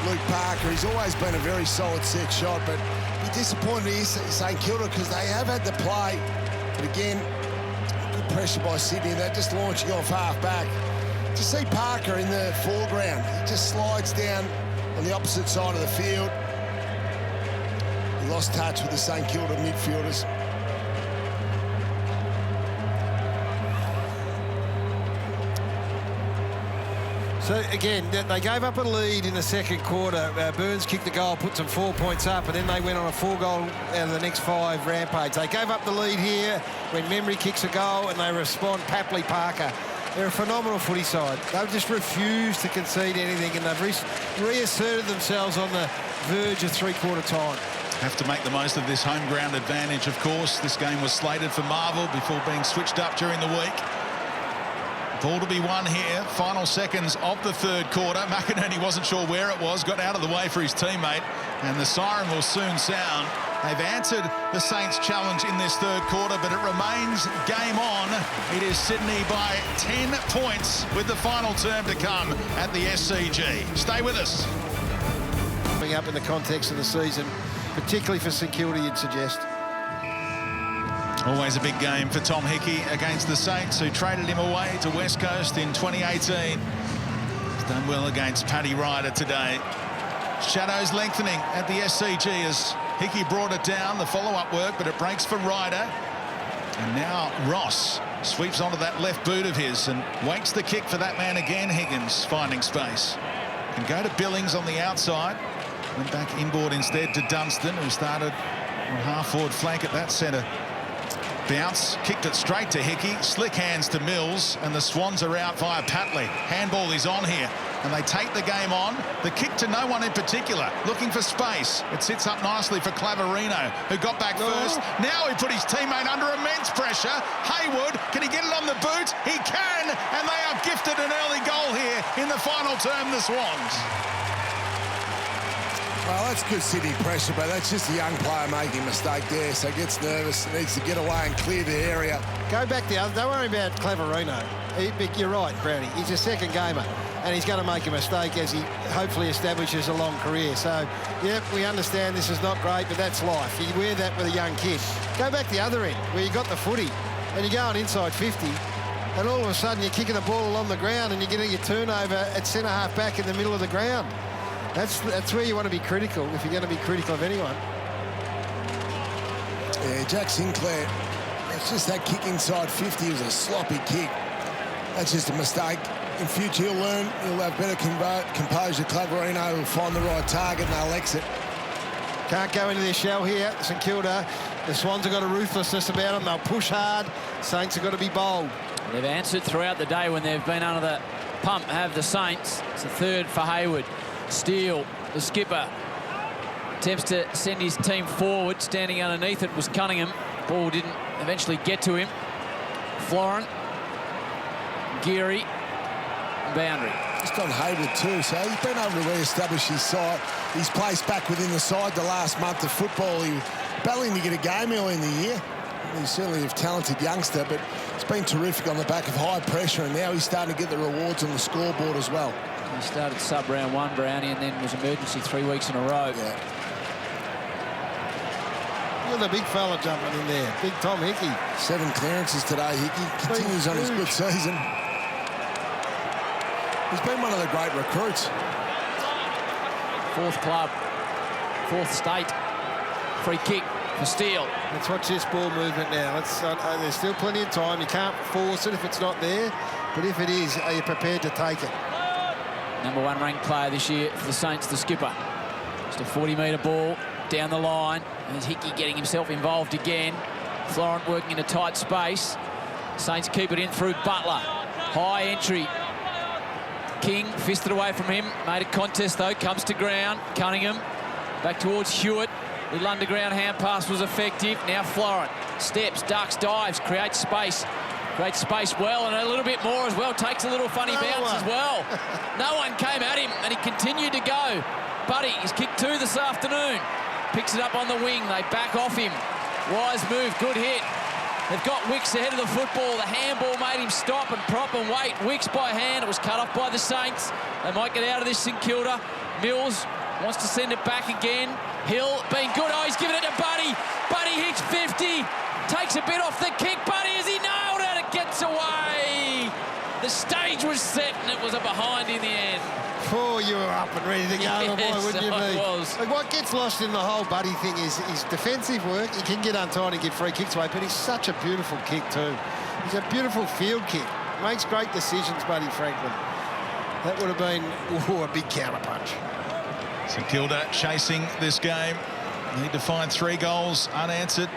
Luke Parker, he's always been a very solid set shot, but be disappointed here, St Kilda, because they have had the play. But again, good pressure by Sydney. They're just launching off half-back. To see Parker in the foreground, he just slides down on the opposite side of the field. He lost touch with the St Kilda midfielders. So, again, they gave up a lead in the second quarter. Burns kicked the goal, put them 4 points up, and then they went on a 4-goal out of the next 5 rampage. They gave up the lead here when Membry kicks a goal, and they respond. Papley, Parker. They're a phenomenal footy side. They've just refused to concede anything, and they've reasserted themselves on the verge of three-quarter time. Have to make the most of this home ground advantage, of course. This game was slated for Marvel before being switched up during the week. Ball to be won here. Final seconds of the third quarter. McInerney wasn't sure where it was, got out of the way for his teammate, and the siren will soon sound. They've answered the Saints' challenge in this third quarter, but it remains game on. It is Sydney by 10 points with the final term to come at the SCG. Stay with us. Coming up in the context of the season, particularly for St Kilda, you'd suggest. Always a big game for Tom Hickey against the Saints, who traded him away to West Coast in 2018. He's Done well against Paddy Ryder today. Shadows lengthening at the SCG as Hickey brought it down, the follow-up work, but it breaks for Ryder. And now Ross sweeps onto that left boot of his and waits the kick for that man again. Higgins finding space. Can go to Billings on the outside. Went back inboard instead to Dunstan, who started on half-forward flank at that centre. Bounce, kicked it straight to Hickey. Slick hands to Mills, and the Swans are out via Patley. Handball is on here, and they take the game on. The kick to no one in particular, looking for space. It sits up nicely for Claverino, who got back first. Now he put his teammate under immense pressure. Haywood, can he get it on the boot? He can, and they are gifted an early goal here in the final term, the Swans. Well, that's good Sydney pressure, but that's just a young player making a mistake there, so gets nervous, needs to get away and clear the area. Go back the other. Don't worry about Claverino. You're right, Brownie. He's a second gamer, and he's going to make a mistake as he hopefully establishes a long career. So, yep, we understand this is not great, but that's life. You wear that with a young kid. Go back the other end, where you got the footy, and you're going inside 50, and all of a sudden you're kicking the ball along the ground, and you're getting your turnover at centre-half back in the middle of the ground. That's where you want to be critical, if you're going to be critical of anyone. Yeah, Jack Sinclair, it's just that kick inside 50 was a sloppy kick. That's just a mistake. In future, he'll learn. He'll have better composure. Claverino will find the right target and they'll exit. Can't go into their shell here, St Kilda. The Swans have got a ruthlessness about them. They'll push hard. Saints have got to be bold. They've answered throughout the day when they've been under the pump, have the Saints. It's a third for Haywood. Steele, the skipper, attempts to send his team forward. Standing underneath it was Cunningham. Ball didn't eventually get to him. Florent, Geary, boundary. Just on Haywood too, so he's been able to re-establish his side, his place back within the side the last month of football. He was battling to get a game early in the year. He's certainly a talented youngster, but he's been terrific on the back of high pressure, and now he's starting to get the rewards on the scoreboard as well. He started sub round one, Brownie, and then was emergency 3 weeks in a row. Yeah. Look at the big fella jumping in there. Big Tom Hickey. 7 clearances today, Hickey. Continues on his good season. He's been one of the great recruits. 4th club, 4th state. Free kick for Steele. Let's watch this ball movement now. There's still plenty of time. You can't force it if it's not there. But if it is, are you prepared to take it? Number 1 ranked player this year for the Saints, the skipper. Just a 40-metre ball down the line. And Hickey getting himself involved again. Florent working in a tight space. Saints keep it in through Butler. High entry. King fisted away from him. Made a contest, though. Comes to ground. Cunningham back towards Hewitt. Little underground hand pass was effective. Now Florent steps, ducks, dives, creates space. Great space well, and a little bit more as well. Takes a little funny bounce as well. No one came at him, and he continued to go. Buddy, he's kicked 2 this afternoon. Picks it up on the wing. They back off him. Wise move, good hit. They've got Wicks ahead of the football. The handball made him stop and prop and wait. Wicks by hand. It was cut off by the Saints. They might get out of this, St Kilda. Mills wants to send it back again. Hill being good. Oh, he's given it to Buddy. Buddy hits 50. Takes a bit off the kick. Buddy, as he nailed it, it gets away. The stage was set, and it was a behind in the end. Oh, you were up and ready to go, Yes, boy, wouldn't you I be? was. Like, what gets lost in the whole Buddy thing is his defensive work. He can get untied and get free kicks away, but he's such a beautiful kick too. He's a beautiful field kick. Makes great decisions, Buddy Franklin. That would have been a big counter-punch. St Kilda chasing this game. Need to find 3 goals unanswered.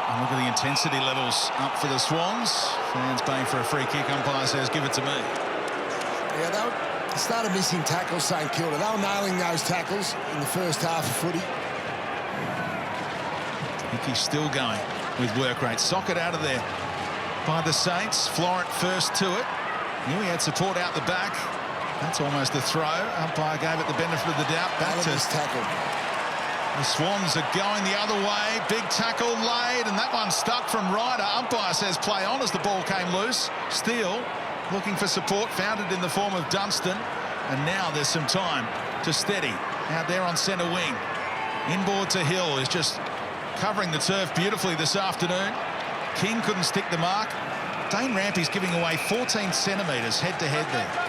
And look at the intensity levels up for the Swans. Fans baying for a free kick. Umpire says, give it to me. Yeah, they started missing tackles, St Kilda. They were nailing those tackles in the first half of footy. Hickey's still going with work rate. Socket out of there by the Saints. Florent first to it. Knew he had support out the back. That's almost a throw. Umpire gave it the benefit of the doubt. Back to this tackle. The Swans are going the other way. Big tackle laid, and that one stuck from Ryder. Umpire says play on as the ball came loose. Steele looking for support, found it in the form of Dunstan. And now there's some time to steady out there on centre wing. Inboard to Hill is just covering the turf beautifully this afternoon. King couldn't stick the mark. Dane Rampy's giving away 14 centimetres head-to-head there.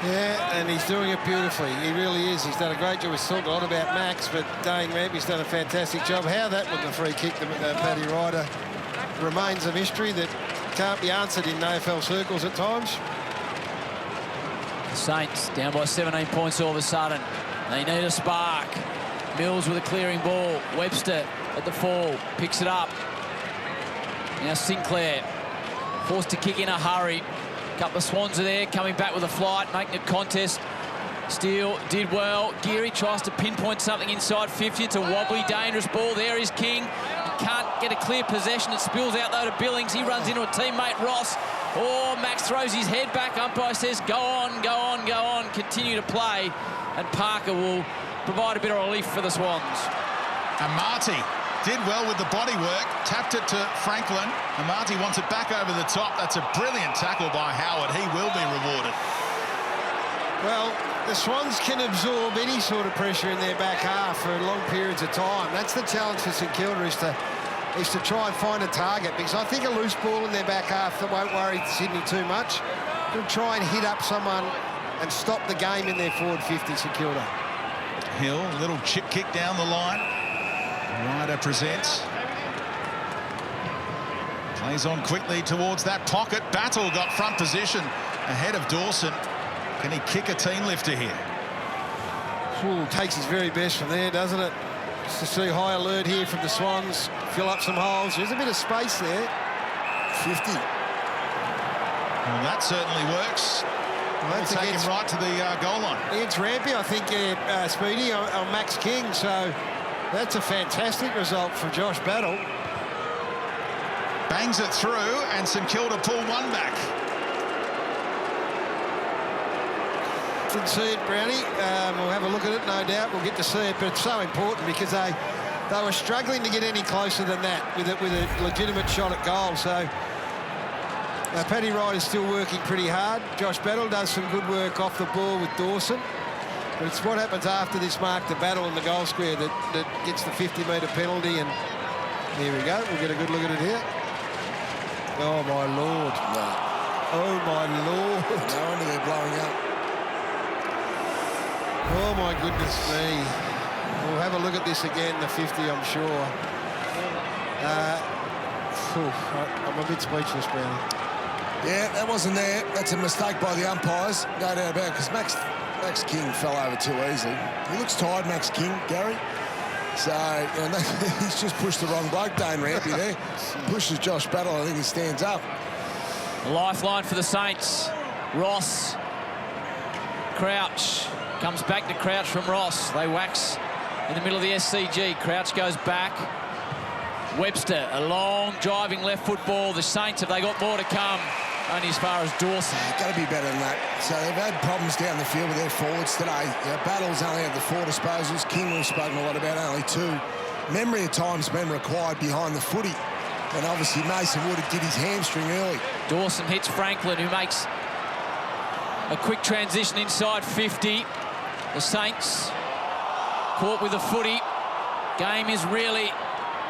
Yeah, and he's doing it beautifully. He really is. He's done a great job. We've talked a lot about Max, but Dane Rampy's done a fantastic job. How that wasn't a free kick to Paddy Ryder remains a mystery that can't be answered in AFL circles at times. The Saints down by 17 points all of a sudden. They need a spark. Mills with a clearing ball. Webster at the fall, picks it up. Now Sinclair forced to kick in a hurry. A couple of Swans are there, coming back with a flight, making a contest. Steele did well. Geary tries to pinpoint something inside 50. It's a wobbly, dangerous ball. There is King. He can't get a clear possession. It spills out though to Billings. He runs into a teammate, Ross. Oh, Max throws his head back. Umpire says, go on, go on, go on. Continue to play. And Parker will provide a bit of relief for the Swans. And Marty did well with the body work, tapped it to Franklin, and Marty wants it back over the top. That's a brilliant tackle by Howard. He will be rewarded. Well, the Swans can absorb any sort of pressure in their back half for long periods of time. That's the challenge for St Kilda, is to try and find a target, because I think a loose ball in their back half that won't worry Sydney too much. They'll try and hit up someone and stop the game in their forward 50, St Kilda. Hill, a little chip kick down the line. Ryder presents. Plays on quickly towards that pocket. Battle got front position ahead of Dawson. Can he kick a team lifter here? Ooh, takes his very best from there, doesn't it? Just to see high alert here from the Swans. Fill up some holes. There's a bit of space there. 50. Well, that certainly works. Well, that's take him right to the goal line. Against Rampy, I think, Speedy, on Max King. So that's a fantastic result for Josh Battle. Bangs it through, and St Kilda pull one back. Didn't see it, Brownie. We'll have a look at it, no doubt. We'll get to see it, but it's so important because they were struggling to get any closer than that with a legitimate shot at goal. So Paddy Ryder's still working pretty hard. Josh Battle does some good work off the ball with Dawson. But it's what happens after this mark, the battle in the goal square, that gets the 50-metre penalty. And here we go. We'll get a good look at it here. Oh, my Lord. No. Oh, my Lord. No wonder they're blowing up. Oh, my goodness me. We'll have a look at this again, the 50, I'm sure. I'm a bit speechless, Brownie. Yeah, that wasn't there. That's a mistake by the umpires, no doubt about it, because Max King fell over too easily. He looks tired, Max King, Gary. So, you know, he's just pushed the wrong bloke, Dane Rampy there. Pushes Josh Battle, I think he stands up. A lifeline for the Saints. Ross. Crouch. Comes back to Crouch from Ross. They wax in the middle of the SCG. Crouch goes back. Webster, a long driving left foot ball. The Saints, have they got more to come? Only as far as Dawson. Got to be better than that. So they've had problems down the field with their forwards today. Battles only had the 4 disposals. King, we've spoken a lot about, only 2. Memory at times been required behind the footy. And obviously Mason Wood did his hamstring early. Dawson hits Franklin, who makes a quick transition inside 50. The Saints caught with the footy. Game is really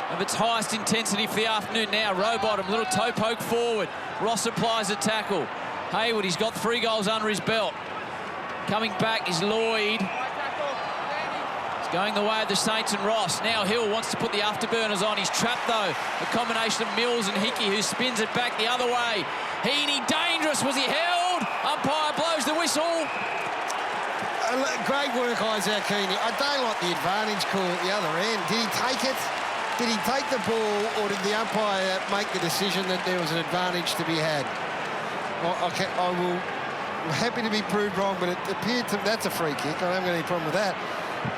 of its highest intensity for the afternoon now. Rowbottom, little toe poke forward. Ross applies a tackle. Hayward, he's got 3 goals under his belt. Coming back is Lloyd. It's going the way of the Saints and Ross. Now Hill wants to put the afterburners on. He's trapped, though. A combination of Mills and Hickey, who spins it back the other way. Heaney, dangerous. Was he held? Umpire blows the whistle. Great work, Isaac Heaney. I don't like the advantage call at the other end. Did he take it? Did he take the ball, or did the umpire make the decision that there was an advantage to be had? I'm happy to be proved wrong, but it appeared to... That's a free kick. I haven't got any problem with that.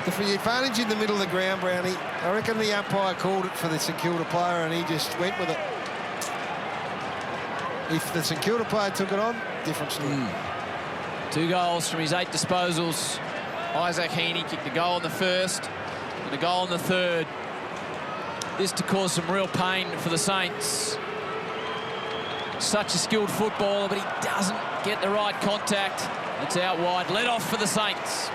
The advantage in the middle of the ground, Brownie, I reckon the umpire called it for the St Kilda player and he just went with it. If the St Kilda player took it on, different story. 2 goals from his 8 disposals. Isaac Heaney kicked a goal in the first and a goal in the third. This to cause some real pain for the Saints. Such a skilled footballer, but he doesn't get the right contact. It's out wide. Let off for the Saints.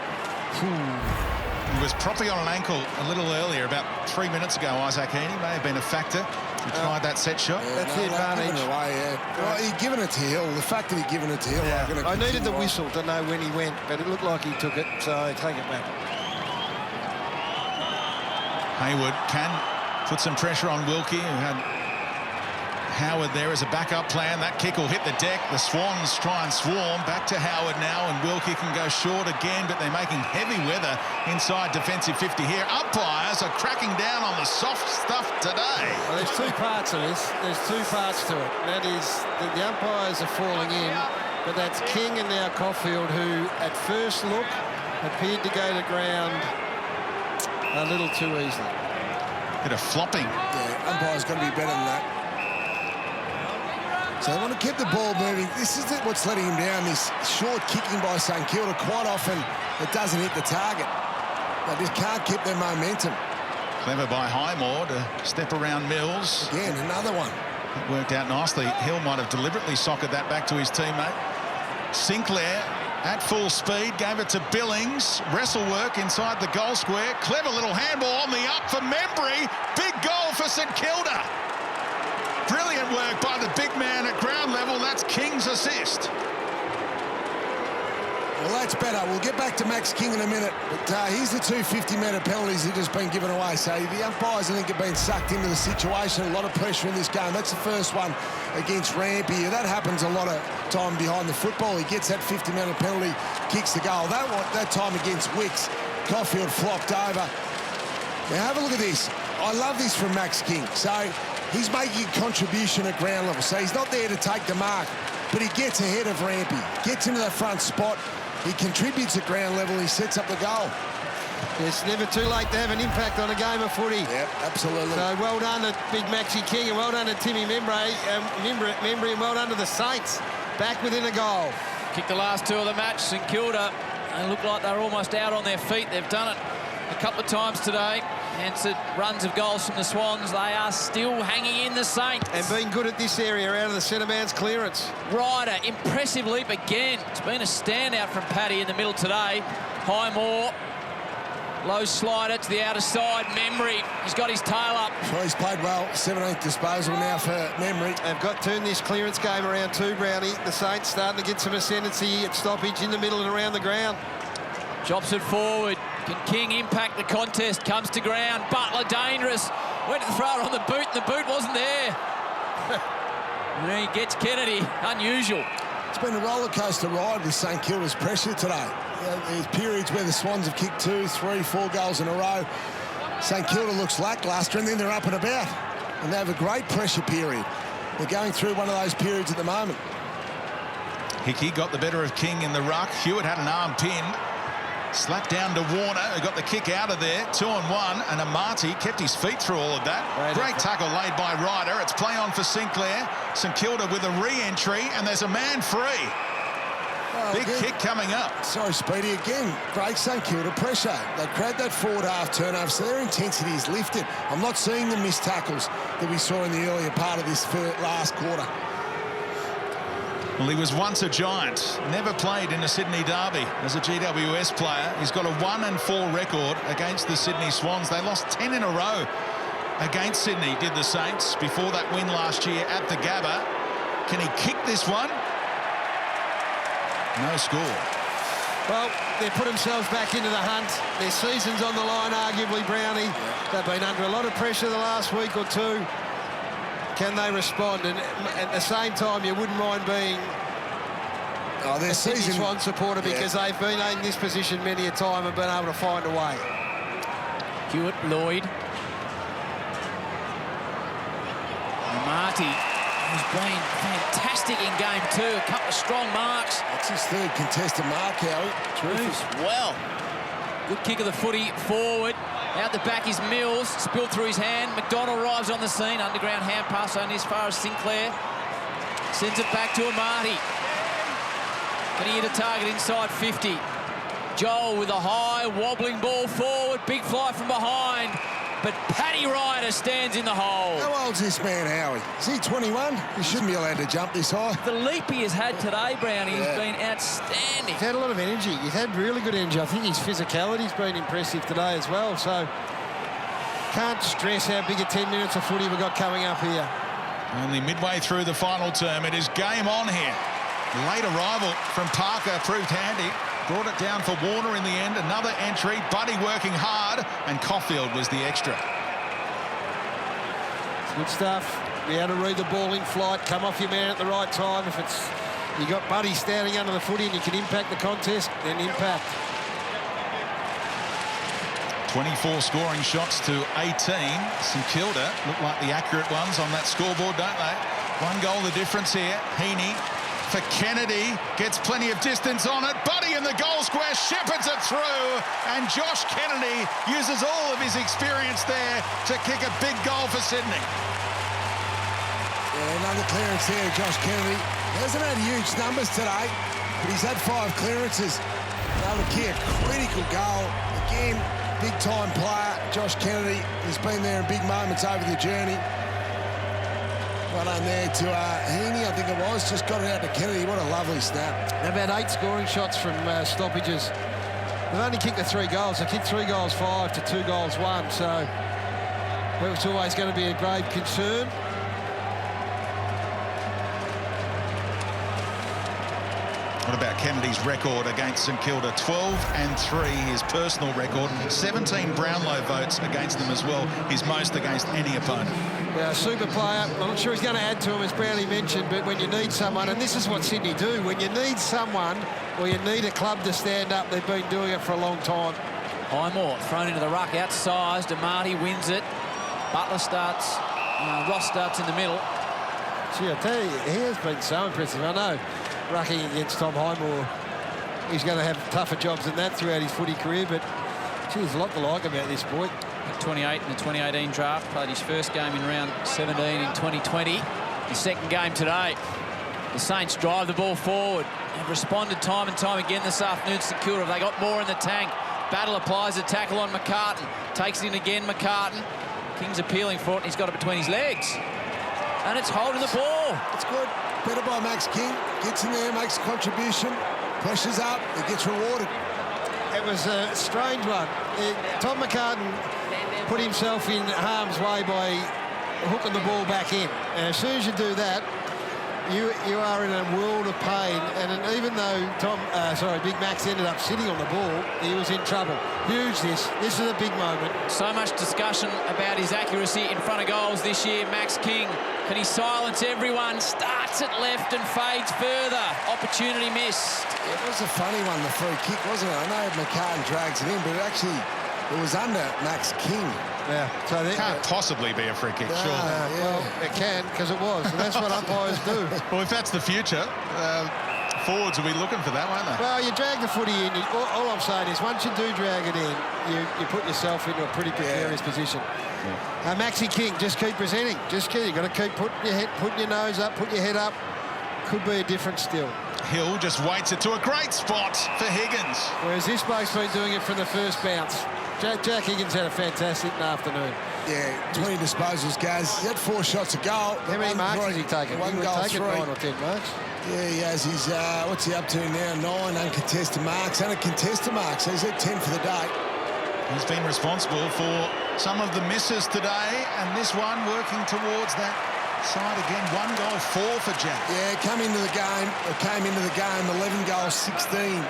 We've was properly on an ankle a little earlier, about 3 minutes ago. Isaac Heaney may have been a factor. He tried that set shot. That's the advantage. Well, he'd given it to Hill. The fact that he'd given it to Hill, I needed the whistle to know when he went, but it looked like he took it, so I take it back. Hayward can put some pressure on Wilkie, who had Howard there as a backup plan. That kick will hit the deck. The Swans try and swarm. Back to Howard now, and Wilkie can go short again, but they're making heavy weather inside defensive 50 here. Umpires are cracking down on the soft stuff today. Well, there's two parts of this. There's two parts to it. That is, the umpires are falling in, but that's King and now Caulfield, who at first look appeared to go to ground a little too easily. Bit of flopping. Yeah, umpire's got to be better than that. So they want to keep the ball moving. This is what's letting him down, this short kicking by St Kilda. Quite often, it doesn't hit the target. They just can't keep their momentum. Clever by Highmore to step around Mills. Again, another one. It worked out nicely. Hill might have deliberately socketed that back to his teammate. Sinclair at full speed, gave it to Billings. Wrestle work inside the goal square. Clever little handball on the up for Membry. Big goal for St Kilda. Brilliant work by the big man at ground level. That's King's assist. Well, that's better. We'll get back to Max King in a minute. But here's the two 50-metre penalties that have just been given away. So the umpires, I think, have been sucked into the situation. A lot of pressure in this game. That's the first one against Rampy. That happens a lot of time behind the football. He gets that 50-metre penalty, kicks the goal. That time against Wicks, Caulfield flopped over. Now, have a look at this. I love this from Max King. So he's making a contribution at ground level. So he's not there to take the mark, but he gets ahead of Rampy, gets into the front spot. He contributes at ground level. He sets up the goal. It's never too late to have an impact on a game of footy. Yep, absolutely. So well done to Big Maxie King, and well done to Timmy Membry, and well done to the Saints. Back within a goal. Kicked the last two of the match. St Kilda, they look like they're almost out on their feet. They've done it a couple of times today. Answered runs of goals from the Swans. They are still hanging in the Saints. And being good at this area out of the centre man's clearance. Ryder, impressive leap again. It's been a standout from Paddy in the middle today. Highmore, low slider to the outer side. Membry, he's got his tail up. Sure, he's played well. 17th disposal now for Membry. They've got to turn this clearance game around too, Brownie. The Saints starting to get some ascendancy at stoppage in the middle and around the ground. Chops it forward. Can King impact the contest? Comes to ground. Butler dangerous. Went to throw it on the boot, and the boot wasn't there. And then he gets Kennedy. Unusual. It's been a roller coaster ride with St Kilda's pressure today. There's periods where the Swans have kicked 2, 3, 4 goals in a row. St Kilda looks lacklustre, and then they're up and about. And they have a great pressure period. They're going through one of those periods at the moment. Hickey got the better of King in the ruck. Hewitt had an arm pinned. Slapped down to Warner, who got the kick out of there. 2-on-1, and Amati kept his feet through all of that. Great tackle laid by Ryder. It's play on for Sinclair. St Kilda with a re-entry, and there's a man free. Big kick coming up. Sorry, Speedy, again, great St Kilda pressure. They create that forward half turnover, so their intensity is lifted. I'm not seeing the missed tackles that we saw in the earlier part of this last quarter. Well, he was once a giant, never played in a Sydney derby as a GWS player. He's got a 1-4 record against the Sydney Swans. They lost 10 in a row against Sydney, did the Saints, before that win last year at the Gabba. Can he kick this one? No score. Well, they've put themselves back into the hunt. Their season's on the line, arguably, Brownie. They've been under a lot of pressure the last week or two. Can they respond? And at the same time, you wouldn't mind being a Sydney Swan supporter because they've been in this position many a time and been able to find a way. Hewitt, Lloyd. Marty, who's been fantastic in game 2. A couple of strong marks. That's his third contested mark, Howie. Terrific. Well, good kick of the footy forward. Out the back is Mills, spilled through his hand. McDonald arrives on the scene. Underground hand pass only as far as Sinclair. Sends it back to Amati. Can he hit a target inside 50? Joel with a high, wobbling ball forward. Big fly from behind. but Paddy Ryder stands in the hole. How old's this man, Howie? Is he 21? He shouldn't be allowed to jump this high. The leap he has had today, Brownie, has been outstanding. He's had a lot of energy. He's had really good energy. I think his physicality's been impressive today as well. So can't stress how big a 10 minutes of footy we've got coming up here. Only midway through the final term. It is game on here. Late arrival from Parker proved handy. Brought it down for Warner in the end. Another entry. Buddy working hard. And Caulfield was the extra. It's good stuff. Be able to read the ball in flight. Come off your man at the right time. If it's you got Buddy standing under the footy and you can impact the contest, then impact. 24 scoring shots to 18. St Kilda look like the accurate ones on that scoreboard, don't they? One goal the difference here. Heaney for Kennedy, gets plenty of distance on it. Buddy in the goal square, shepherds it through, and Josh Kennedy uses all of his experience there to kick a big goal for Sydney. Yeah, another clearance there, Josh Kennedy. He hasn't had huge numbers today, but he's had 5 clearances. Able to kick a critical goal. Again, big-time player, Josh Kennedy. He's been there in big moments over the journey. Well done there to Heaney, I think it was. Just got it out to Kennedy. What a lovely snap. They've had 8 scoring shots from stoppages. They've only kicked the 3 goals. They kicked 3 goals 5 to 2 goals 1. So that was always going to be a grave concern. What about Kennedy's record against St Kilda? 12-3, his personal record. 17 Brownlow votes against them as well, his most against any opponent. Yeah, super player. I'm not sure he's going to add to him, as Brownie mentioned, but when you need someone, and this is what Sydney do, when you need someone or you need a club to stand up, they've been doing it for a long time. Highmore thrown into the ruck, outsized. Amati wins it. Butler starts, Ross starts in the middle. Gee, I tell you, he has been so impressive. I know, rucking against Tom Highmore, he's going to have tougher jobs than that throughout his footy career, but gee, there's a lot to like about this boy. 28 in the 2018 draft, played his first game in round 17 in 2020. The second game today. The Saints drive the ball forward. Have responded time and time again this afternoon. St Kilda, they got more in the tank. Battle applies a tackle on McCartan. Takes it in again, McCartan. King's appealing for it, and he's got it between his legs. And it's holding the ball. It's good. Better by Max King. Gets in there, makes a contribution. Pressures up, he gets rewarded. It was a strange one. Tom McCartan put himself in harm's way by hooking the ball back in. And as soon as you do that, you are in a world of pain. And even though Big Max ended up sitting on the ball, he was in trouble. Huge this. This is a big moment. So much discussion about his accuracy in front of goals this year. Max King, can he silence everyone? Starts it left and fades further. Opportunity missed. It was a funny one, the free kick, wasn't it? I know McCartan drags it in, but it was under Max King. Yeah, so it can't possibly be a free kick, sure. Well, it can, because it was, and that's what umpires do. Well, if that's the future, forwards will be looking for that, won't they? Well, you drag the footy in. All I'm saying is, once you do drag it in, you put yourself into a pretty precarious position. Yeah. Maxie King, just keep presenting. Just keep. You've got to keep putting your nose up, put your head up. Could be a different still. Hill just waits it to a great spot for Higgins. Whereas this bloke's been doing it from the first bounce. Jack Higgins had a fantastic afternoon. Yeah, 20 disposals, guys. He had 4 shots a goal. How many marks has he taken? One goal, 3. 9 or 10 marks. Yeah, he has. He's, what's he up to now? 9 uncontested marks and a contested mark. So he's at 10 for the day. He's been responsible for some of the misses today, and this one working towards that side again. 1 goal, 4 for Jack. Yeah, came into the game, 11 goals, 16.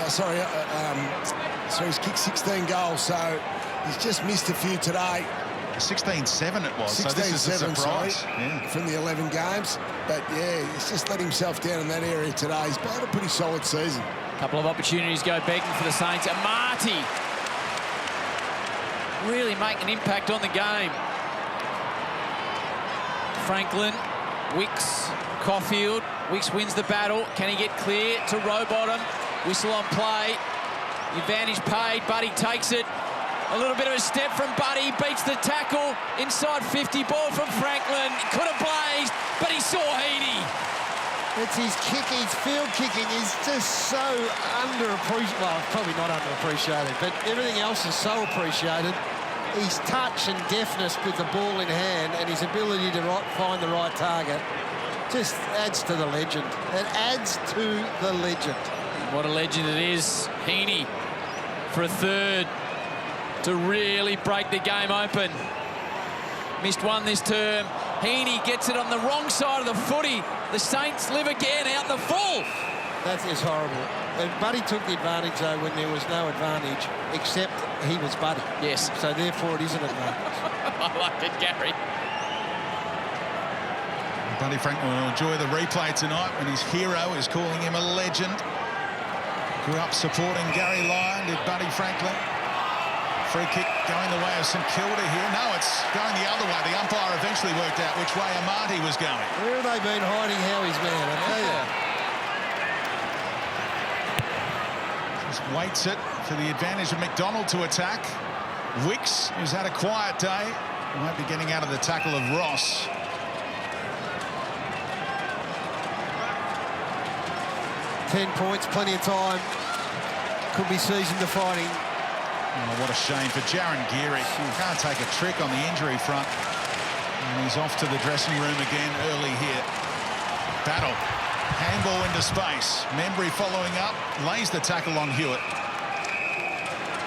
So he's kicked 16 goals, so he's just missed a few today. 16-7 it was, so this is a surprise. From the 11 games. But, yeah, he's just let himself down in that area today. He's had a pretty solid season. A couple of opportunities go begging for the Saints. And Marty really making an impact on the game. Franklin, Wicks, Caulfield. Wicks wins the battle. Can he get clear to Rowbottom? Whistle on play. Advantage paid. Buddy takes it. A little bit of a step from Buddy. Beats the tackle. Inside 50. Ball from Franklin. Could have blazed, but he saw Heaney. It's his kick, his field kicking is just so underappreciated. Well, probably not underappreciated, but everything else is so appreciated. his touch and deftness with the ball in hand and his ability to find the right target just adds to the legend. It adds to the legend. What a legend it is. Heaney for a third to really break the game open. Missed one this term. Heaney gets it on the wrong side of the footy. The Saints live again out the full. That is horrible. And Buddy took the advantage, though, when there was no advantage, except he was Buddy. Yes. So, therefore, it is an advantage. I like it, Gary. Buddy Franklin will enjoy the replay tonight when his hero is calling him a legend. Grew up supporting Gary Lyon, did Buddy Franklin. Free kick going the way of St Kilda here. No, it's going the other way. The umpire eventually worked out which way Amati was going. Where have they been hiding Howie's man? I tell you. Just waits it for the advantage of McDonald to attack. Wicks, who's had a quiet day, won't be getting out of the tackle of Ross. $10 points, plenty of time. Could be season defining. Oh, what a shame for Jaron Geary. Can't take a trick on the injury front. And he's off to the dressing room again early here. Battle. Handball into space. Membry following up. Lays the tackle on Hewitt.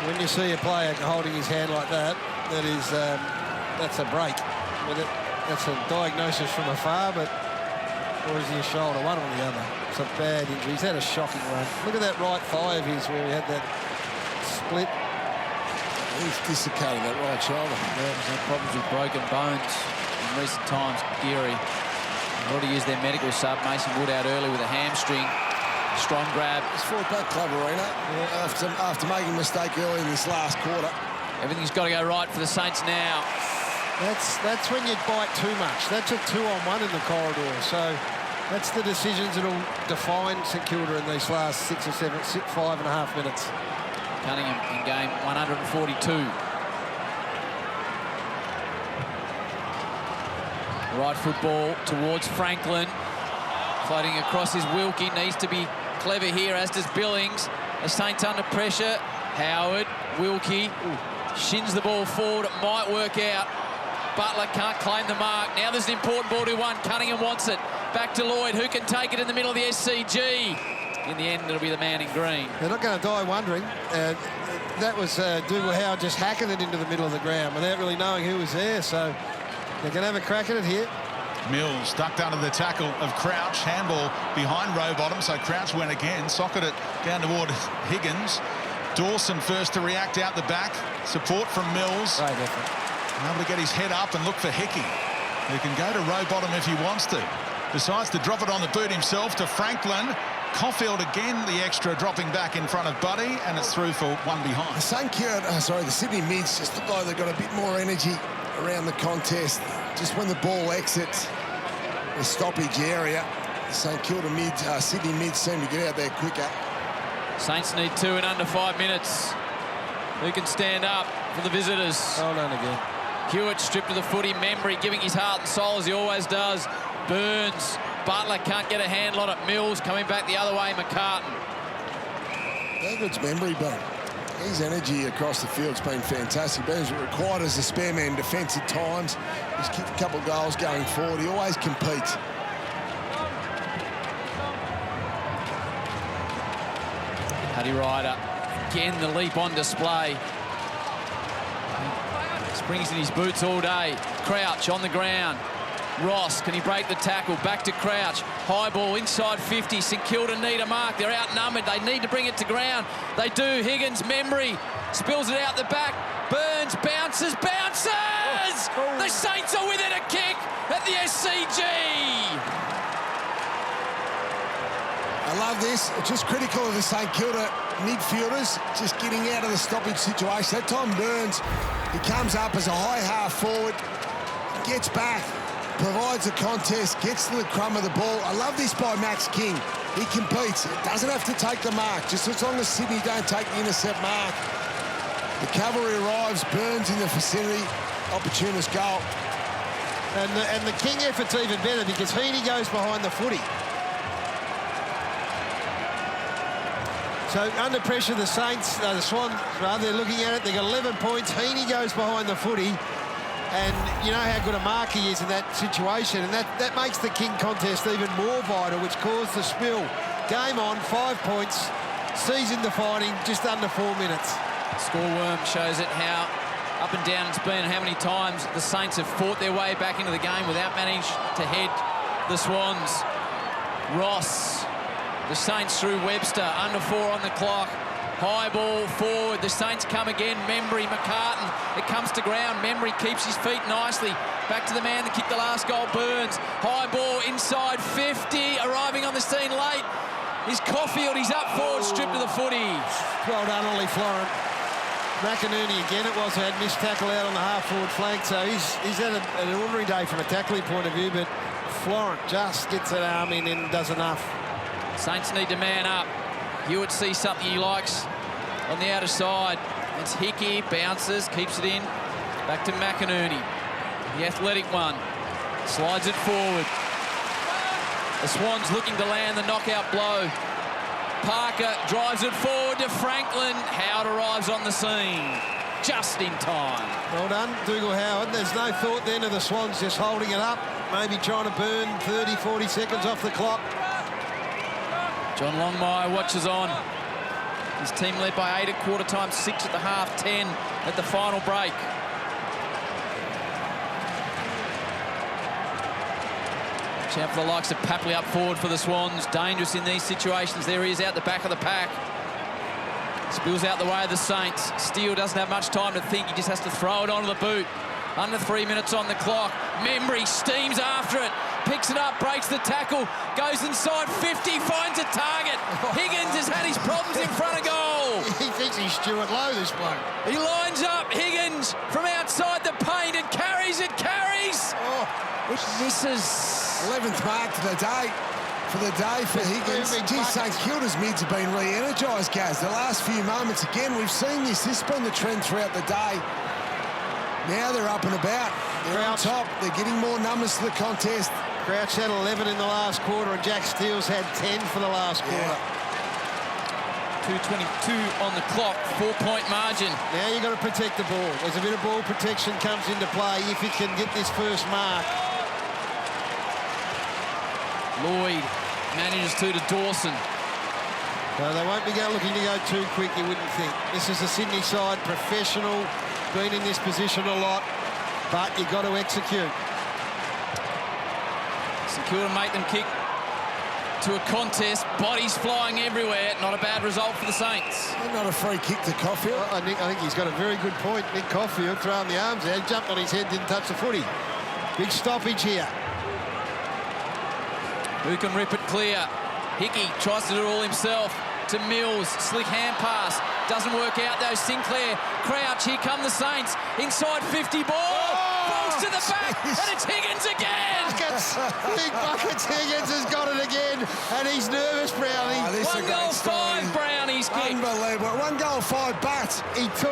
When you see a player holding his hand like that, that's a break. That's a diagnosis from afar, but or is he a shoulder? One or the other. It's a bad injury. He's had a shocking run. Look at that right thigh of his where he had that split. He's dislocated that right shoulder. Yeah, there's no problems with broken bones in recent times. Geary already used their medical sub. Mason Wood out early with a hamstring. Strong grab. He's fought back club arena after making a mistake early in this last quarter. Everything's got to go right for the Saints now. That's when you bite too much. That's a 2-on-1 in the corridor. So that's the decisions that will define St Kilda in these last 5.5 minutes. Cunningham in game 142. Right football towards Franklin. Floating across his Wilkie. Needs to be clever here, as does Billings. The Saints under pressure. Howard, Wilkie. Shins the ball forward. It might work out. Butler can't claim the mark. Now there's an important ball to one. Cunningham wants it. Back to Lloyd, who can take it in the middle of the SCG. In the end, it'll be the man in green. They're not going to die wondering. That was Dougal Howard just hacking it into the middle of the ground without really knowing who was there. So they're going to have a crack at it here. Mills ducked under the tackle of Crouch. Handball behind Rowbottom, so Crouch went again. Socketed it down toward Higgins. Dawson first to react out the back. Support from Mills. Great effort. Able to get his head up and look for Hickey, who can go to Rowbottom if he wants to. Decides to drop it on the boot himself to Franklin. Caulfield again, the extra dropping back in front of Buddy, and it's through for one behind. The Sydney Mids just look like they've got a bit more energy around the contest. Just when the ball exits the stoppage area, the St Kilda Mids, Sydney Mids seem to get out there quicker. Saints need 2 in under 5 minutes. Who can stand up for the visitors? Hold on again. Hewitt stripped of the footy. Membry giving his heart and soul as he always does. Burns. Butler can't get a handle on it. Mills coming back the other way. McCartan. David's Membry, but his energy across the field's been fantastic. He's required as a spare man defence at times. He's kicked a couple of goals going forward. He always competes. Paddy Ryder. Again, the leap on display. Springs in his boots all day. Crouch on the ground. Ross, can he break the tackle? Back to Crouch. High ball inside 50. St Kilda need a mark. They're outnumbered. They need to bring it to ground. They do. Higgins, Membry, spills it out the back. Burns, bounces. The Saints are within a kick at the SCG. I love this. It's just critical of the St Kilda midfielders just getting out of the stoppage situation. That time Burns, he comes up as a high half forward, gets back, provides a contest, gets to the crumb of the ball. I love this by Max King. He competes. It doesn't have to take the mark, just as long as Sydney don't take the intercept mark. The cavalry arrives, Burns in the vicinity, opportunist goal. And the King effort's even better because Heaney goes behind the footy. So under pressure, the Saints, the Swans, rather, they're looking at it. They've got 11 points. Heaney goes behind the footy. And you know how good a mark he is in that situation. And that makes the King contest even more vital, which caused the spill. Game on, 5 points. Season defining, just under 4 minutes. Scoreworm shows it how up and down it's been and how many times the Saints have fought their way back into the game without managing to head the Swans. Ross, the Saints through Webster, under 4 on the clock. High ball forward, the Saints come again. Membry, McCartan, it comes to ground. Membry keeps his feet nicely. Back to the man that kicked the last goal, Burns. High ball inside 50, arriving on the scene late. Is Caulfield, he's up forward, stripped to the footy. Well done, Ollie Florent. McInerney again, it was, had missed tackle out on the half-forward flank, so he's had an ordinary day from a tackling point of view, but Florent just gets that arm in and does enough. Saints need to man up. Hewitt sees something he likes on the outer side. It's Hickey, bounces, keeps it in. Back to McInerney, the athletic one. Slides it forward. The Swans looking to land the knockout blow. Parker drives it forward to Franklin. Howard arrives on the scene just in time. Well done, Dougal Howard. There's no thought then of the Swans just holding it up, maybe trying to burn 30, 40 seconds off the clock. John Longmire watches on. His team led by 8 at quarter time, 6 at the half, 10 at the final break. Champ for the likes of Papley up forward for the Swans. Dangerous in these situations. There he is out the back of the pack. Spills out the way of the Saints. Steele doesn't have much time to think. He just has to throw it onto the boot. Under 3 minutes on the clock. Membry steams after it. Picks it up, breaks the tackle. Goes inside 50, finds a target. Higgins has had his problems in front of goal. He thinks he's Stuart Lowe, this bloke. He lines up Higgins from outside the paint and carries it, carries. Which misses. 11th mark for the day. For Higgins. Gee, St Kilda's mids have been re-energised, Gaz. The last few moments, again, we've seen this. This has been the trend throughout the day. Now they're up and about. They're on top. They're getting more numbers to the contest. Crouch had 11 in the last quarter, and Jack Steele's had 10 for the last quarter. 2:22 on the clock, 4-point margin. Now you've got to protect the ball. There's a bit of ball protection comes into play if you can get this first mark. Lloyd manages to Dawson. No, they won't be looking to go too quick, you wouldn't think. This is the Sydney side, professional, been in this position a lot, but you've got to execute. St Kilda make them kick to a contest, bodies flying everywhere. Not a bad result for the Saints. Not a free kick to Caulfield. I think he's got a very good point. Nick Caulfield throwing the arms out, jumped on his head, didn't touch the footy. Big stoppage here. Who can rip it clear? Hickey tries to do it all himself. To Mills, slick hand pass. Doesn't work out though. Sinclair, Crouch, here come the Saints. Inside 50 ball. Falls to the back, and it's Higgins again. Buckets, big buckets. Higgins has got it again, and he's nervous, Brownie. 1 goal, 5 Brownies kick. Unbelievable. 1 goal, 5, but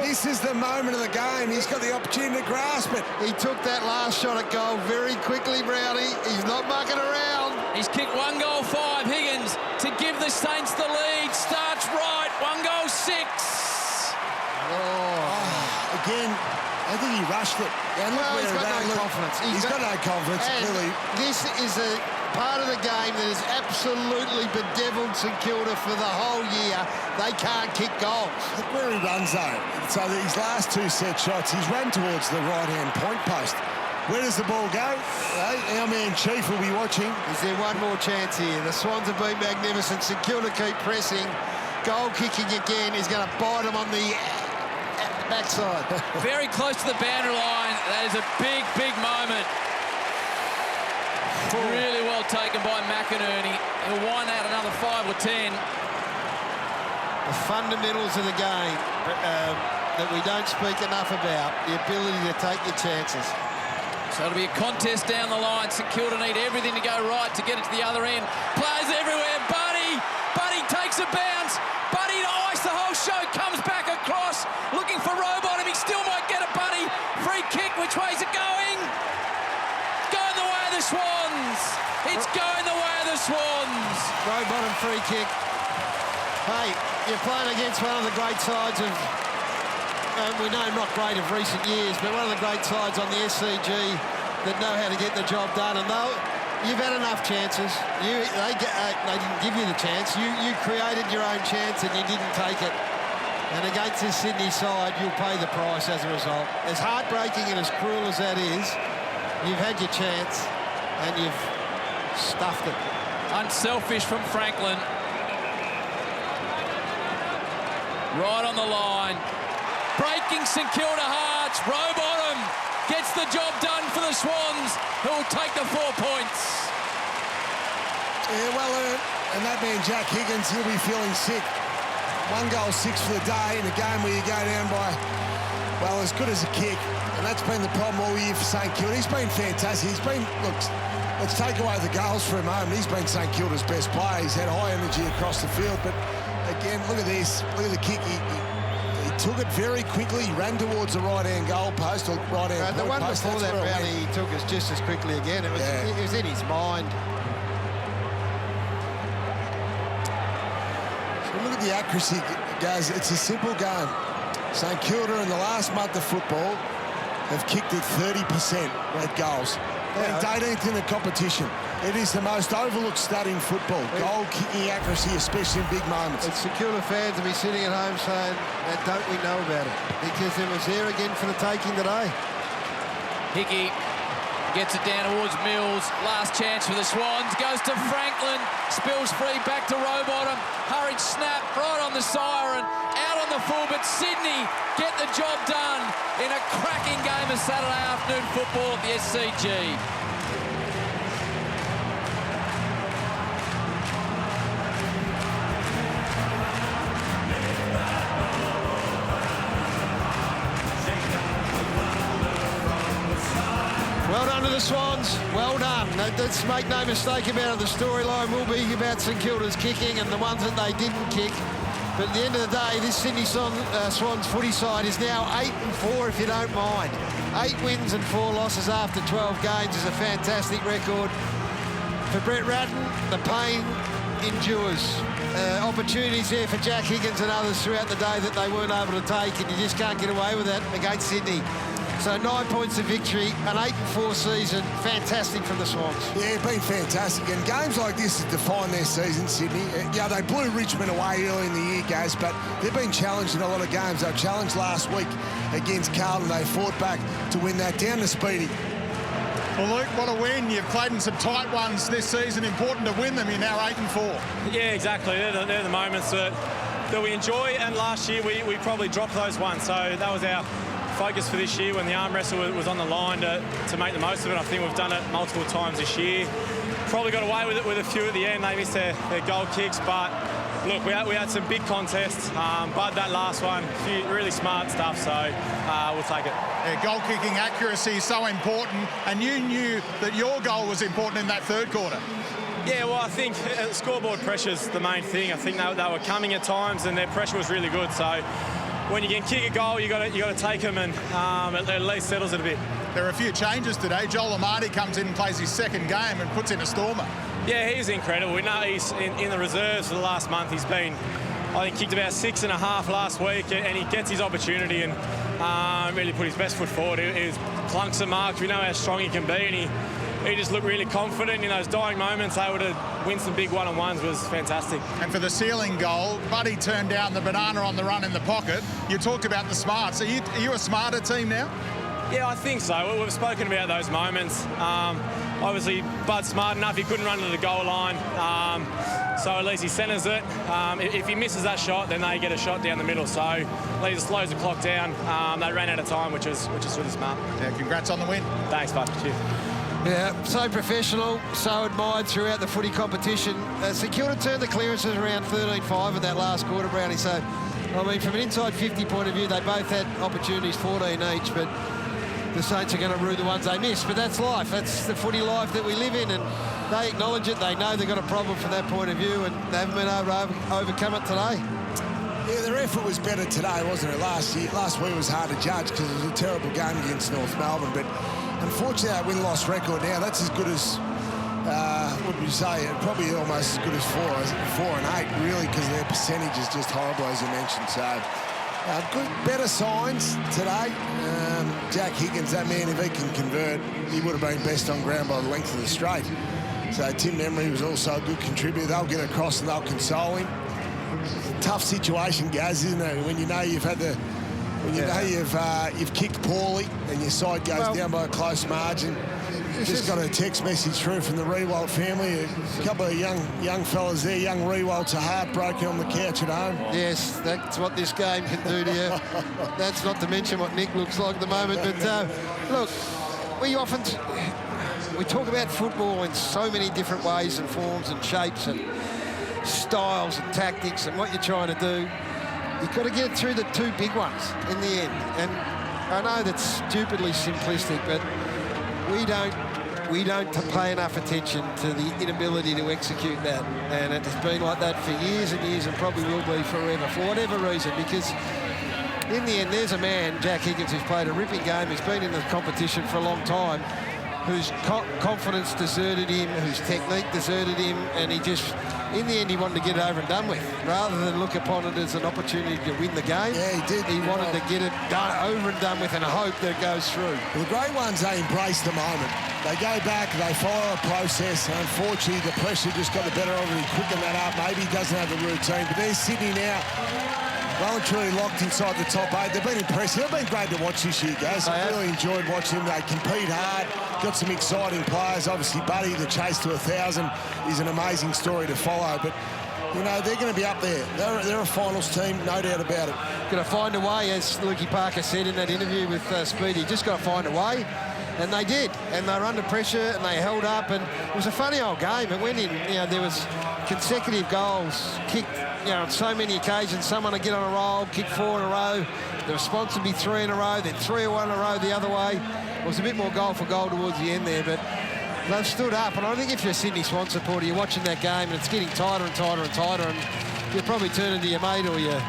this is the moment of the game. He's got the opportunity to grasp it. He took that last shot at goal very quickly, Brownie. He's not mucking around. He's kicked 1 goal, 5. Higgins to give the Saints the lead. Starts right. 1 goal, 6. Again, I think he rushed it. And he's got no confidence. He's got no confidence, clearly. This is a part of the game that has absolutely bedeviled St Kilda for the whole year. They can't kick goals. Look where he runs, though. So these last 2 set shots, he's run towards the right-hand point post. Where does the ball go? Our man Chief will be watching. Is there one more chance here? The Swans have been magnificent. St Kilda keep pressing. Goal kicking again is going to bite them on the backside. Very close to the boundary line. That is a big, big moment. Really well taken by McInerney. He'll wind out another 5 or 10. The fundamentals of the game that we don't speak enough about, the ability to take your chances. So it'll be a contest down the line. St Kilda need everything to go right to get it to the other end. Players everywhere. Buddy takes a bounce. Buddy to ice the whole show. Comes back across. Looking for Rowbottom. He still might get a Buddy. Free kick. Which way's it going? Going the way of the Swans. It's going the way of the Swans. Rowbottom free kick. Hey, you're playing against one of the great sides of, we know not great of recent years, but one of the great sides on the SCG that know how to get the job done. And though you've had enough chances, they didn't give you the chance. You created your own chance and you didn't take it. And against this Sydney side, you'll pay the price as a result. As heartbreaking and as cruel as that is, you've had your chance and you've stuffed it. Unselfish from Franklin. Right on the line. Breaking St Kilda hearts. Rowbottom gets the job done for the Swans, who will take the 4 points. Yeah, well earned. And that man, Jack Higgins, he'll be feeling sick. 1 goal, 6 for the day in a game where you go down by, well, as good as a kick. And that's been the problem all year for St Kilda. He's been fantastic. He's been, look, let's take away the goals for a moment. He's been St Kilda's best player. He's had high energy across the field. But again, look at this. Look at the kick. He took it very quickly. He ran towards the right-hand goal post or right-hand the one post. before that round, he took us just as quickly again. It was in his mind. Look at the accuracy, guys. It's a simple game. St Kilda in the last month of football have kicked at 30% at goals. Ranked 18th in the competition. It is the most overlooked stat in football. Goal kicking accuracy, especially in big moments. It's St Kilda fans to be sitting at home saying, don't we know about it? Because it was there again for the taking today. Hickey gets it down towards Mills. Last chance for the Swans. Goes to Franklin. Spills free back to Rowbottom. Hurried snap right on the siren. Out on the full, but Sydney get the job done in a cracking game of Saturday afternoon football at the SCG. Well done to the Swans. Well done. Let's make no mistake about it. The storyline will be about St Kilda's kicking and the ones that they didn't kick. But at the end of the day, this Sydney Swans footy side is now 8-4, if you don't mind. 8 wins and 4 losses after 12 games is a fantastic record. For Brett Ratton, the pain endures. Opportunities there for Jack Higgins and others throughout the day that they weren't able to take, and you just can't get away with that against Sydney. So 9 points of victory, an 8-4 season. Fantastic from the Swans. Yeah, been fantastic. And games like this have defined their season, Sydney. Yeah, they blew Richmond away early in the year, guys, but they've been challenged in a lot of games. They were challenged last week against Carlton. They fought back to win that down to Speedy. Well, Luke, what a win. You've played in some tight ones this season. Important to win them. You're now 8-4. Yeah, exactly. They're the moments that we enjoy. And last year we probably dropped those ones. So that was our focus for this year when the arm wrestle was on the line to make the most of it. I think we've done it multiple times this year. Probably got away with it with a few at the end. They missed their goal kicks, but look, we had some big contests, but that last one, really smart stuff, so we'll take it. Yeah, goal kicking accuracy is so important, and you knew that your goal was important in that third quarter. Yeah, well, I think scoreboard pressure's the main thing. I think they were coming at times, and their pressure was really good. So when you can kick a goal, you got to take them, and it at least settles it a bit. There are a few changes today. Joel Amati comes in and plays his second game and puts in a stormer. Yeah, he's incredible. We know he's in the reserves for the last month. He's been, I think, kicked about 6.5 last week, and he gets his opportunity and really put his best foot forward. He was clunks and marks. We know how strong he can be, and he just looked really confident in those dying moments. Able to win some big one-on-ones was fantastic. And for the ceiling goal, Buddy turned down the banana on the run in the pocket. You talked about the smarts. Are you a smarter team now? Yeah, I think so. We've spoken about those moments. Obviously, Bud's smart enough. He couldn't run to the goal line. So at least he centres it. If he misses that shot, then they get a shot down the middle. So at least it slows the clock down. They ran out of time, which is really smart. Yeah, congrats on the win. Thanks, Bud. Cheers. Yeah, so professional, so admired throughout the footy competition. St Kilda turned the clearances around 13-5 in that last quarter, Brownie. So, I mean, from an inside 50 point of view, they both had opportunities, 14 each, but the Saints are going to rue the ones they missed. But that's life. That's the footy life that we live in, and they acknowledge it. They know they've got a problem from that point of view, and they haven't been able to overcome it today. Yeah, their effort was better today, wasn't it? Last week was hard to judge because it was a terrible game against North Melbourne, but unfortunately, that win-loss record now, that's as good as what would you say? Probably almost as good as 4 and 8, really, because their percentage is just horrible, as you mentioned. So, good, better signs today. Jack Higgins, that man, if he can convert, he would have been best on ground by the length of the straight. So Tim Emery was also a good contributor. They'll get across and they'll console him. Tough situation, Gaz, isn't it? When you know you've had the, when you know you've kicked poorly and your side goes down by a close margin. Just got a text message through from the Rewalt family. A couple of young fellas there, young Rewalts are heartbroken on the couch at home. Yes, that's what this game can do to you. That's not to mention what Nick looks like at the moment. But look, we talk about football in so many different ways and forms and shapes and styles and tactics and what you're trying to do. You've got to get through the 2 big ones in the end. And I know that's stupidly simplistic, but we don't pay enough attention to the inability to execute that. And it has been like that for years and years and probably will be forever, for whatever reason, because in the end, there's a man, Jack Higgins, who's played a ripping game, who's been in the competition for a long time, whose confidence deserted him, whose technique deserted him, and he just, in the end, he wanted to get it over and done with, rather than look upon it as an opportunity to win the game. Yeah, he did. He wanted to get it over and done with and hope that it goes through. Well, the great ones, they embrace the moment. They go back, they follow a process. Unfortunately, the pressure just got the better of him. He quickened that up. Maybe he doesn't have a routine, but there's Sydney now. Well and truly locked inside the top 8. They've been impressive. They've been great to watch this year, guys. I really enjoyed watching them. They compete hard. Got some exciting players. Obviously, Buddy, the chase to 1,000 is an amazing story to follow. But, you know, they're going to be up there. They're a finals team, no doubt about it. Got to find a way, as Lukey Parker said in that interview with Speedy. Just got to find a way. And they did. And they were under pressure and they held up. And it was a funny old game. It went in, you know, there was consecutive goals kicked, you know, on so many occasions. Someone would get on a roll, kick 4 in a row. The response would be 3 in a row, then 3 or 1 in a row the other way. It was a bit more goal for goal towards the end there, but they've stood up. And I think if you're a Sydney Swan supporter, you're watching that game and it's getting tighter and tighter and tighter, and you're probably turning to your mate or your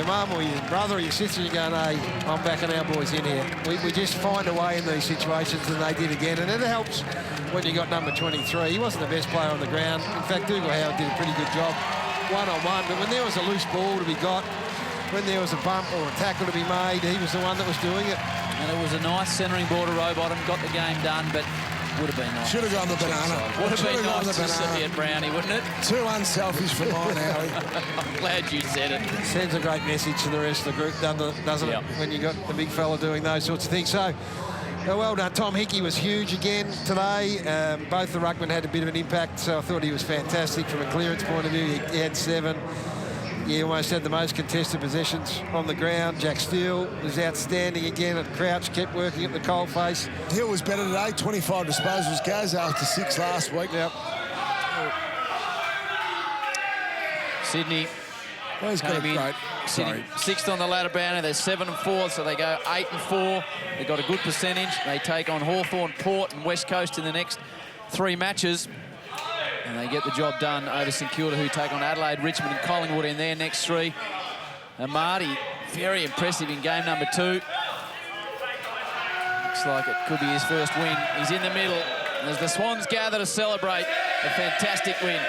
mum or your brother or your sister and you're going, hey, I'm backing our boys in here. We just find a way in these situations, and they did again. And it helps when you got number 23. He wasn't the best player on the ground. In fact, Dougal Howard did a pretty good job one-on-one, but when there was a loose ball to be got, when there was a bump or a tackle to be made, he was the one that was doing it. And it was a nice centering ball to Rowbottom, got the game done, but would have been nice. Should have gone the banana. Would have been nice to see it Brownie, wouldn't it? Too unselfish for mine, Howie. I'm glad you said it. Sends a great message to the rest of the group, doesn't it, when you got the big fella doing those sorts of things. So, well done. Tom Hickey was huge again today. Both the ruckmen had a bit of an impact, so I thought he was fantastic from a clearance point of view. He had 7. He almost had the most contested possessions on the ground. Jack Steele was outstanding again at Crouch, kept working at the coalface. Hill was better today, 25 disposals, goes after 6 last week. Yep. Sydney He's got a great. Sydney 6th on the ladder banner. They're 7-4, so they go 8-4. They've got a good percentage. They take on Hawthorn, Port and West Coast in the next 3 matches. And they get the job done over St Kilda, who take on Adelaide, Richmond and Collingwood in their next 3. And Marty, very impressive in game number 2. Looks like it could be his first win. He's in the middle as the Swans gather to celebrate a fantastic win.